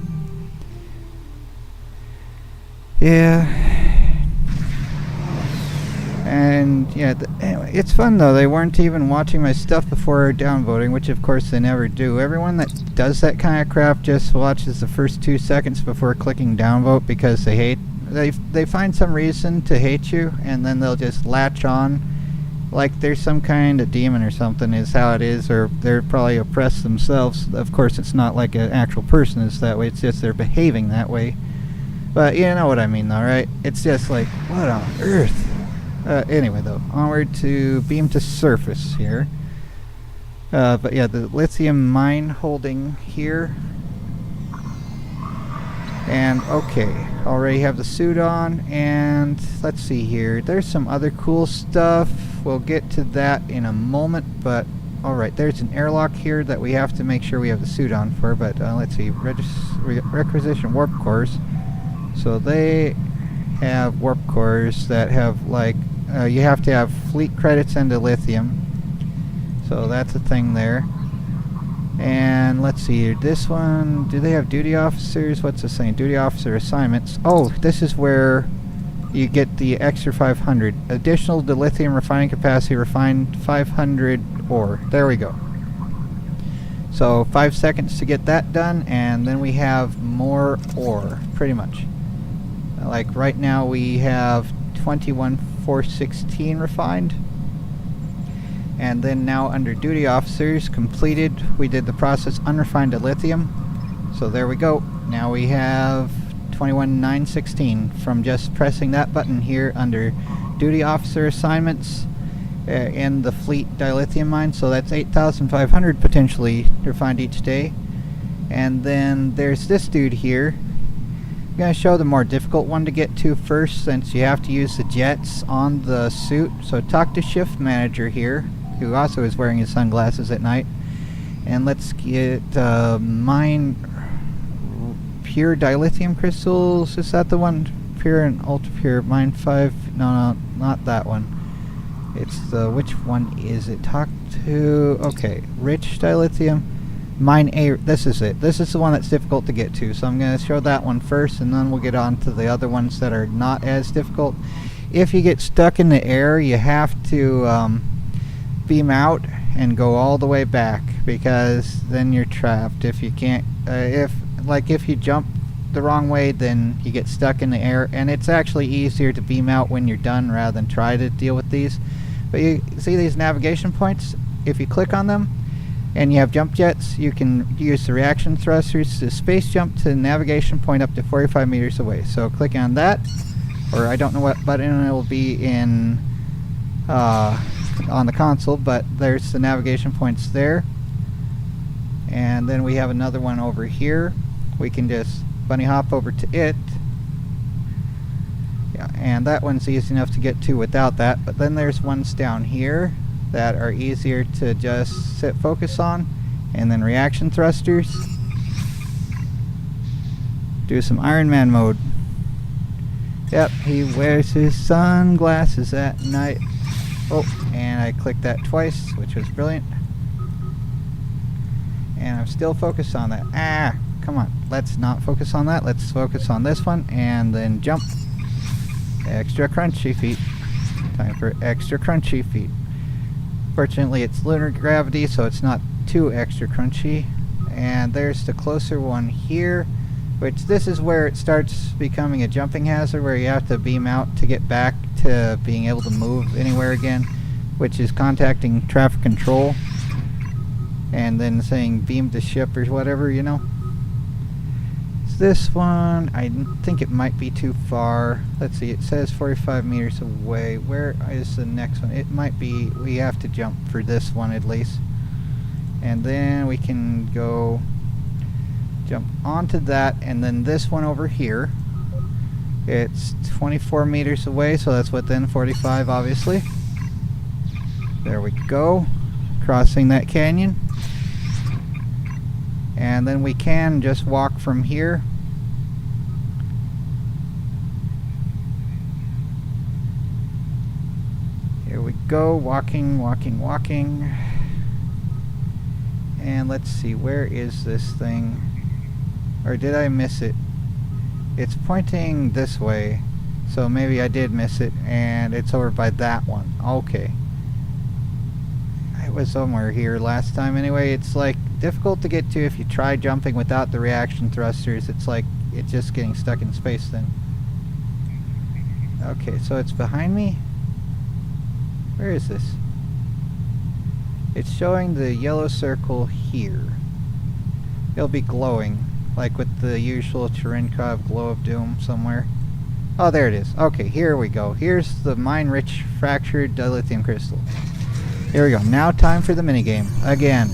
Yeah. And yeah, anyway, it's fun though. They weren't even watching my stuff before downvoting, which of course they never do. Everyone that does that kind of crap just watches the first 2 seconds before clicking downvote because they find some reason to hate you, and then they'll just latch on like there's some kind of demon or something is how it is, or they're probably oppressed themselves. Of course it's not like an actual person is that way, it's just they're behaving that way. But you know what I mean though, right? It's just like, what on earth? Anyway though, onward to beam to surface here. But yeah, the lithium mine holding here. And okay, already have the suit on, and let's see here, there's some other cool stuff. We'll get to that in a moment, but alright, there's an airlock here that we have to make sure we have the suit on for, but let's see, requisition warp cores. So they have warp cores that have like, you have to have fleet credits and dilithium. So that's a thing there. And let's see, this one, do they have duty officers? What's this saying? Duty officer assignments. Oh, this is where you get the extra 500. Additional dilithium refining capacity, refined 500 ore. There we go. So 5 seconds to get that done, and then we have more ore, pretty much. Like right now we have 21,416 refined. And then now under duty officers completed, we did the process unrefined dilithium. So there we go. Now we have 21,916 from just pressing that button here under duty officer assignments in the fleet dilithium mine. So that's 8,500 potentially refined each day. And then there's this dude here. I'm going to show the more difficult one to get to first, since you have to use the jets on the suit. So talk to shift manager here, who also is wearing his sunglasses at night. And let's get mine pure dilithium crystals. Is that the one? Pure and ultra pure. Mine 5. No, not that one. It's the, which one is it? Talk to, okay, rich dilithium. Mine A, this is it. This is the one that's difficult to get to. So I'm going to show that one first, and then we'll get on to the other ones that are not as difficult. If you get stuck in the air, you have to beam out and go all the way back, because then you're trapped. If you can't, if you jump the wrong way, then you get stuck in the air, and it's actually easier to beam out when you're done rather than try to deal with these. But you see these navigation points? If you click on them and you have jump jets, you can use the reaction thrusters to space jump to the navigation point up to 45 meters away. So click on that, or I don't know what button it will be in on the console, but there's the navigation points there. And then we have another one over here. We can just bunny hop over to it. Yeah, and that one's easy enough to get to without that. But then there's ones down here that are easier to just sit focus on. And then reaction thrusters. Do some Iron Man mode. Yep, he wears his sunglasses at night. Oh, and I clicked that twice, which was brilliant. And I'm still focused on that. Ah, come on. Let's not focus on that. Let's focus on this one, and then jump. Extra crunchy feet. Time for extra crunchy feet. Fortunately, it's lunar gravity, so it's not too extra crunchy. And there's the closer one here, which this is where it starts becoming a jumping hazard, where you have to beam out to get back to being able to move anywhere again, which is contacting traffic control and then saying beam to ship or whatever, you know. This one, I think it might be too far. Let's see, it says 45 meters away. Where is the next one? It might be, we have to jump for this one at least. And then we can go jump onto that, and then this one over here. It's 24 meters away, so that's within 45, obviously. There we go. Crossing that canyon. And then we can just walk from here. Here we go, walking, walking, walking. And let's see, where is this thing? Or did I miss it? It's pointing this way, so maybe I did miss it, and it's over by that one. Okay. It was somewhere here last time anyway. It's like difficult to get to if you try jumping without the reaction thrusters. It's like it's just getting stuck in space then. Okay, so it's behind me. Where is this? It's showing the yellow circle here. It'll be glowing, like with the usual Cherenkov glow of doom somewhere. Oh, there it is. Okay, here we go. Here's the mine-rich fractured dilithium crystal. Here we go. Now time for the minigame again.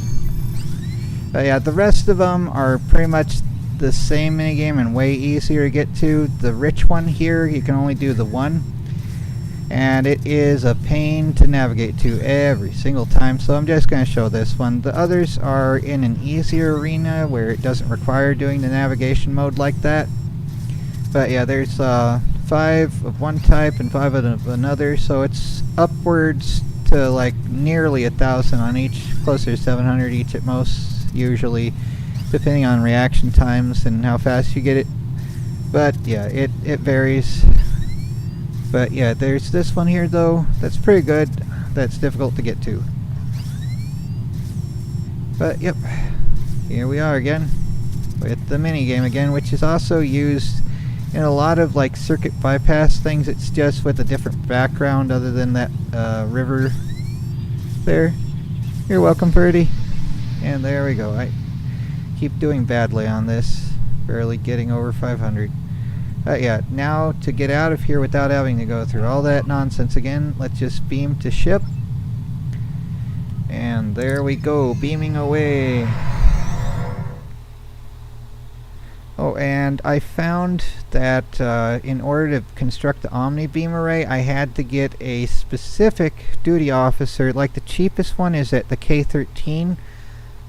But yeah, the rest of them are pretty much the same minigame and way easier to get to. The rich one here, you can only do the one. And it is a pain to navigate to every single time, so I'm just going to show this one. The others are in an easier arena where it doesn't require doing the navigation mode like that. But yeah, there's 5 of one type and 5 of another, so it's upwards to like nearly 1,000 on each, closer to 700 each at most, usually, depending on reaction times and how fast you get it. But yeah, it varies. But yeah, there's this one here though, that's pretty good, that's difficult to get to. But yep, here we are again, with the minigame again, which is also used in a lot of like circuit bypass things. It's just with a different background other than that river there. You're welcome, Purdy. And there we go. I keep doing badly on this, barely getting over 500. Yeah, now to get out of here without having to go through all that nonsense again, let's just beam to ship. And there we go, beaming away. Oh, and I found that in order to construct the Omni Beam Array, I had to get a specific duty officer. Like the cheapest one is at the K-13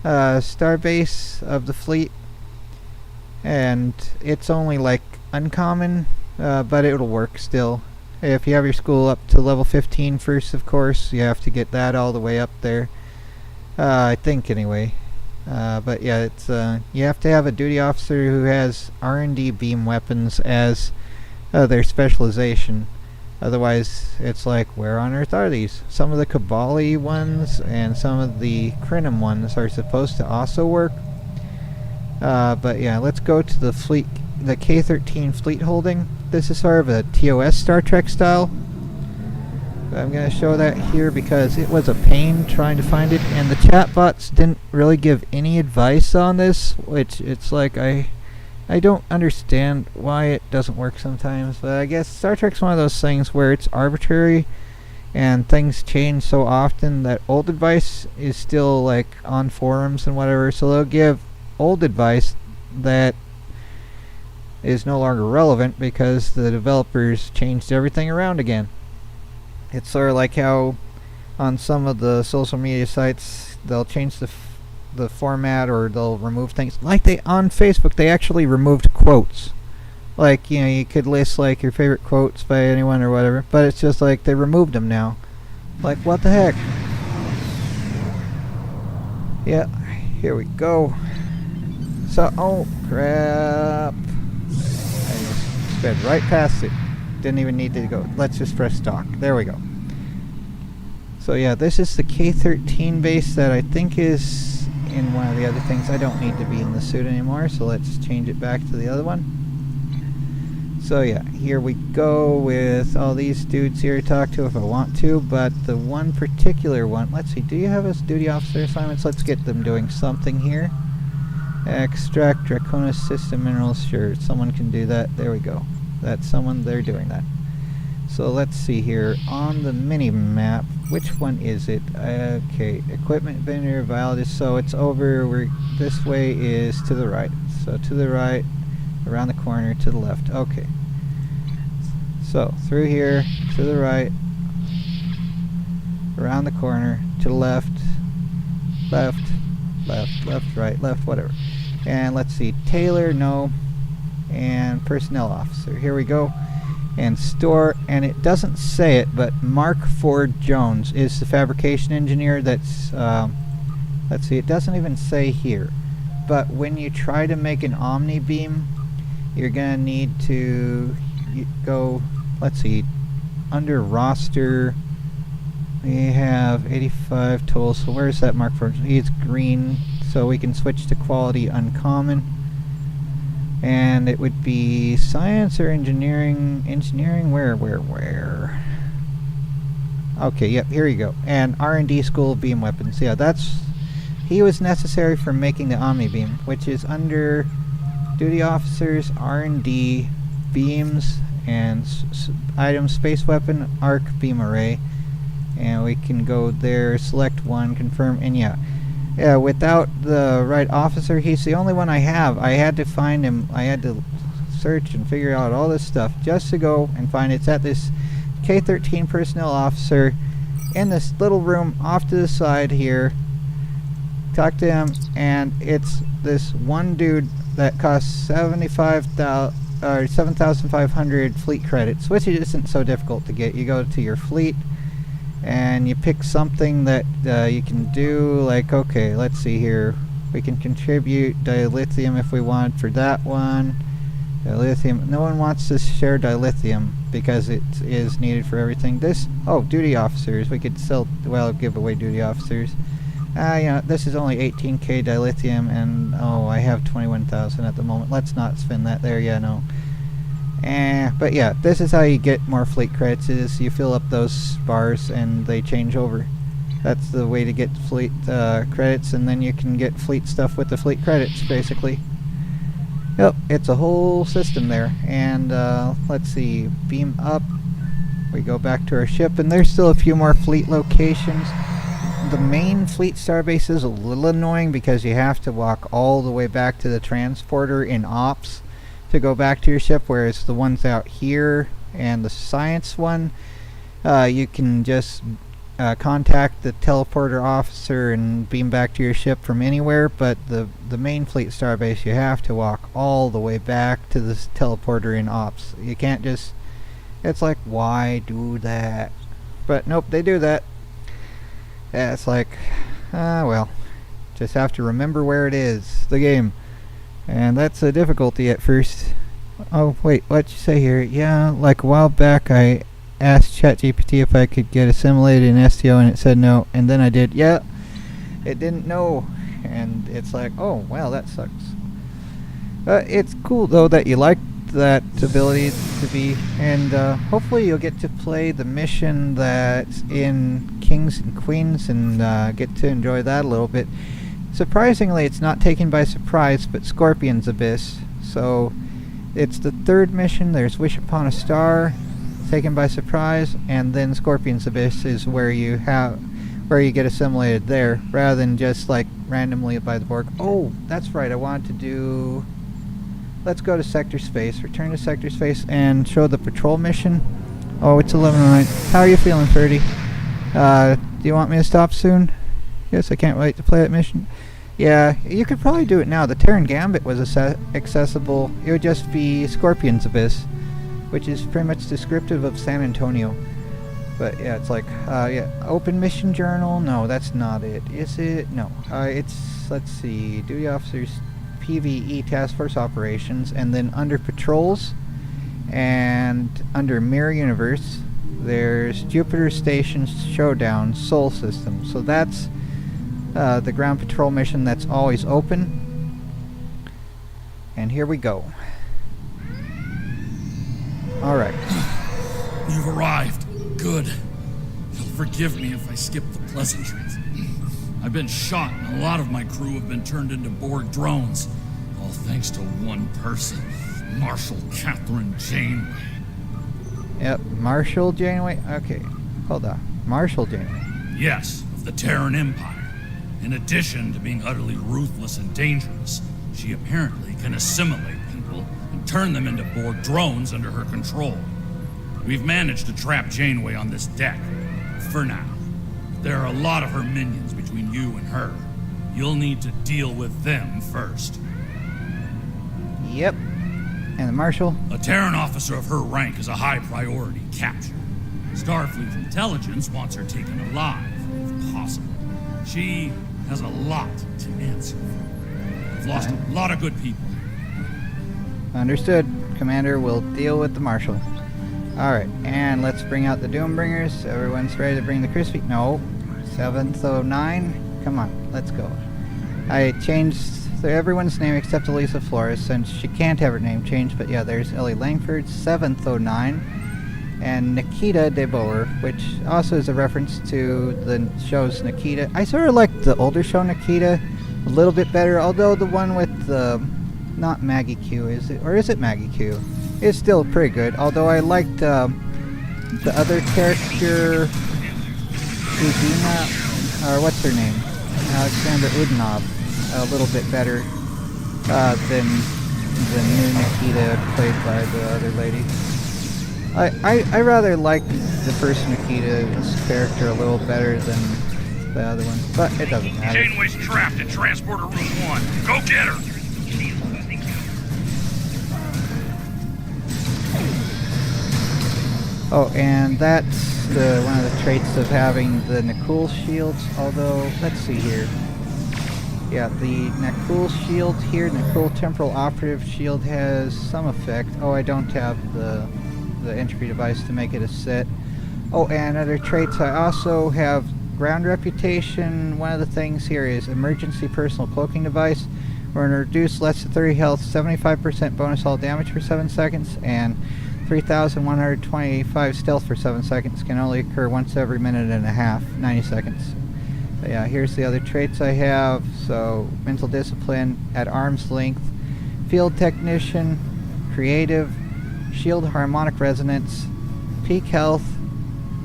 starbase of the fleet. and it's only like uncommon, but it'll work still. If you have your school up to level 15 first, of course, you have to get that all the way up there. I think anyway. But yeah, it's you have to have a duty officer who has R&D beam weapons as their specialization. Otherwise, it's like, where on earth are these? Some of the Cabali ones and some of the Krynom ones are supposed to also work. But yeah, let's go to the fleet, the K-13 fleet holding. This is sort of a TOS Star Trek style. I'm going to show that here because it was a pain trying to find it, and the chatbots didn't really give any advice on this, which it's like I don't understand why it doesn't work sometimes. But I guess Star Trek's one of those things where it's arbitrary and things change so often that old advice is still like on forums and whatever, so they'll give old advice that is no longer relevant because the developers changed everything around again. It's sort of like how on some of the social media sites they'll change the format, or they'll remove things. Like on Facebook, they actually removed quotes. Like, you know, you could list like your favorite quotes by anyone or whatever, but it's just like they removed them now. Like, what the heck? Yeah, here we go. So, oh crap. I just sped right past it. Didn't even need to go. Let's just press stock. There we go. So yeah, this is the K-13 base that I think is in one of the other things. I don't need to be in the suit anymore, so let's change it back to the other one. So yeah, here we go with all these dudes here to talk to if I want to, but the one particular one, let's see, do you have us duty officer assignments? Let's get them doing something here. Extract Draconis system minerals, sure, someone can do that. There we go. That's someone, they're doing that. So let's see here on the mini map, which one is it? Okay, equipment vendor biologist. So it's over where this way is to the right. So to the right, around the corner, to the left. Okay. So through here, to the right, around the corner, to the left, left, left, left, right, left, whatever. And let's see, Taylor, no. And personnel officer, here we go. And store, and it doesn't say it, but Mark Ford Jones is the fabrication engineer that's let's see, it doesn't even say here, but when you try to make an Omni beam, you're gonna need to go, let's see, under roster we have 85 total. So where's that Mark Ford? He's green, so we can switch to quality uncommon. And it would be science or engineering. Engineering, where? Okay, yep, here you go. And R&D School of Beam Weapons. Yeah, he was necessary for making the Omni Beam, which is under duty officers, R&D, beams, and item space weapon, arc beam array. And we can go there, select one, confirm, and yeah. Yeah, without the right officer, he's the only one I have. I had to find him. I had to search and figure out all this stuff just to go and find it. It's at this K-13 personnel officer in this little room off to the side here. Talk to him, and it's this one dude that costs 7,500 fleet credits, which isn't so difficult to get. You go to your fleet and you pick something that you can do, like, okay, let's see here, we can contribute dilithium if we want for that one. Dilithium, no one wants to share dilithium because it is needed for everything. This, oh, duty officers, we could sell, well, give away duty officers. You know, this is only 18k dilithium, and oh, I have 21,000 at the moment. Let's not spend that there, yeah, no. But yeah, this is how you get more fleet credits, is you fill up those bars and they change over. That's the way to get fleet credits, and then you can get fleet stuff with the fleet credits, basically. Yep, it's a whole system there. And let's see, beam up, we go back to our ship, and there's still a few more fleet locations. The main fleet starbase is a little annoying because you have to walk all the way back to the transporter in ops to go back to your ship, whereas the ones out here and the science one, you can just contact the teleporter officer and beam back to your ship from anywhere, but the main fleet starbase, you have to walk all the way back to this teleporter in ops. You can't just... It's like, why do that? But nope, they do that. Yeah, it's like, well, just have to remember where it is, the game. And that's a difficulty at first. Oh, wait, what'd you say here? Yeah, like a while back I asked ChatGPT if I could get assimilated in STO and it said no. And then I did, yeah, it didn't know. And it's like, oh, well, that sucks. It's cool, though, that you like that ability to be, and hopefully you'll get to play the mission that's in Kings and Queens and get to enjoy that a little bit. Surprisingly, it's not taken by surprise, but Scorpion's Abyss. So it's the third mission. There's Wish Upon a Star, taken by surprise, and then Scorpion's Abyss is where you get assimilated there, rather than just like randomly by the Borg. Oh, that's right. I wanted to do. Let's go to Sector Space. Return to Sector Space and show the patrol mission. Oh, it's 11:09. How are you feeling, Ferdy? Do you want me to stop soon? Yes, I can't wait to play that mission. Yeah, you could probably do it now. The Terran Gambit was accessible. It would just be Scorpion's Abyss, which is pretty much descriptive of San Antonio. But yeah, it's like, yeah, open mission journal. No, that's not it. Is it? No. It's, let's see, duty officers, PvE Task Force Operations, and then under Patrols and under Mirror Universe, there's Jupiter Station Showdown Sol System. So that's the ground patrol mission that's always open. And here we go. Alright. You've arrived. Good. You'll forgive me if I skip the pleasantries. I've been shot and a lot of my crew have been turned into Borg drones. All thanks to one person, Marshal Catherine Janeway. Yep, Marshal Janeway? Okay, hold on. Marshal Janeway. Yes, of the Terran Empire. In addition to being utterly ruthless and dangerous, she apparently can assimilate people and turn them into Borg drones under her control. We've managed to trap Janeway on this deck, for now. There are a lot of her minions between you and her. You'll need to deal with them first. Yep. And the Marshal? A Terran officer of her rank is a high priority capture. Starfleet intelligence wants her taken alive, if possible. She has a lot to answer for. We've lost a lot of good people. Understood. Commander will deal with the Marshal. Alright, and let's bring out the Doombringers. Everyone's ready to bring the crispy... No. 709. Come on, let's go. I changed everyone's name except Elisa Flores, since she can't have her name changed, but yeah, there's Ellie Langford, 709, and Nikita de Boer, which also is a reference to the show's Nikita. I sort of like the older show Nikita a little bit better, although the one with the... not Maggie Q, is it? Or is it Maggie Q? It's still pretty good, although I liked the other character, Udina, or what's her name? Alexander Udinov, a little bit better than the new Nikita played by the other lady. I rather like the first Nikita's character a little better than the other one, but it doesn't matter. Janeway's trapped in Transporter Room 1. Go get her! Oh, and that's one of the traits of having the Nakul shields, although, let's see here. Yeah, the Nakul shield here, Nakul Temporal Operative shield has some effect. Oh, I don't have the entropy device to make it a set. Oh, and other traits, I also have ground reputation. One of the things here is emergency personal cloaking device. We're going to reduce less than 30 health, 75% bonus all damage for 7 seconds, and 3,125 stealth for 7 seconds. Can only occur once every minute and a half, 90 seconds. But yeah, here's the other traits I have. So, mental discipline at arm's length, field technician, creative, shield harmonic resonance, peak health,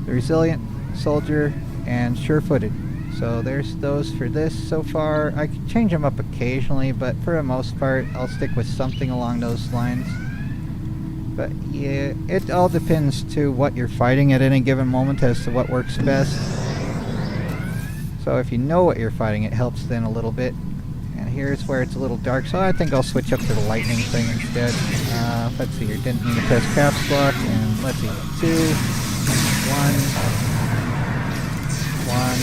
resilient soldier, and sure-footed. So there's those for this so far. I can change them up occasionally, but for the most part, I'll stick with something along those lines. But yeah, it all depends to what you're fighting at any given moment as to what works best. So if you know what you're fighting, it helps then a little bit. And here's where it's a little dark, so I think I'll switch up to the lightning thing instead. Let's see here, didn't need to press caps lock, and let's see, 2, 1, 1,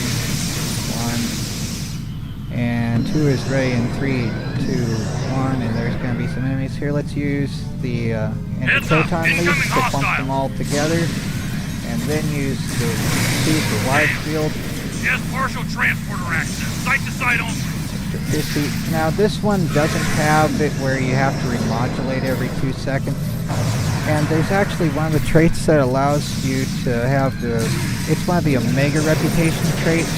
1, and 2 is ready in 3, 2, 1, and there's going to be some enemies here. Let's use the anti-proton leaf to clump them all together, and then use the C for wide field. Yes, partial transporter access. Site to site only. 50. Now this one doesn't have it where you have to remodulate every 2 seconds. And there's actually one of the traits that allows you to have it's one of the Omega reputation traits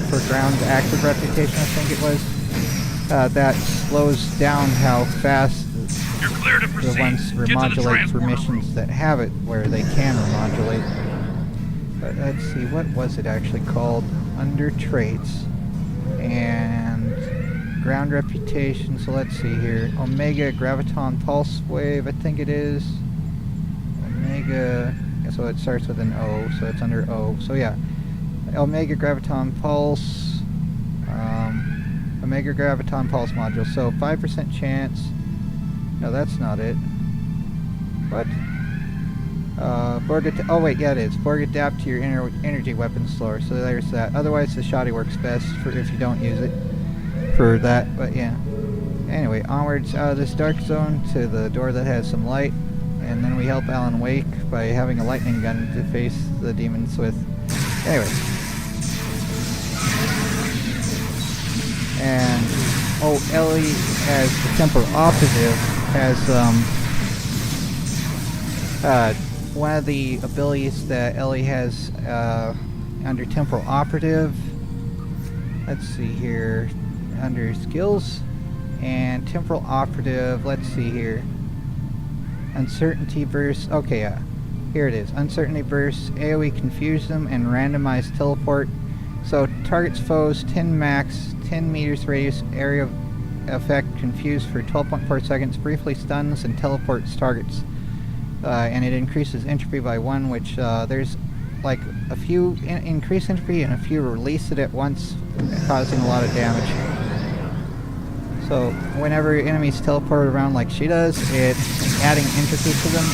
for ground active reputation, I think it was. That slows down how fast the ones remodulate for missions that have it where they can remodulate. But let's see, what was it actually called? Under traits. And ground reputation, so let's see here. Omega Graviton Pulse Wave, I think it is. Omega, so it starts with an O, so it's under O. So yeah, Omega Graviton Pulse, Omega Graviton Pulse module. So 5% chance. No, that's not it. What? Oh wait, yeah it is. Borg adapt to your energy weapon slower. So there's that. Otherwise the shoddy works best for if you don't use it for that. But yeah. Anyway, onwards out of this dark zone to the door that has some light, and then we help Alan Wake by having a lightning gun to face the demons with. Anyway. And Ellie as the Temporal Operative has one of the abilities that Ellie has under Temporal Operative. Let's see here, under skills and Temporal Operative. Let's see here, Uncertainty Burst. Okay, yeah, here it is. Uncertainty Burst, AoE Confuse them, and Randomized Teleport. So targets foes 10 max, 10 meters radius area effect, confused for 12.4 seconds, briefly stuns and teleports targets. And it increases entropy by 1, which there's like a few increase entropy and a few release it at once, causing a lot of damage. So whenever enemies teleport around like she does, it's adding entropy to them,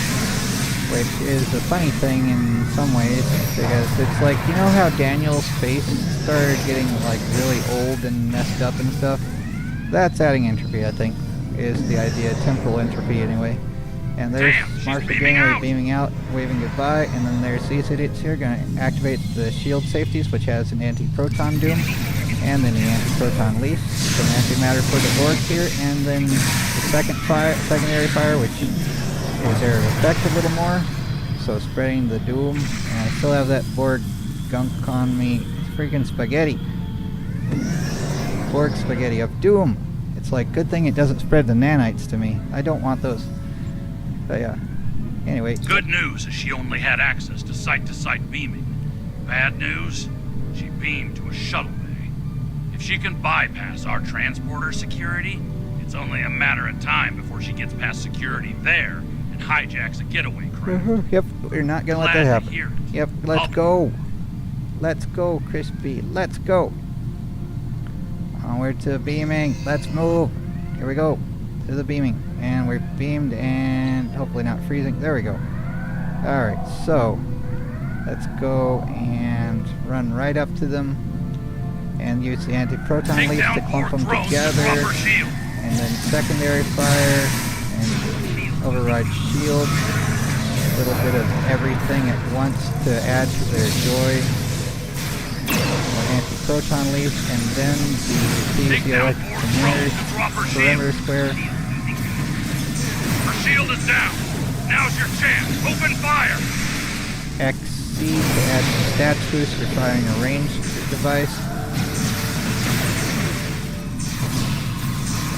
which is a funny thing in some ways, because it's like, you know how Daniel's face started getting like really old and messed up and stuff? That's adding entropy, I think, is the idea. Temporal entropy anyway. And there's Marshall Gangway beaming out, waving goodbye, and then there's these idiots here going to activate the shield safeties, which has an anti-proton doom, and then the anti-proton leaf, some antimatter for the Borg here, and then the secondary fire, which is their effect a little more, so spreading the doom. And I still have that Borg gunk on me. Freaking spaghetti. Borg spaghetti of doom. It's like, good thing it doesn't spread the nanites to me. I don't want those. But yeah. Anyway. Good news is she only had access to site-to-site beaming. Bad news, she beamed to a shuttle bay. If she can bypass our transporter security, it's only a matter of time before she gets past security there and hijacks a getaway craft. Yep, we're not gonna let that happen. Yep, let's go. Let's go, Crispy. Let's go. Onward to beaming. Let's move. Here we go. To the beaming. And we're beamed and hopefully not freezing. There we go. Alright, so let's go and run right up to them and use the anti-proton leaf to clump them together. And then secondary fire and override shield. A little bit of everything at once to add to their joy. Anti-proton leaf, and then the electric perimeter square. Her shield is down. Now's your chance. Open fire. XC to add some stats boost for firing a ranged device.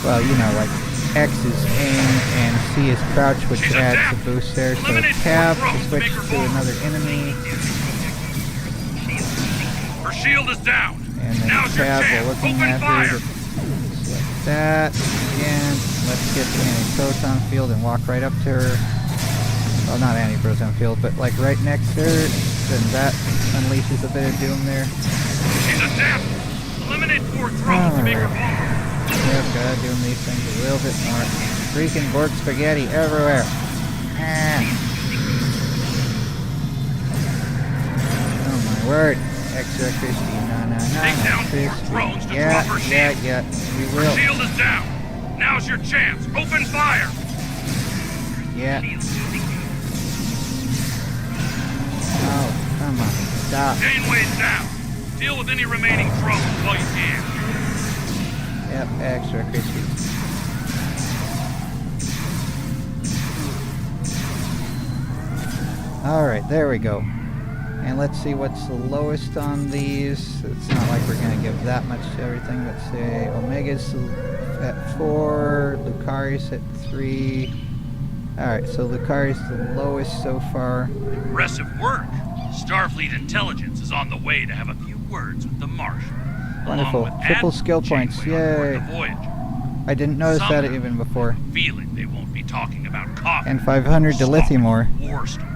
Well, you know, like X is aim and C is crouch, which adds a boost there. So tab to switch to another enemy. Her shield is down. And then now's your tab, chance. we're looking Open at fire. her. Select that again. Let's get the anti-proton field and walk right up to her. Well, not anti-proton field, but like right next to her. Then that unleashes a bit of doom there. She's a Example, eliminate 4 drones to make her vulnerable. Yep, gotta do these things a little bit more. Freaking Borg spaghetti everywhere. Oh my word. Extra crispy. No. Take down 4 drones to drop her shield. Yeah, we Her will. shield is down. Now's your chance. Open fire. Yeah. Oh, come on. Stop. Janeway's down. Deal with any remaining drones while you can. Yep, extra crispy. Alright, there we go. And let's see what's the lowest on these. It's not like we're going to give that much to everything. Let's say Omega's at 4, Lucari's at 3. Alright, so Lucari's the lowest so far. Impressive work. Starfleet intelligence is on the way to have a few words with the Marshal. Wonderful. Triple skill points. Yay. I didn't notice that even before. Feeling they won't be talking about coffee. And 500 to lithium ore. War stories.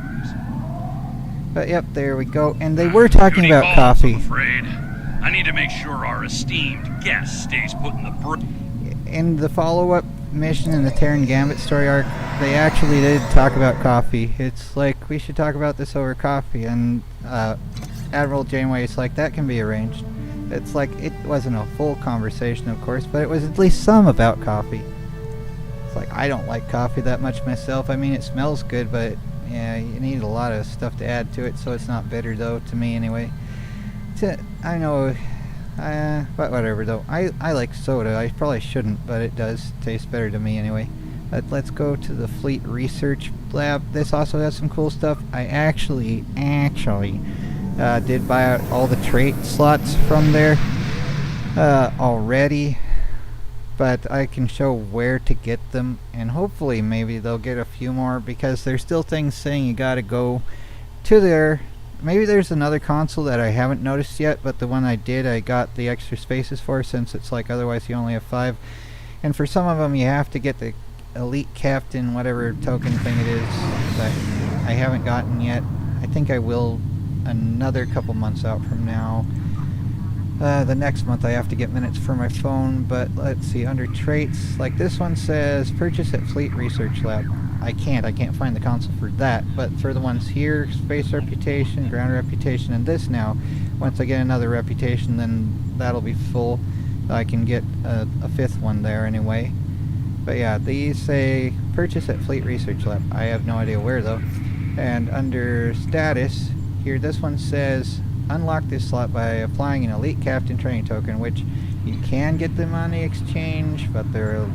But yep, there we go. And they were talking about coffee. I'm afraid. I need to make sure our esteemed guest stays put in the in the follow-up mission in the Terran Gambit story arc, they actually did talk about coffee. It's like, we should talk about this over coffee, and Admiral Janeway's like, that can be arranged. It's like, it wasn't a full conversation, of course, but it was at least some about coffee. It's like, I don't like coffee that much myself. I mean, it smells good, but yeah, you need a lot of stuff to add to it, so it's not bitter, though, to me anyway. I know, but whatever, though. I like soda. I probably shouldn't, but it does taste better to me anyway. But let's go to the Fleet Research Lab. This also has some cool stuff. I actually did buy out all the trait slots from there already, but I can show where to get them, and hopefully maybe they'll get a few more, because there's still things saying you gotta go to there. Maybe there's another console that I haven't noticed yet, but the one I did, I got the extra spaces for, since it's like otherwise you only have 5. And for some of them you have to get the Elite Captain whatever token thing it is that I haven't gotten yet. I think I will another couple months out from now. The next month I have to get minutes for my phone, but let's see, under traits, like this one says purchase at Fleet Research Lab. I can't find the console for that, but for the ones here, space reputation, ground reputation, and this now, once I get another reputation, then that'll be full. I can get a 5th one there anyway. But yeah, these say purchase at Fleet Research Lab. I have no idea where though. And under status, here this one says unlock this slot by applying an Elite Captain training token, which you can get them on the exchange, but they're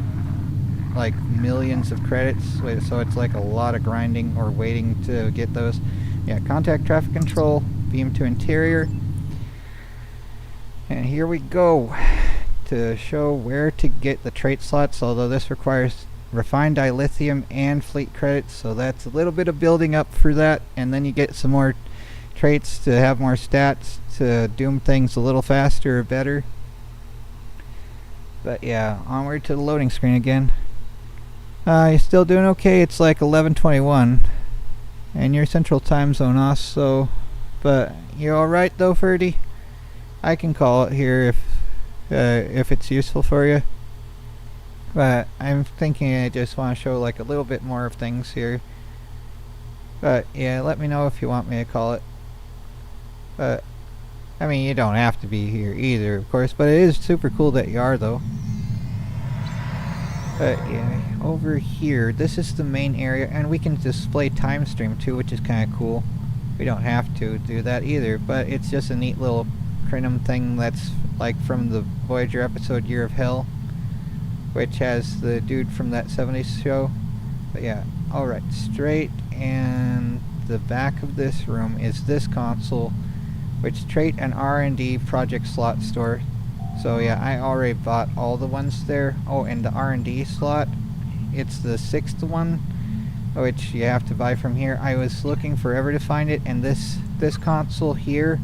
like millions of credits, so it's like a lot of grinding or waiting to get those. Yeah, contact traffic control, beam to interior, and here we go to show where to get the trait slots, although this requires refined dilithium and fleet credits, so that's a little bit of building up for that, and then you get some more traits to have more stats to do things a little faster or better. But yeah, onward to the loading screen again. You're still doing okay. It's like 11:21, and your central time zone also. But you're all right though, Ferdy. I can call it here if it's useful for you. But I'm thinking I just want to show like a little bit more of things here. But yeah, let me know if you want me to call it. But I mean, you don't have to be here either, of course. But it is super cool that you are though. But yeah, over here, this is the main area, and we can display time stream too, which is kind of cool. We don't have to do that either, but it's just a neat little Crinum thing that's like from the Voyager episode Year of Hell, which has the dude from that 70s show. But yeah, alright, straight, and the back of this room is this console, which trait and R&D project slot store. So yeah, I already bought all the ones there. Oh, and the R&D slot, it's the 6th one, which you have to buy from here. I was looking forever to find it, and this console here,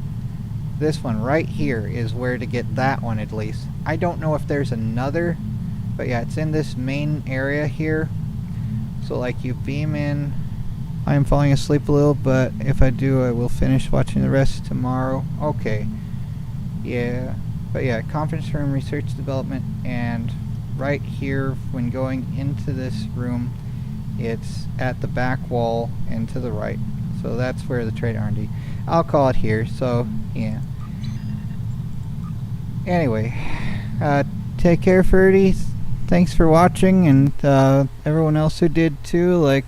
this one right here, is where to get that one at least. I don't know if there's another, but yeah, it's in this main area here. So like you beam in. I'm falling asleep a little, but if I do, I will finish watching the rest tomorrow. Okay. Yeah, but yeah, conference room, research development, and right here when going into this room, it's at the back wall and to the right. So that's where the trade R&D. I'll call it here. So yeah. Anyway, take care, Ferdy. Thanks for watching, and everyone else who did too, like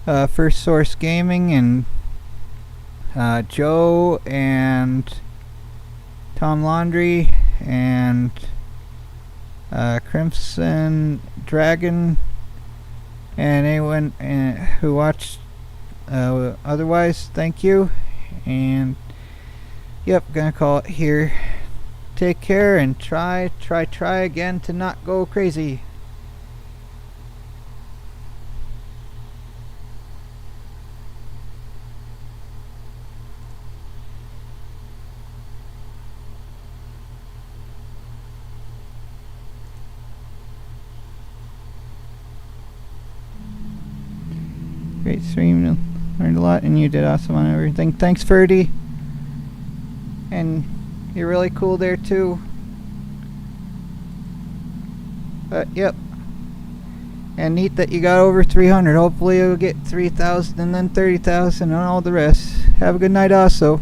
First Source Gaming and Joe and Tom Laundry and Crimson Dragon, and anyone who watched otherwise, thank you. And yep, gonna call it here. Take care and try again to not go crazy. Great stream, learned a lot, and you did awesome on everything. Thanks, Ferdy. And you're really cool there too. Yep. And neat that you got over 300. Hopefully you'll get 3,000 and then 30,000 and all the rest. Have a good night also.